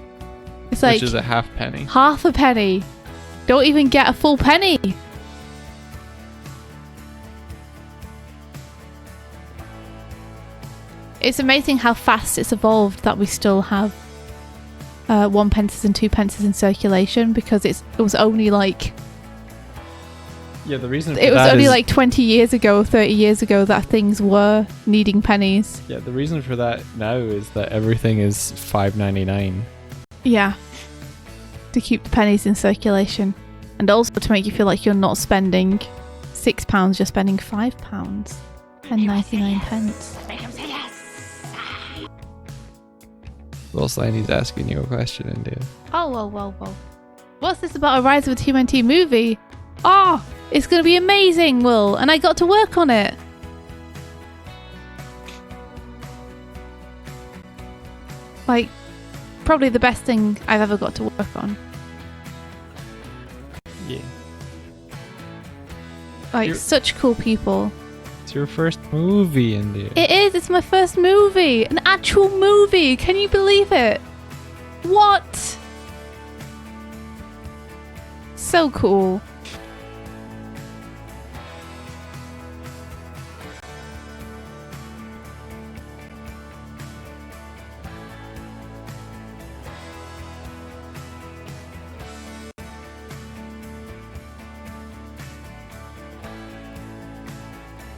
It's like Which is a half penny. half a penny. Don't even get a full penny. It's amazing how fast it's evolved that we still have 1 pences and 2 pences in circulation, because it was only like Yeah, the reason for it was that only is- like 20 years ago, 30 years ago that things were needing pennies. Yeah, the reason for that now is that everything is $5.99. Yeah. To keep the pennies in circulation. And also to make you feel like you're not spending £6, you're spending £5 and 99 pence. Make him say yes. Little Sliny's asking you a question, India. Oh, whoa. What's this about a Rise of the TMNT movie? Oh, it's going to be amazing, Will. And I got to work on it. Like, probably the best thing I've ever got to work on. Yeah. Like, You're- such cool people. It's your first movie, India. It is. It's my first movie. An actual movie. Can you believe it? What? So cool.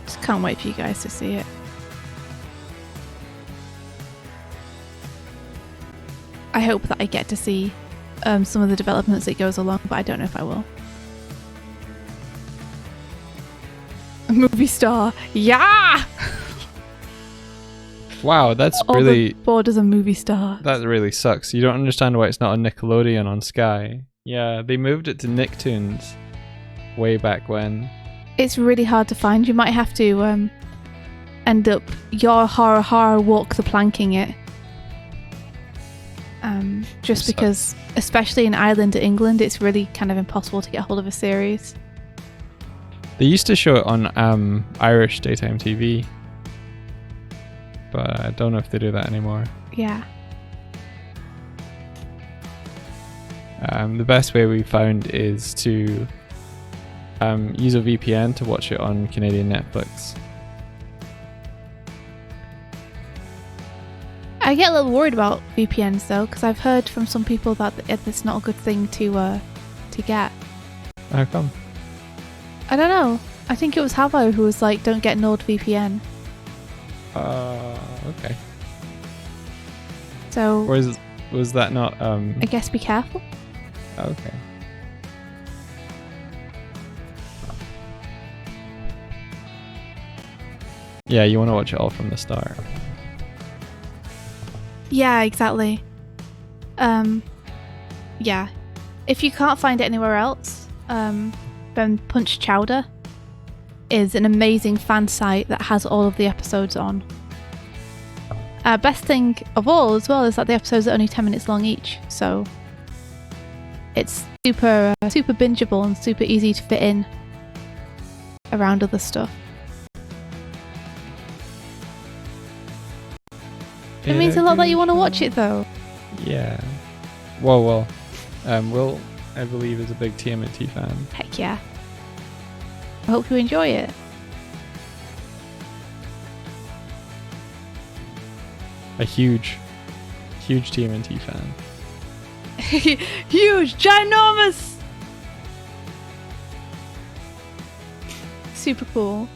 Just can't wait for you guys to see it. I hope that I get to see some of the developments it goes along, but I don't know if I will. A movie star. Yeah! Wow, that's All really... the board as a movie star. That really sucks. You don't understand why it's not on Nickelodeon on Sky. Yeah, they moved it to Nicktoons way back when. It's really hard to find. You might have to end up your horror walk the planking it. Just because, especially in Ireland or England, it's really kind of impossible to get hold of a series. They used to show it on Irish daytime TV, but I don't know if they do that anymore. Yeah. The best way we found is to use a VPN to watch it on Canadian Netflix. I get a little worried about VPNs though, because I've heard from some people that it's not a good thing to get. How come? I don't know. I think it was Havo who was like, "Don't get NordVPN." Okay. So Was that not I guess be careful. okay. Yeah, you want to watch it all from the start. Yeah, exactly. Yeah. If you can't find it anywhere else, then Punch Chowder is an amazing fan site that has all of the episodes on. Best thing of all as well is that the episodes are only 10 minutes long each, so it's super bingeable and super easy to fit in around other stuff. It means a lot that you want to watch it, though. Yeah. Well. Will, I believe, is a big TMNT fan. Heck yeah. I hope you enjoy it. A huge TMNT fan. Huge, ginormous. Super cool.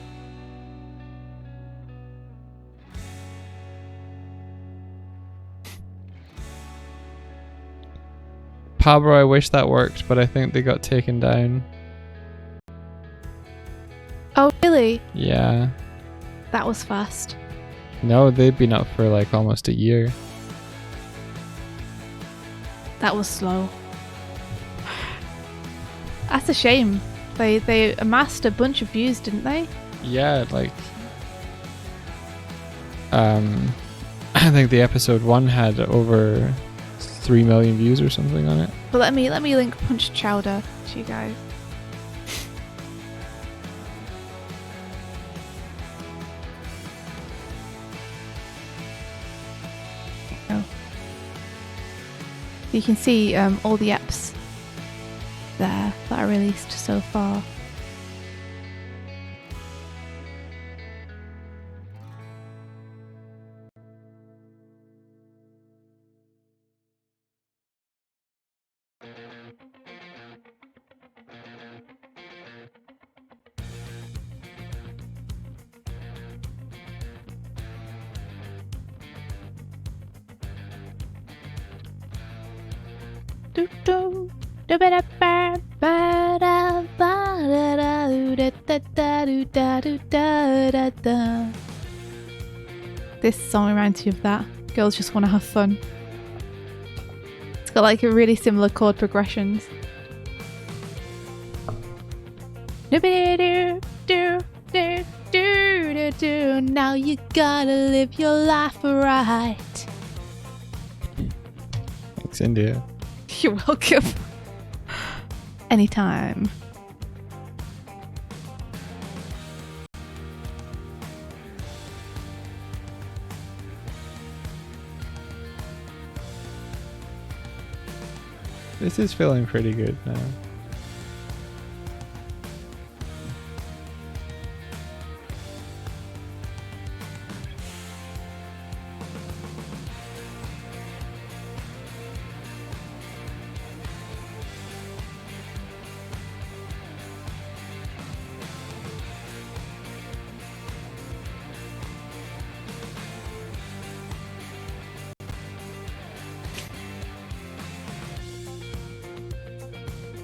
Pablo, I wish that worked, but I think they got taken down. Oh, really? Yeah. That was fast. No, they've been up for like almost a year. That was slow. That's a shame. They amassed a bunch of views, didn't they? Yeah, like I think the episode 1 had over 3 million views or something on it. But let me link Punch Chowder to you guys. Oh. You can see all the apps there that are released so far. This song reminds you of that. Girls just want to have fun. It's got like a really similar chord progressions. Now you gotta live your life right. Thanks, India. You're welcome. Anytime. This is feeling pretty good now.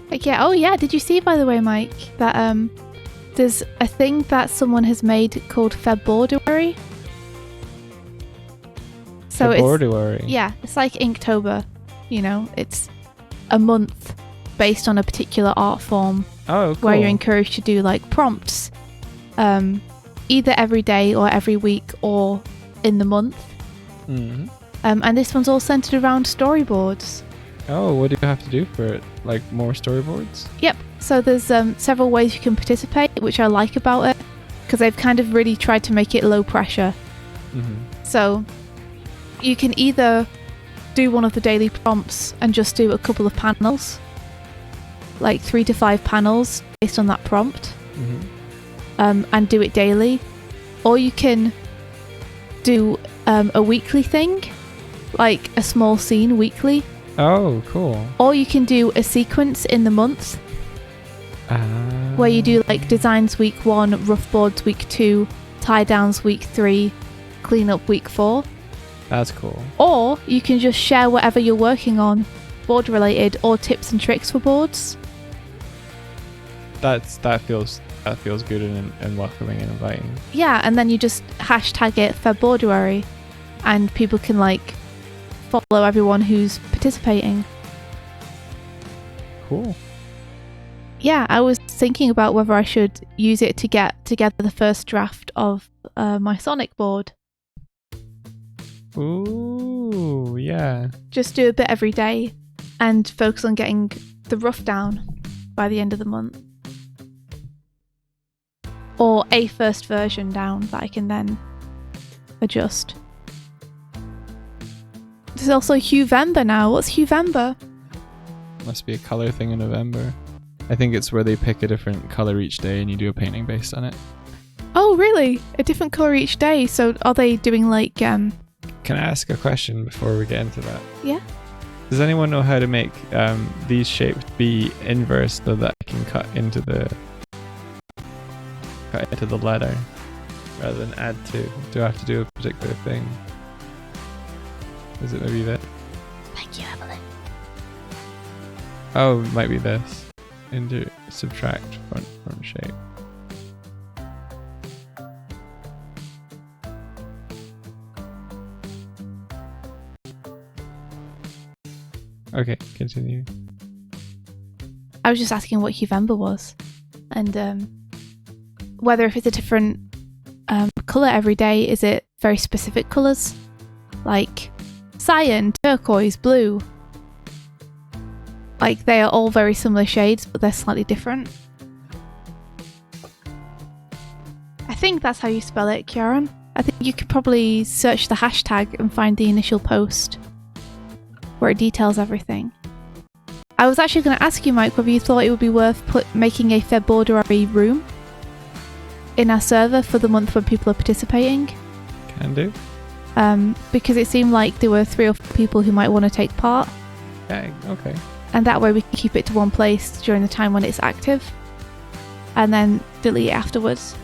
Like, yeah. Oh yeah, did you see, by the way, Mike, that there's a thing that someone has made called February? So February. it's like Inktober, you know, it's a month based on a particular art form. Oh, cool. Where you're encouraged to do like prompts, either every day or every week or in the month. Mm-hmm. And this one's all centered around storyboards. Oh, what do you have to do for it? Like more storyboards? Yep. So there's several ways you can participate, which I like about it, because they've kind of really tried to make it low pressure. Mm-hmm. So you can either do one of the daily prompts and just do a couple of panels, like 3 to 5 panels based on that prompt, and do it daily, or you can do a weekly thing, like a small scene weekly. Oh, cool. Or you can do a sequence in the month, where you do like designs week 1, rough boards week 2, tie downs week 3, clean up week 4. That's cool. Or you can just share whatever you're working on, board related, or tips and tricks for boards. That feels good and welcoming and inviting. Yeah, and then you just hashtag it February, and people can like follow everyone who's participating. Cool. Yeah, I was thinking about whether I should use it to get together the first draft of my Sonic board. Ooh, yeah. Just do a bit every day and focus on getting the rough down by the end of the month. Or a first version down that I can then adjust. There's also Huevember now. What's Huevember? Must be a color thing in November. I think it's where they pick a different color each day and you do a painting based on it. Oh, really? A different colour each day. So are they doing like Can I ask a question before we get into that? Yeah. Does anyone know how to make these shapes be inverse so that I can cut into the letter rather than add to? Do I have to do a particular thing? Is it maybe that? Thank you, Evelyn. Oh, it might be this. Into subtract front shape. Okay, continue. I was just asking what Huevember was, and whether if it's a different colour every day. Is it very specific colours, like cyan, turquoise, blue? Like they are all very similar shades, but they're slightly different. I think that's how you spell it, Kieran. I think you could probably search the hashtag and find the initial post where it details everything. I was actually going to ask you, Mike, whether you thought it would be worth making a February room in our server for the month when people are participating. Can do. Because it seemed like there were 3 or 4 people who might want to take part. Yeah, okay. And that way we can keep it to one place during the time when it's active. And then delete it afterwards.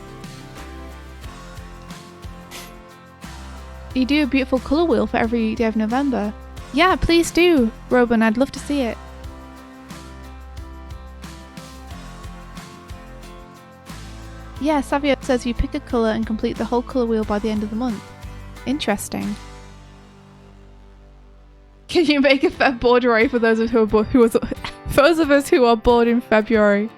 You do a beautiful colour wheel for every day of November. Yeah, please do, Robin. I'd love to see it. Yeah, Savio says you pick a colour and complete the whole colour wheel by the end of the month. Interesting. Can you make a Feb borderay for those of us who are bored in February?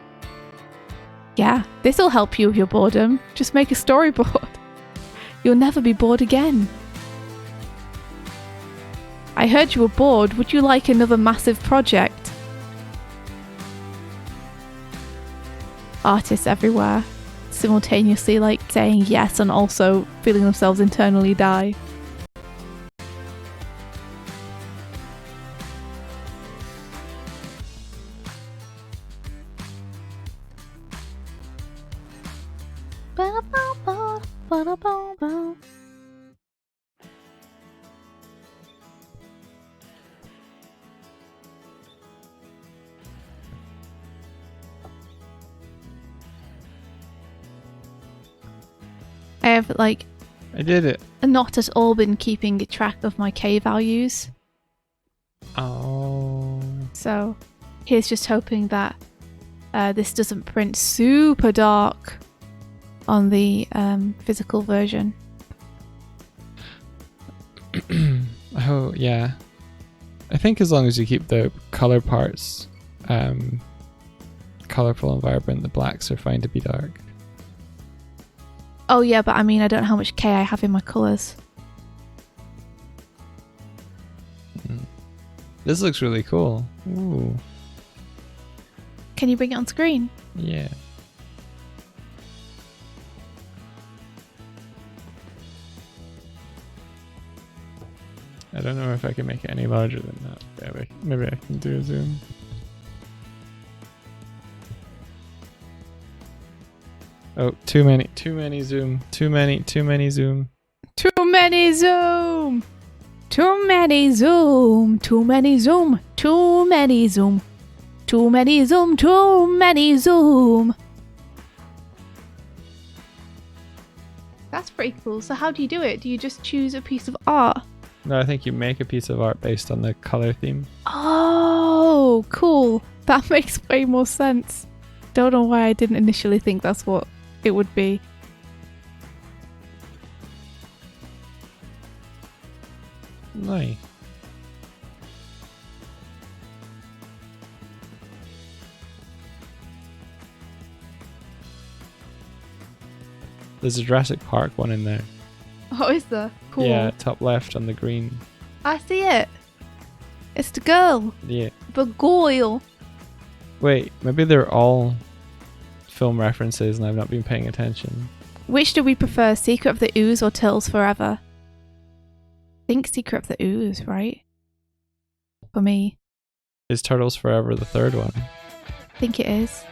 Yeah, this'll help you with your boredom. Just make a storyboard. You'll never be bored again. I heard you were bored. Would you like another massive project? Artists everywhere, simultaneously like saying yes and also feeling themselves internally die. I have I did it. not at all been keeping track of my K values. Oh. So here's just hoping that this doesn't print super dark on the physical version. Oh, yeah. I think as long as you keep the color parts colorful and vibrant, the blacks are fine to be dark. Oh yeah, but I mean, I don't know how much K I have in my colours. This looks really cool. Ooh. Can you bring it on screen? Yeah. I don't know if I can make it any larger than that. Maybe I can do a zoom. Oh, too many zoom. Too many zoom. Too many zoom. Too many zoom. Too many zoom. Too many zoom. Too many zoom. Too many zoom. That's pretty cool. So how do you do it? Do you just choose a piece of art? No, I think you make a piece of art based on the color theme. Oh, cool. That makes way more sense. Don't know why I didn't initially think that's what it would be. Nice. There's a Jurassic Park one in there. Oh, is there? Cool. Yeah, top left on the green. I see it. It's the girl. Yeah. The girl. Wait, maybe they're all film references and I've not been paying attention. Which do we prefer, Secret of the Ooze or Turtles Forever? think Secret of the Ooze, right? For me. Is Turtles Forever the third one? I think it is.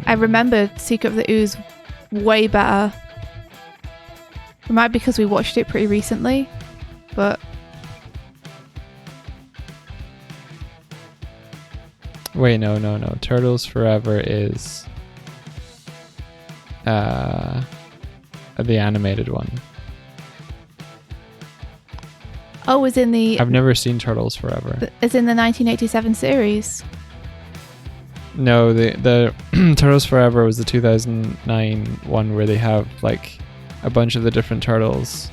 I remember Secret of the Ooze way better. It might be because we watched it pretty recently, but... Wait, no. Turtles Forever is the animated one. Oh, is in the... I've never seen Turtles Forever. Is in the 1987 series. No, the Turtles Forever was the 2009 one where they have like a bunch of the different turtles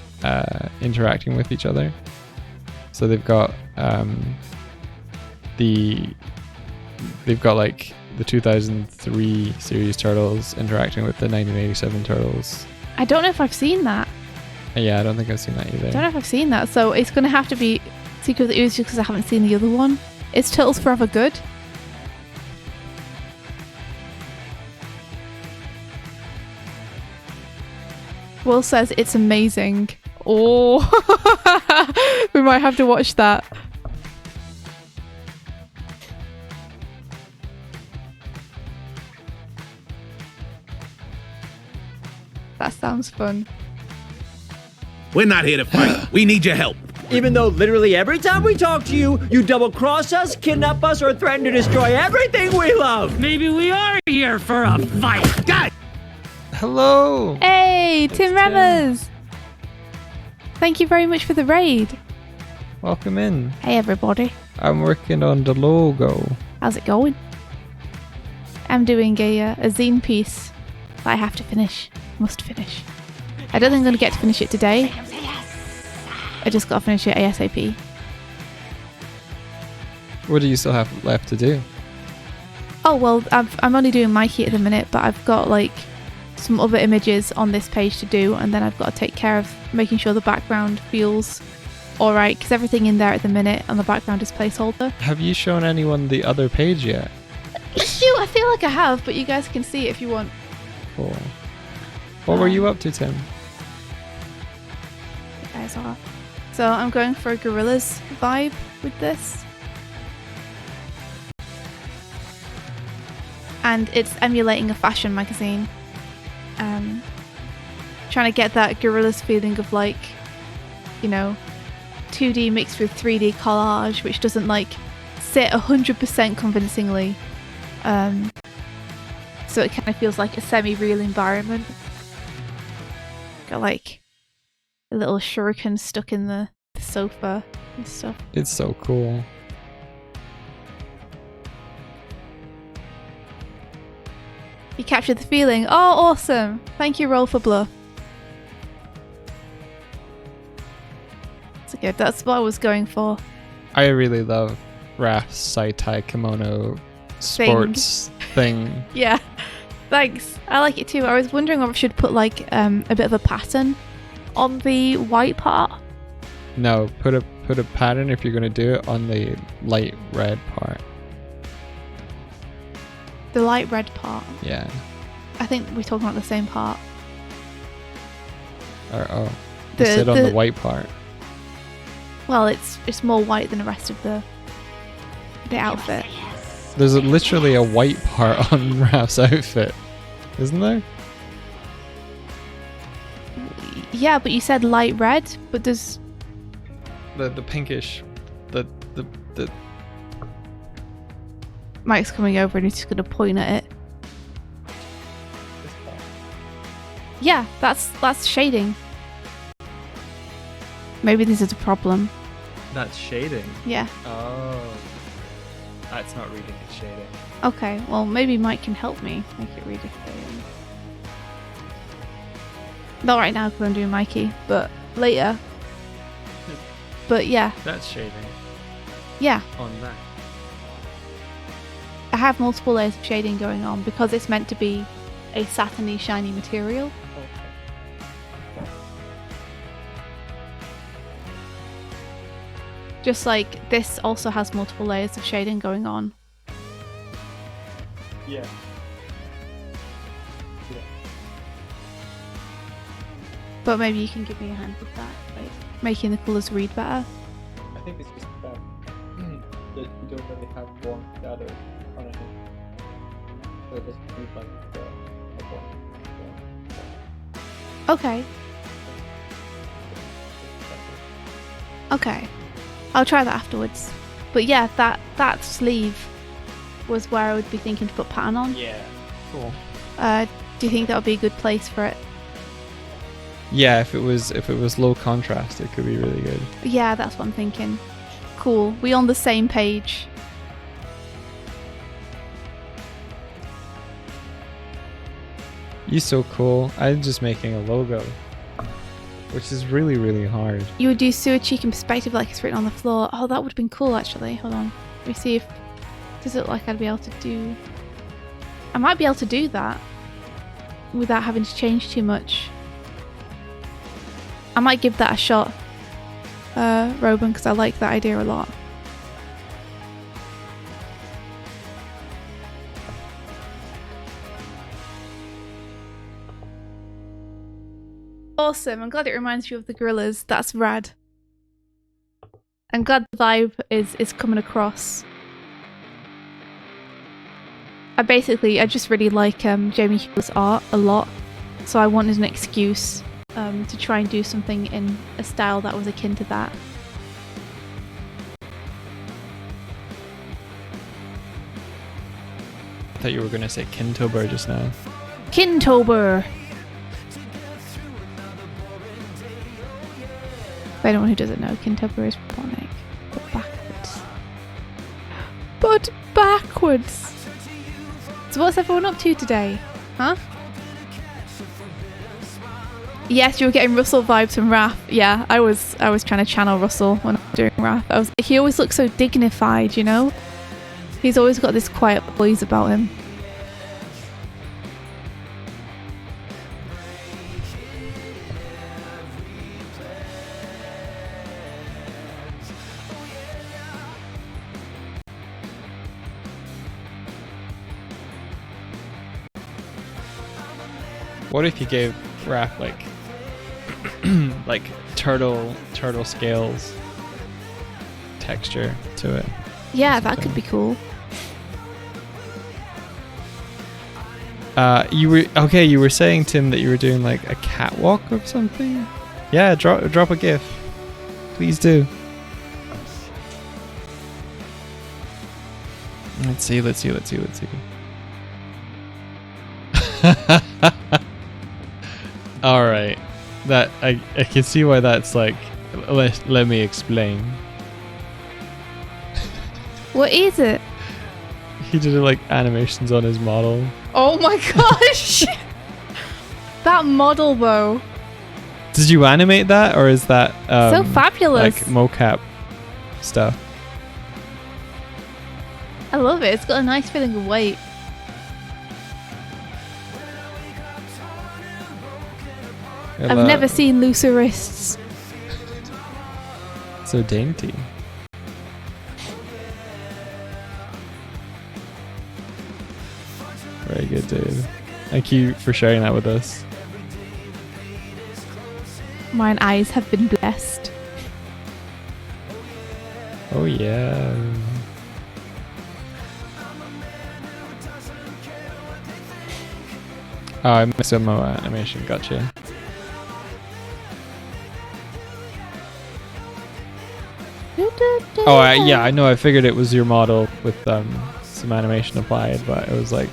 interacting with each other. So they've got like the 2003 series turtles interacting with the 1987 turtles. I don't know if I've seen that. Yeah, I don't think I've seen that either. I don't know if I've seen that, so it's going to have to be Secret of the Ooze just because I haven't seen the other one. Is Turtles Forever good? Will says it's amazing. Oh, we might have to watch that. That sounds fun. We're not here to fight. We need your help. Even though literally every time we talk to you, you double-cross us, kidnap us, or threaten to destroy everything we love. Maybe we are here for a fight. God! Hello! Hey, Tim Tim. Remmers! Thank you very much for the raid. Welcome in. Hey, everybody. I'm working on the logo. How's it going? I'm doing a zine piece that I have to finish. Must finish. I don't think I'm going to get to finish it today. Make him say yes. I just got to finish it ASAP. What do you still have left to do? Oh, well, I'm only doing Mikey at the minute, but I've got like some other images on this page to do, and then I've got to take care of making sure the background feels alright, because everything in there at the minute on the background is placeholder. Have you shown anyone the other page yet? Shoot, I feel like I have, but you guys can see it if you want. Cool. What were you up to, Tim? You guys are. So I'm going for a Gorillaz vibe with this. And it's emulating a fashion magazine. Trying to get that Gorillaz feeling of like, you know, 2D mixed with 3D collage, which doesn't like sit 100% convincingly. So it kind of feels like a semi-real environment. Got like a little shuriken stuck in the sofa and stuff. It's so cool. You captured the feeling. Oh, awesome. Thank you, Roll for Bluff. That's good. That's what I was going for. I really love Raph's Saitai kimono sports thing. Yeah. Thanks. I like it too. I was wondering if I should put like a bit of a pattern on the white part. No, put a pattern if you're going to do it on the light red part. The light red part. Yeah. I think we're talking about the same part. Or you said on the white part. Well, it's more white than the rest of the outfit. There's literally a white part on Raph's outfit, isn't there? Yeah, but you said light red, but there's The pinkish, the Mike's coming over and he's just gonna point at it. Yeah, that's shading. Maybe this is a problem. That's shading. Yeah. Oh. That's not reading, it's shading. Okay, well maybe Mike can help me make it read it. Not right now because I'm doing Mikey, but later. But yeah, That's shading yeah. on that. I have multiple layers of shading going on because it's meant to be a satiny, shiny material. Just like this also has multiple layers of shading going on. Yeah. But maybe you can give me a hand with that, like making the colours read better. I think it's just that you don't really have warm shadow on it. So it doesn't read like Okay. Okay. I'll try that afterwards. But yeah, that sleeve was where I would be thinking to put pattern on. Yeah. Cool. Do you think that would be a good place for it? Yeah, if it was low contrast, it could be really good. Yeah, that's what I'm thinking. Cool. We on the same page. You're so cool. I'm just making a logo, which is really, really hard. You would do sewer cheek in perspective like it's written on the floor. Oh, that would have been cool actually. Hold on. Let me see if does it look like I'd be able to do. I might be able to do that without having to change too much. I might give that a shot, Robin, because I like that idea a lot. Awesome. I'm glad it reminds you of the gorillas. That's rad. I'm glad the vibe is coming across. I just really like Jamie Hewlett's art a lot, so I wanted an excuse to try and do something in a style that was akin to that. I thought you were going to say Kintober just now. Kintober! For anyone who doesn't know, Kintober is Bonic, but backwards. But backwards! So what's everyone up to today? Huh? Yes, you were getting Russell vibes from Raph. Yeah, I was trying to channel Russell when I was doing Raph. I was like, he always looks so dignified, you know? He's always got this quiet poise about him. What if you gave Raph like turtle scales texture to it? Yeah, that could be cool. You were saying, Tim, that you were doing like a catwalk or something? Yeah, drop a GIF. Please do. Let's see. All right, that I can see why that's like. Let me explain. What is it? He did like animations on his model. Oh my gosh! That model though. Did you animate that, or is that so fabulous? like mocap stuff? I love it. It's got a nice feeling of weight. I've never seen looser wrists. So dainty. Very good, dude. Thank you for sharing that with us. Mine eyes have been blessed. Oh yeah. Oh, I missed a Mo animation. Gotcha. Oh, yeah, I know. I figured it was your model with some animation applied, but it was like.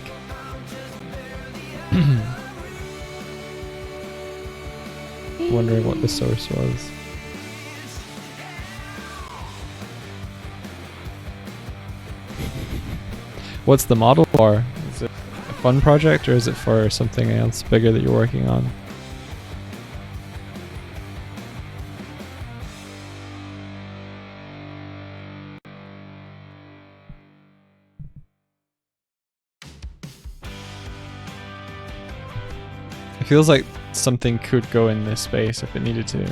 Wondering what the source was. What's the model for? Is it a fun project, or is it for something else bigger that you're working on? It feels like something could go in this space if it needed to.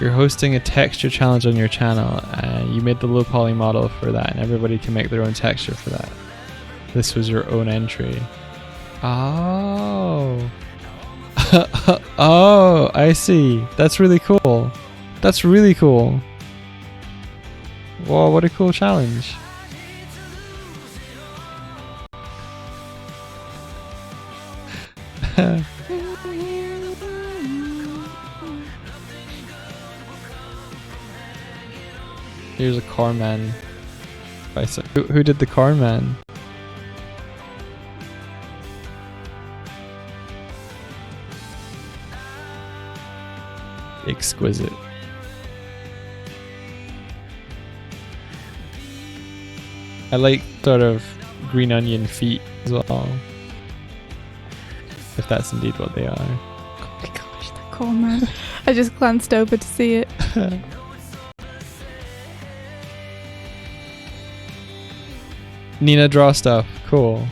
You're hosting a texture challenge on your channel, and you made the low poly model for that, and everybody can make their own texture for that. This was your own entry. Oh. Oh, I see. That's really cool. That's really cool. Whoa, what a cool challenge. Here's a car man. Who did the car man? Exquisite. I like sort of green onion feet as well. If that's indeed what they are. Oh my gosh, that car man. I just glanced over to see it. Nina draw stuff. Cool.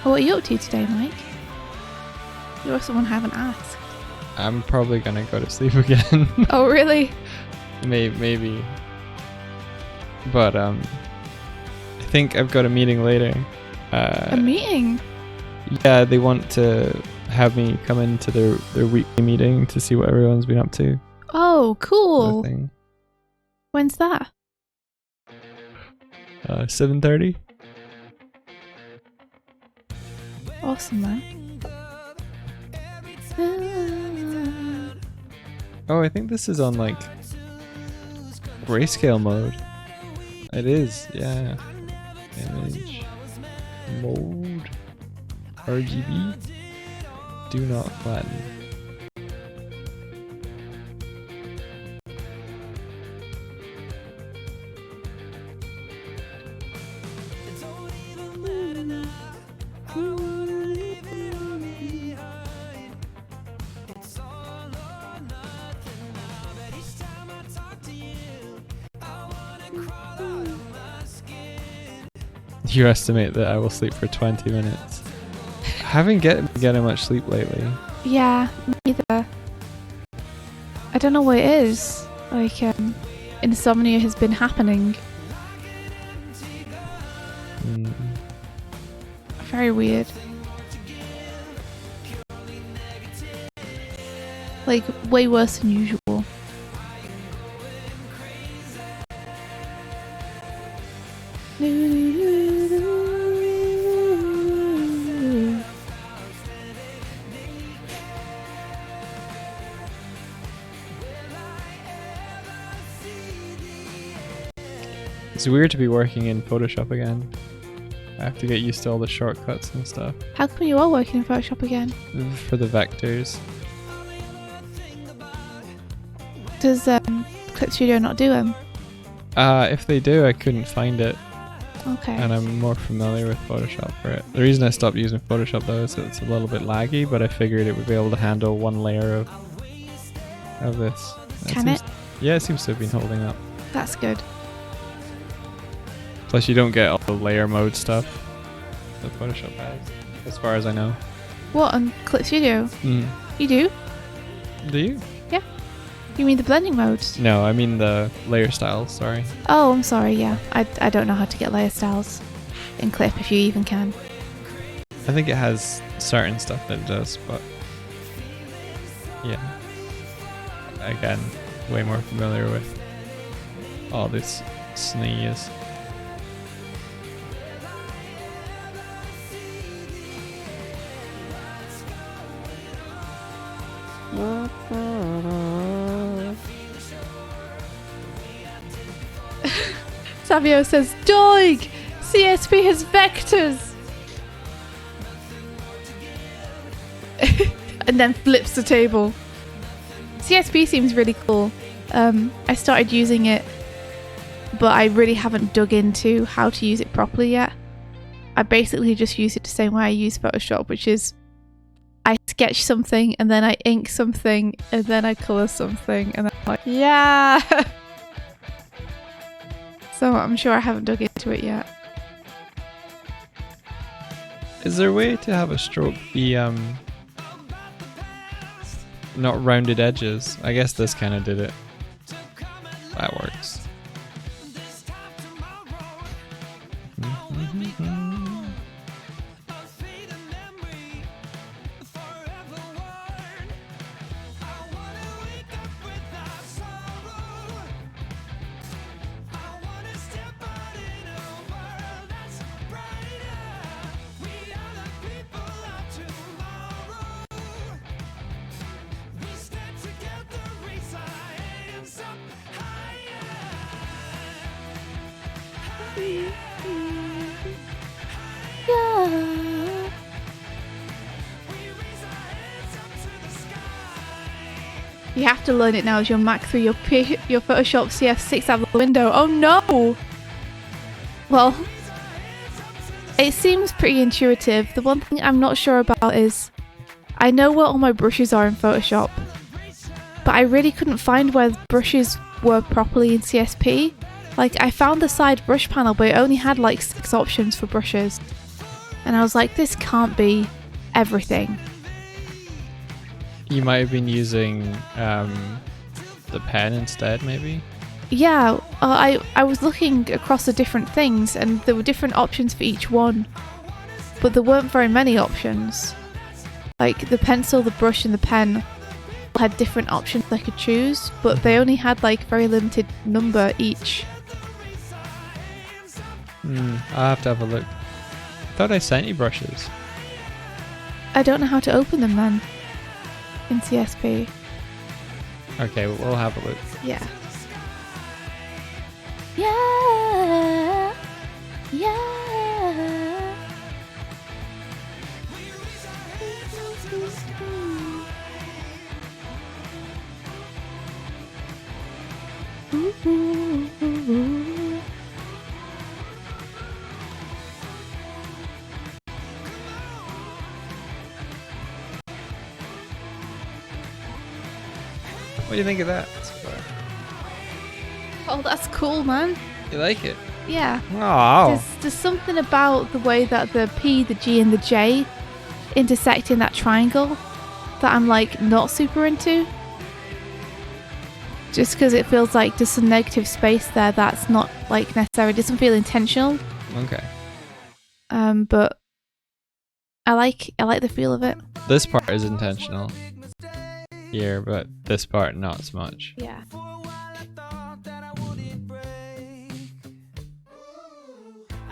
What are you up to today, Mike? You're someone I haven't asked. I'm probably gonna go to sleep again. Oh, really? Maybe. But I think I've got a meeting later. A meeting? Yeah, they want to have me come into their weekly meeting to see what everyone's been up to. Oh, cool. Thing. When's that? 7:30. Awesome, man. Oh, I think this is on like grayscale mode. It is, yeah. Image mode RGB. Do not flatten. You estimate that I will sleep for 20 minutes. I haven't getting much sleep lately. Yeah, me either. I don't know what it is. Like, insomnia has been happening. Very weird. Like, way worse than usual. It's weird to be working in Photoshop again. I have to get used to all the shortcuts and stuff. How come you are working in Photoshop again? For the vectors. Does Clip Studio not do them? If they do, I couldn't find it. Okay. And I'm more familiar with Photoshop for it. The reason I stopped using Photoshop though is that it's a little bit laggy, but I figured it would be able to handle one layer of this. Can it? Yeah, it seems to have been holding up. That's good. Plus you don't get all the layer mode stuff that Photoshop has, as far as I know. What, on Clip Studio? You do? Do you? Yeah. You mean the blending modes? No, I mean the layer styles, sorry. Oh, I'm sorry, yeah. I don't know how to get layer styles in Clip, if you even can. I think it has certain stuff that it does, but yeah. Again, way more familiar with all this sneeze. Savio says, Doig! CSP has vectors! And then flips the table. CSP seems really cool. I started using it, but I really haven't dug into how to use it properly yet. I basically just use it the same way I use Photoshop, which is I sketch something and then I ink something and then I colour something and then I'm like, yeah! So I'm sure I haven't dug into it yet. Is there a way to have a stroke be not rounded edges? I guess this kind of did it. That works. You have to learn it now as your Mac through your Photoshop CS6 out of the window. Oh no! Well, it seems pretty intuitive. The one thing I'm not sure about is I know where all my brushes are in Photoshop, but I really couldn't find where the brushes were properly in CSP. Like, I found the side brush panel, but it only had like 6 options for brushes. And I was like, this can't be everything. You might have been using the pen instead, maybe? Yeah, I was looking across the different things and there were different options for each one. But there weren't very many options. Like, the pencil, the brush and the pen had different options I could choose, but they only had like very limited number each. I'll have to have a look. I thought I sent you brushes. I don't know how to open them then in CSP. Okay, we'll have a look. Yeah. Yeah. Yeah. What do you think of that? Oh, that's cool, man. You like it? Yeah. Oh. There's something about the way that the P, the G and the J intersect in that triangle that I'm like not super into. Just because it feels like there's some negative space there that's not like necessary. It doesn't feel intentional. Okay. But I like the feel of it. This part is intentional here, but this part not so much. Yeah.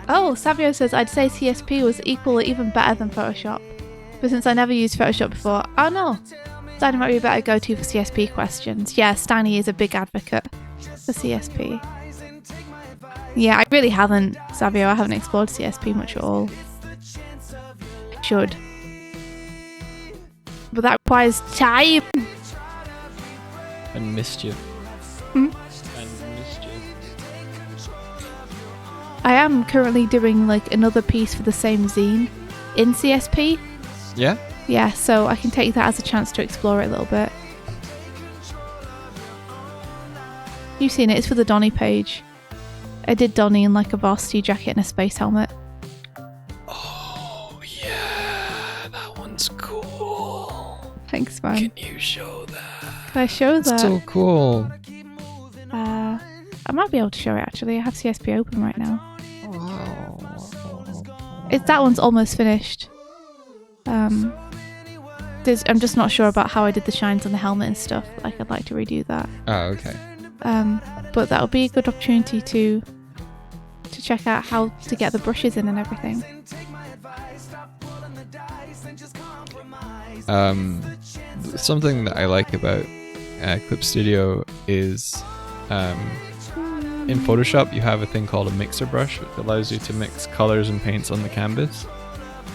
Oh, Savio says, I'd say CSP was equal or even better than Photoshop. But since I never used Photoshop before, oh no. Steiny might be a better go-to for CSP questions. Yeah, Steiny is a big advocate for CSP. Yeah, I really haven't, Savio. I haven't explored CSP much at all. I should. But that requires time. And mischief. Hmm? And mischief. I am currently doing like another piece for the same zine in CSP. Yeah? Yeah, so I can take that as a chance to explore it a little bit. You've seen it, it's for the Donny page. I did Donny in like a varsity jacket and a space helmet. Oh, yeah, that one's cool. Thanks, man. Can you show that? Can I show that? It's so cool. I might be able to show it actually. I have CSP open right now. Wow. That one's almost finished. I'm just not sure about how I did the shines on the helmet and stuff. Like, I'd like to redo that. Oh, okay. But that would be a good opportunity to check out how to get the brushes in and everything. something that I like about Clip Studio is in Photoshop you have a thing called a mixer brush, which allows you to mix colors and paints on the canvas.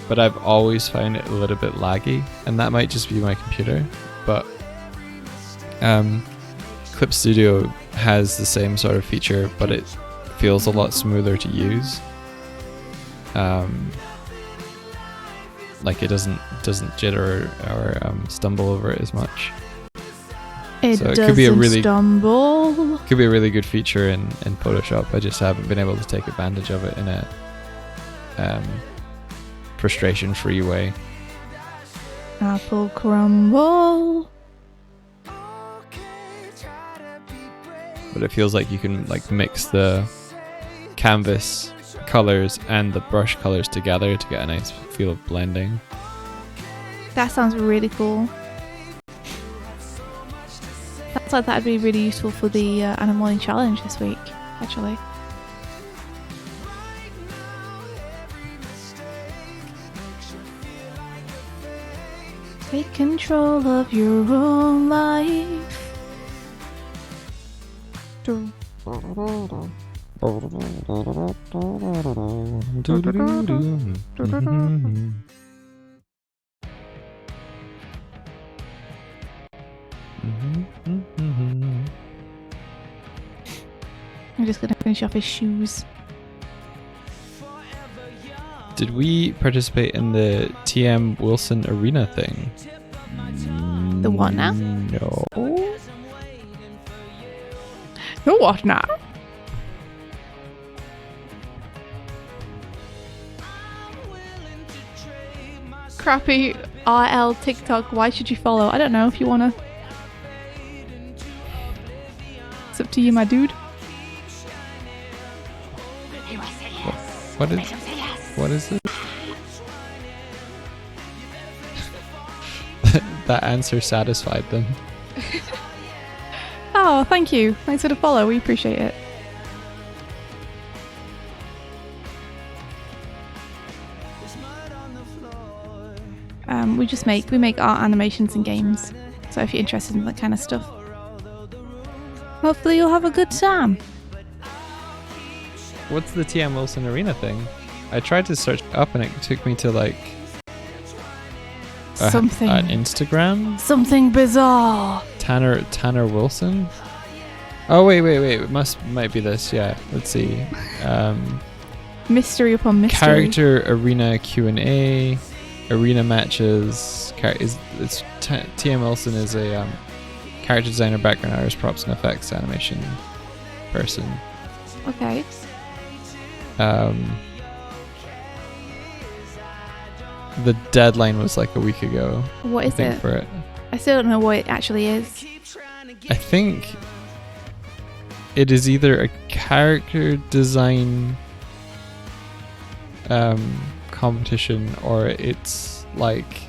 But I've always found it a little bit laggy, and that might just be my computer. But Clip Studio has the same sort of feature, but it feels a lot smoother to use. Like it doesn't jitter or stumble over it as much. It So it doesn't could be a really stumble. Could be a really good feature in Photoshop. I just haven't been able to take advantage of it in a frustration-free way. Apple crumble. But it feels like you can like mix the canvas colors and the brush colors together to get a nice feel of blending. That sounds really cool. Sounds like that'd be really useful for the Anna Morning Challenge this week, actually. Take control of your own life. I'm just gonna finish off his shoes. Did we participate in the TM Wilson Arena thing? The what now? No. The what now? Crappy RL TikTok. Why should you follow? I don't know if you wanna. It's up to you, my dude. He will say yes. What Make is him say yes. what is it? That answer satisfied them. Oh, thank you. Thanks for the follow. We appreciate it. We make art, animations, and games. So if you're interested in that kind of stuff, hopefully you'll have a good time. What's the TM Wilson Arena thing? I tried to search it up and it took me to like Something. an Instagram. Something bizarre. Tanner Wilson. Oh wait. It might be this. Yeah. Let's see. Mystery upon mystery. Character arena Q&A, arena matches. TM Wilson is a character designer, background artist, props and effects, animation person. Okay. The deadline was like a week ago. What is I think it? for it. I still don't know what it actually is. I think it is either a character design competition or it's like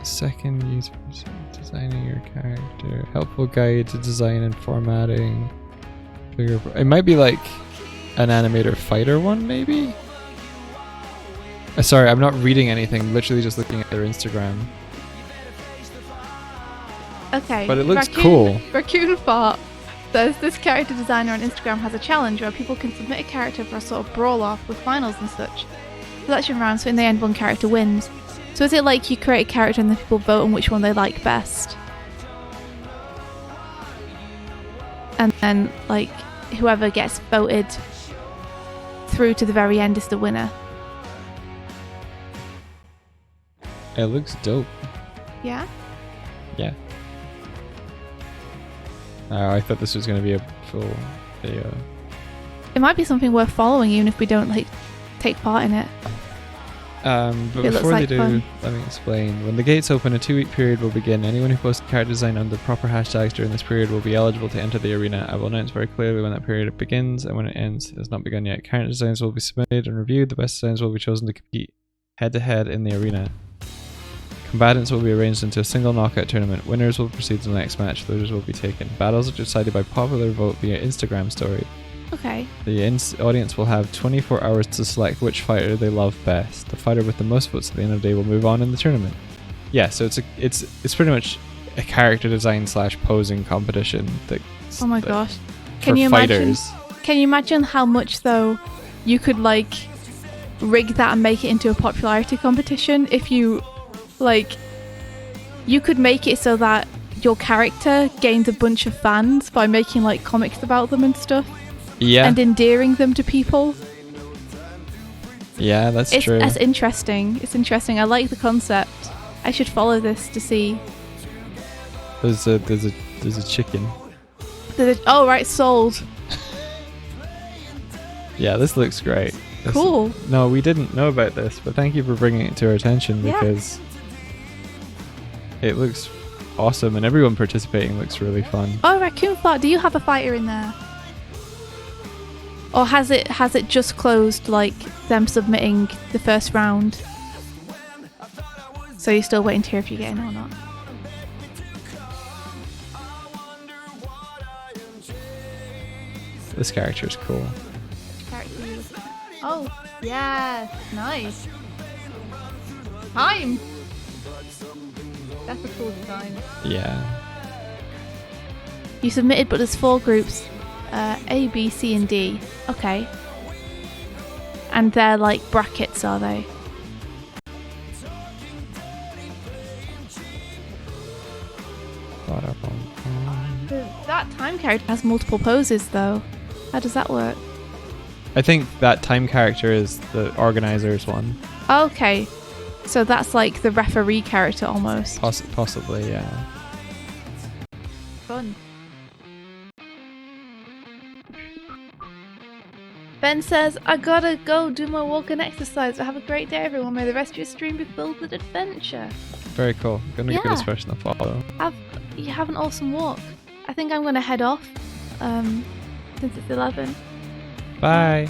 second use designing your character, helpful guide to design and formatting. It might be like an animator fighter one, maybe. Sorry, I'm not reading anything. I'm literally just looking at their Instagram. Okay. But it looks cool. Raccoon Fart says this character designer on Instagram has a challenge where people can submit a character for a sort of brawl off with finals and such. Selection rounds, so in the end one character wins. So is it like you create a character and then people vote on which one they like best? And then like whoever gets voted through to the very end is the winner. It looks dope. Yeah? Yeah. I thought this was going to be a full video. It might be something worth following even if we don't like take part in it. But It looks before like they do, fun. let me explain. When the gates open, a 2-week period will begin. Anyone who posts character design under proper hashtags during this period will be eligible to enter the arena. I will announce very clearly when that period begins and when it ends. It has not begun yet. Character designs will be submitted and reviewed. The best designs will be chosen to compete head-to-head in the arena. Combatants will be arranged into a single knockout tournament. Winners will proceed to the next match. Losers will be taken. Battles are decided by popular vote via Instagram story. Okay. The audience will have 24 hours to select which fighter they love best. The fighter with the most votes at the end of the day will move on in the tournament. Yeah, so it's pretty much a character design / posing competition. Oh my gosh. For fighters. Can you imagine how much though you could like rig that and make it into a popularity competition if you like you could make it so that your character gains a bunch of fans by making like comics about them and stuff. Yeah. And endearing them to people. Yeah, that's true. That's interesting. It's interesting. I like the concept. I should follow this to see. There's a chicken. Oh right, sold. Yeah, this looks great. Cool. No, we didn't know about this, but thank you for bringing it to our attention because it looks awesome and everyone participating looks really fun. Oh, Raccoon Fart, do you have a fighter in there? Or has it just closed, like them submitting the first round? So you're still waiting to hear if you get in or not? This character is cool. Oh, yeah, nice. Time. That's a cool design. Yeah. You submitted, but there's 4 groups. A, B, C, and D. Okay. And they're like brackets, are they? That time character has multiple poses, though. How does that work? I think that time character is the organizer's one. Okay. So that's like the referee character almost. Possibly, yeah. Fun. Ben says, I gotta go do my walk and exercise. Have a great day, everyone. May the rest of your stream be filled with adventure. Very cool. Gonna give this person a follow. Have an awesome walk. I think I'm gonna head off. Since it's 11. Bye.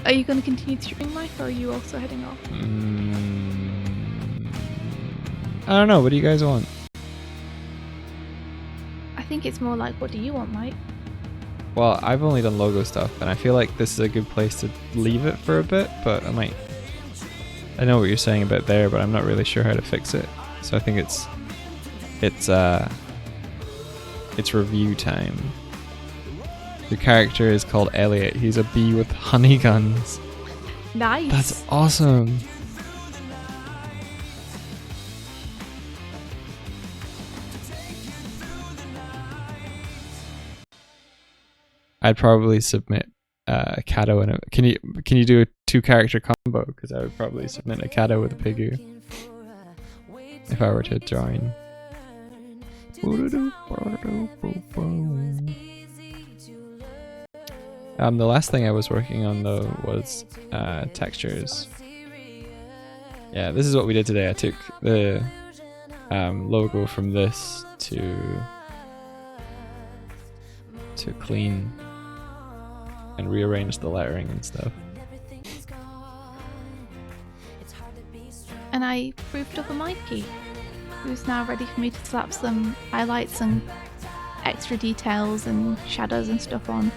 Are you gonna continue to stream, Mike, or are you also heading off? I don't know. What do you guys want? I think it's more like, what do you want, Mike? Well, I've only done logo stuff, and I feel like this is a good place to leave it for a bit, but I know what you're saying about there, but I'm not really sure how to fix it. So I think it's review time. The character is called Elliot. He's a bee with honey guns. Nice. That's awesome. I'd probably submit a Kato and a... Can you do a 2-character combo? Because I would probably submit a Kato with a Pigu if I were to join. The last thing I was working on though was textures. Yeah, this is what we did today. I took the logo from this to clean and rearrange the lettering and stuff. And I proofed up a Mikey, who's now ready for me to slap some highlights and extra details and shadows and stuff on.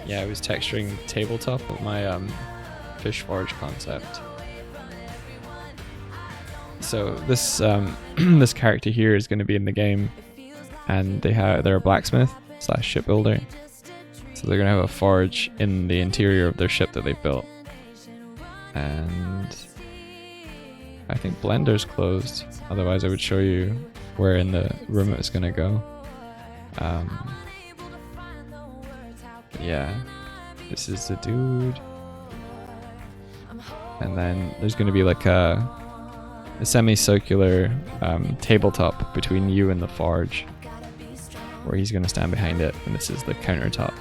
Yeah, I was texturing the tabletop of my Fish Forge concept. So this this character here is going to be in the game, and they're a blacksmith / shipbuilder. So they're going to have a forge in the interior of their ship that they've built. And I think Blender's closed. Otherwise, I would show you where in the room it's going to go. Yeah, this is the dude. And then there's going to be like a semicircular tabletop between you and the forge, where he's going to stand behind it, and this is the countertop.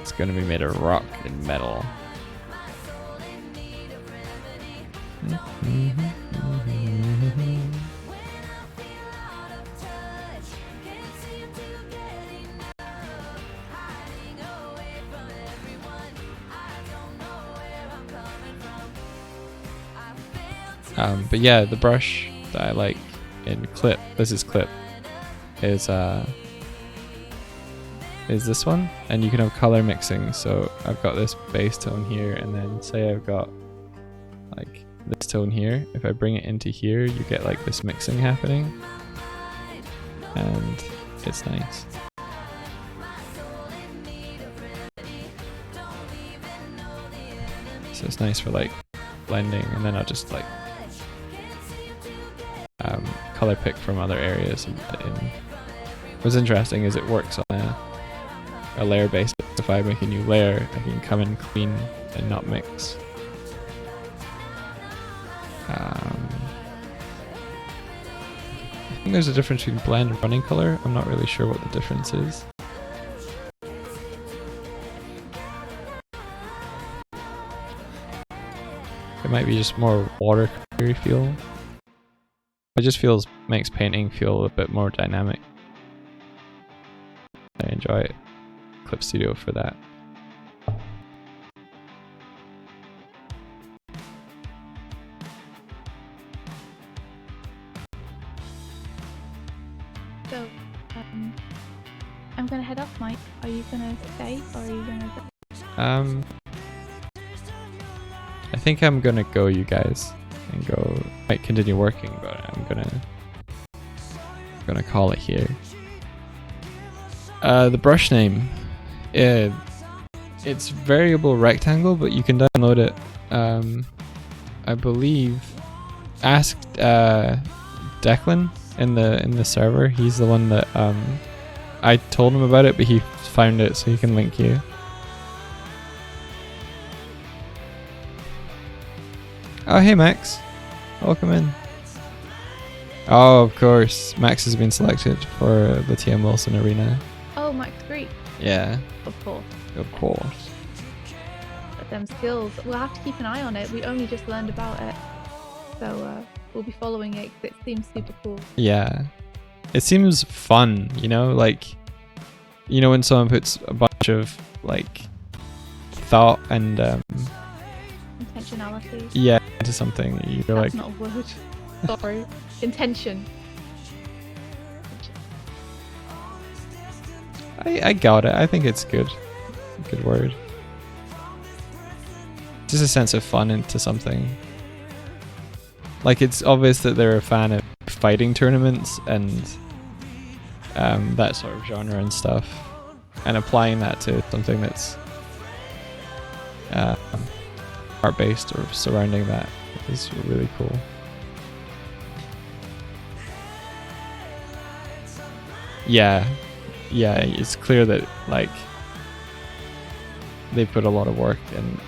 It's going to be made of rock and metal. But yeah, the brush that I like in clip. This is clip. Is this one, and you can have color mixing. So I've got this base tone here, and then say I've got like this tone here. If I bring it into here, you get like this mixing happening, and it's nice. So it's nice for like blending, and then I'll just like color pick from other areas. What's interesting is it works on a layer basis. If I make a new layer, I can come in clean and not mix. I think there's a difference between blend and running color. I'm not really sure what the difference is. It might be just more watercolor feel. It just makes painting feel a bit more dynamic. I enjoy it. Clip Studio for that. So, I'm gonna head off, Mike. Are you gonna stay, or are you gonna go? I think I'm gonna go, you guys, and go. Might continue working, but I'm gonna call it here. The brush name, it's variable rectangle, but you can download it. I believe. Ask Declan in the server. He's the one that I told him about it, but he found it, so he can link you. Oh, hey Max, welcome in. Oh, of course, Max has been selected for the TM Wilson Arena. Oh, Max Greek. Yeah. Of course. Of course. But them skills, we'll have to keep an eye on it. We only just learned about it, so we'll be following it because it seems super cool. Yeah, it seems fun. You know, like, you know, when someone puts a bunch of like thought and Intentionality. yeah into something, you're That's like, not a word. Sorry. Intention. I got it. I think it's good. Good word. Just a sense of fun into something. Like, it's obvious that they're a fan of fighting tournaments and that sort of genre and stuff, and applying that to something that's art-based or surrounding that is really cool. Yeah, it's clear that like they put a lot of work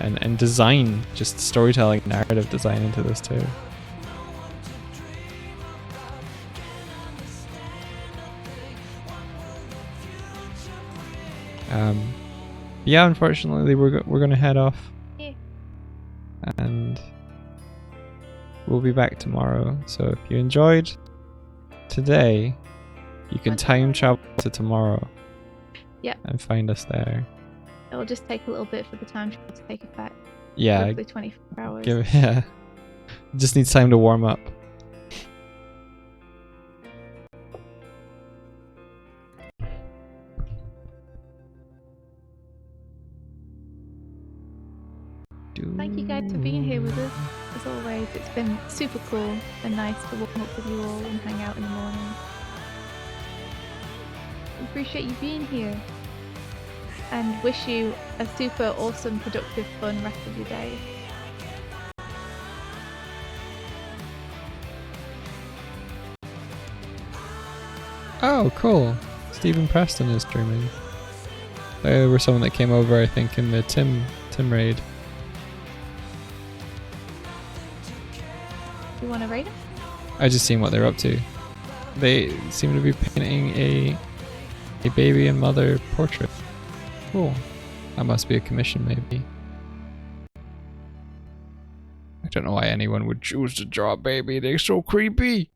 and design, just storytelling, narrative design into this too. Yeah, unfortunately we're gonna head off, and we'll be back tomorrow. So if you enjoyed today, you can time travel to tomorrow. Yep. And find us there. It'll just take a little bit for the time travel to take effect. Yeah. Roughly 24 hours. Yeah. Just needs time to warm up. Thank you guys for being here with us. As always, it's been super cool and nice to warm up with you all and hang out in the morning. We appreciate you being here and wish you a super awesome, productive, fun rest of your day. Oh, cool. Stephen Preston is streaming. They were someone that came over, I think, in the Tim raid. You want to rate them? I just seen what they're up to. They seem to be painting a baby and mother portrait. Cool. That must be a commission, maybe. I don't know why anyone would choose to draw a baby. They're so creepy.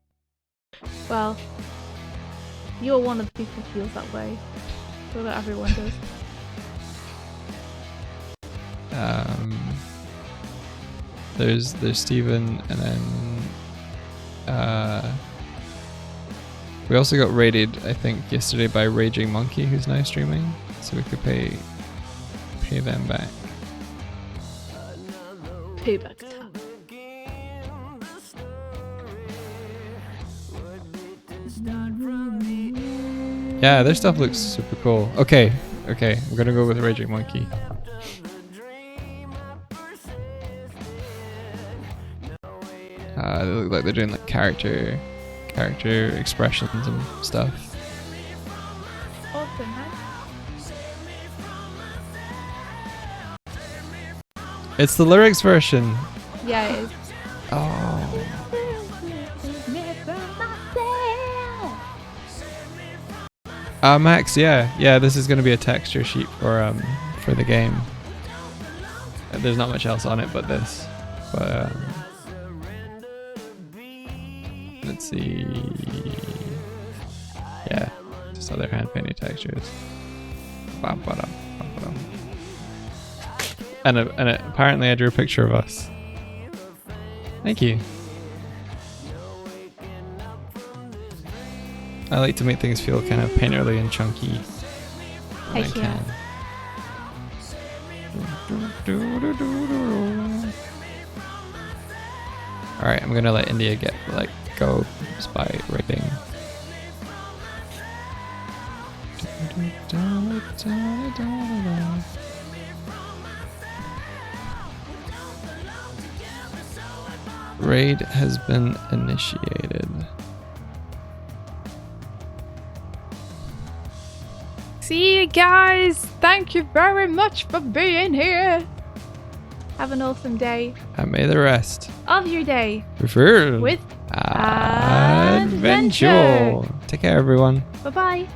Well, you're one of the people who feels that way. So that everyone does. There's Steven, and then We also got raided, I think, yesterday by Raging Monkey, who's now streaming, so we could pay them back. Payback time. Yeah, their stuff looks super cool. Okay, I'm gonna go with Raging Monkey. They look like they're doing like character expressions and stuff. Awesome, huh? It's the lyrics version. Yeah, it is. Oh. Max, yeah, this is going to be a texture sheet for the game. There's not much else on it but this. But let's see. Yeah, just other hand painted textures. And apparently I drew a picture of us. Thank you. I like to make things feel kind of painterly and chunky when I Heck yeah. can. Alright, I'm gonna let India go just by raiding. Raid has been initiated. See you guys. Thank you very much for being here. Have an awesome day. And may the rest Of your day prefer with adventure. Take care, everyone. Bye-bye.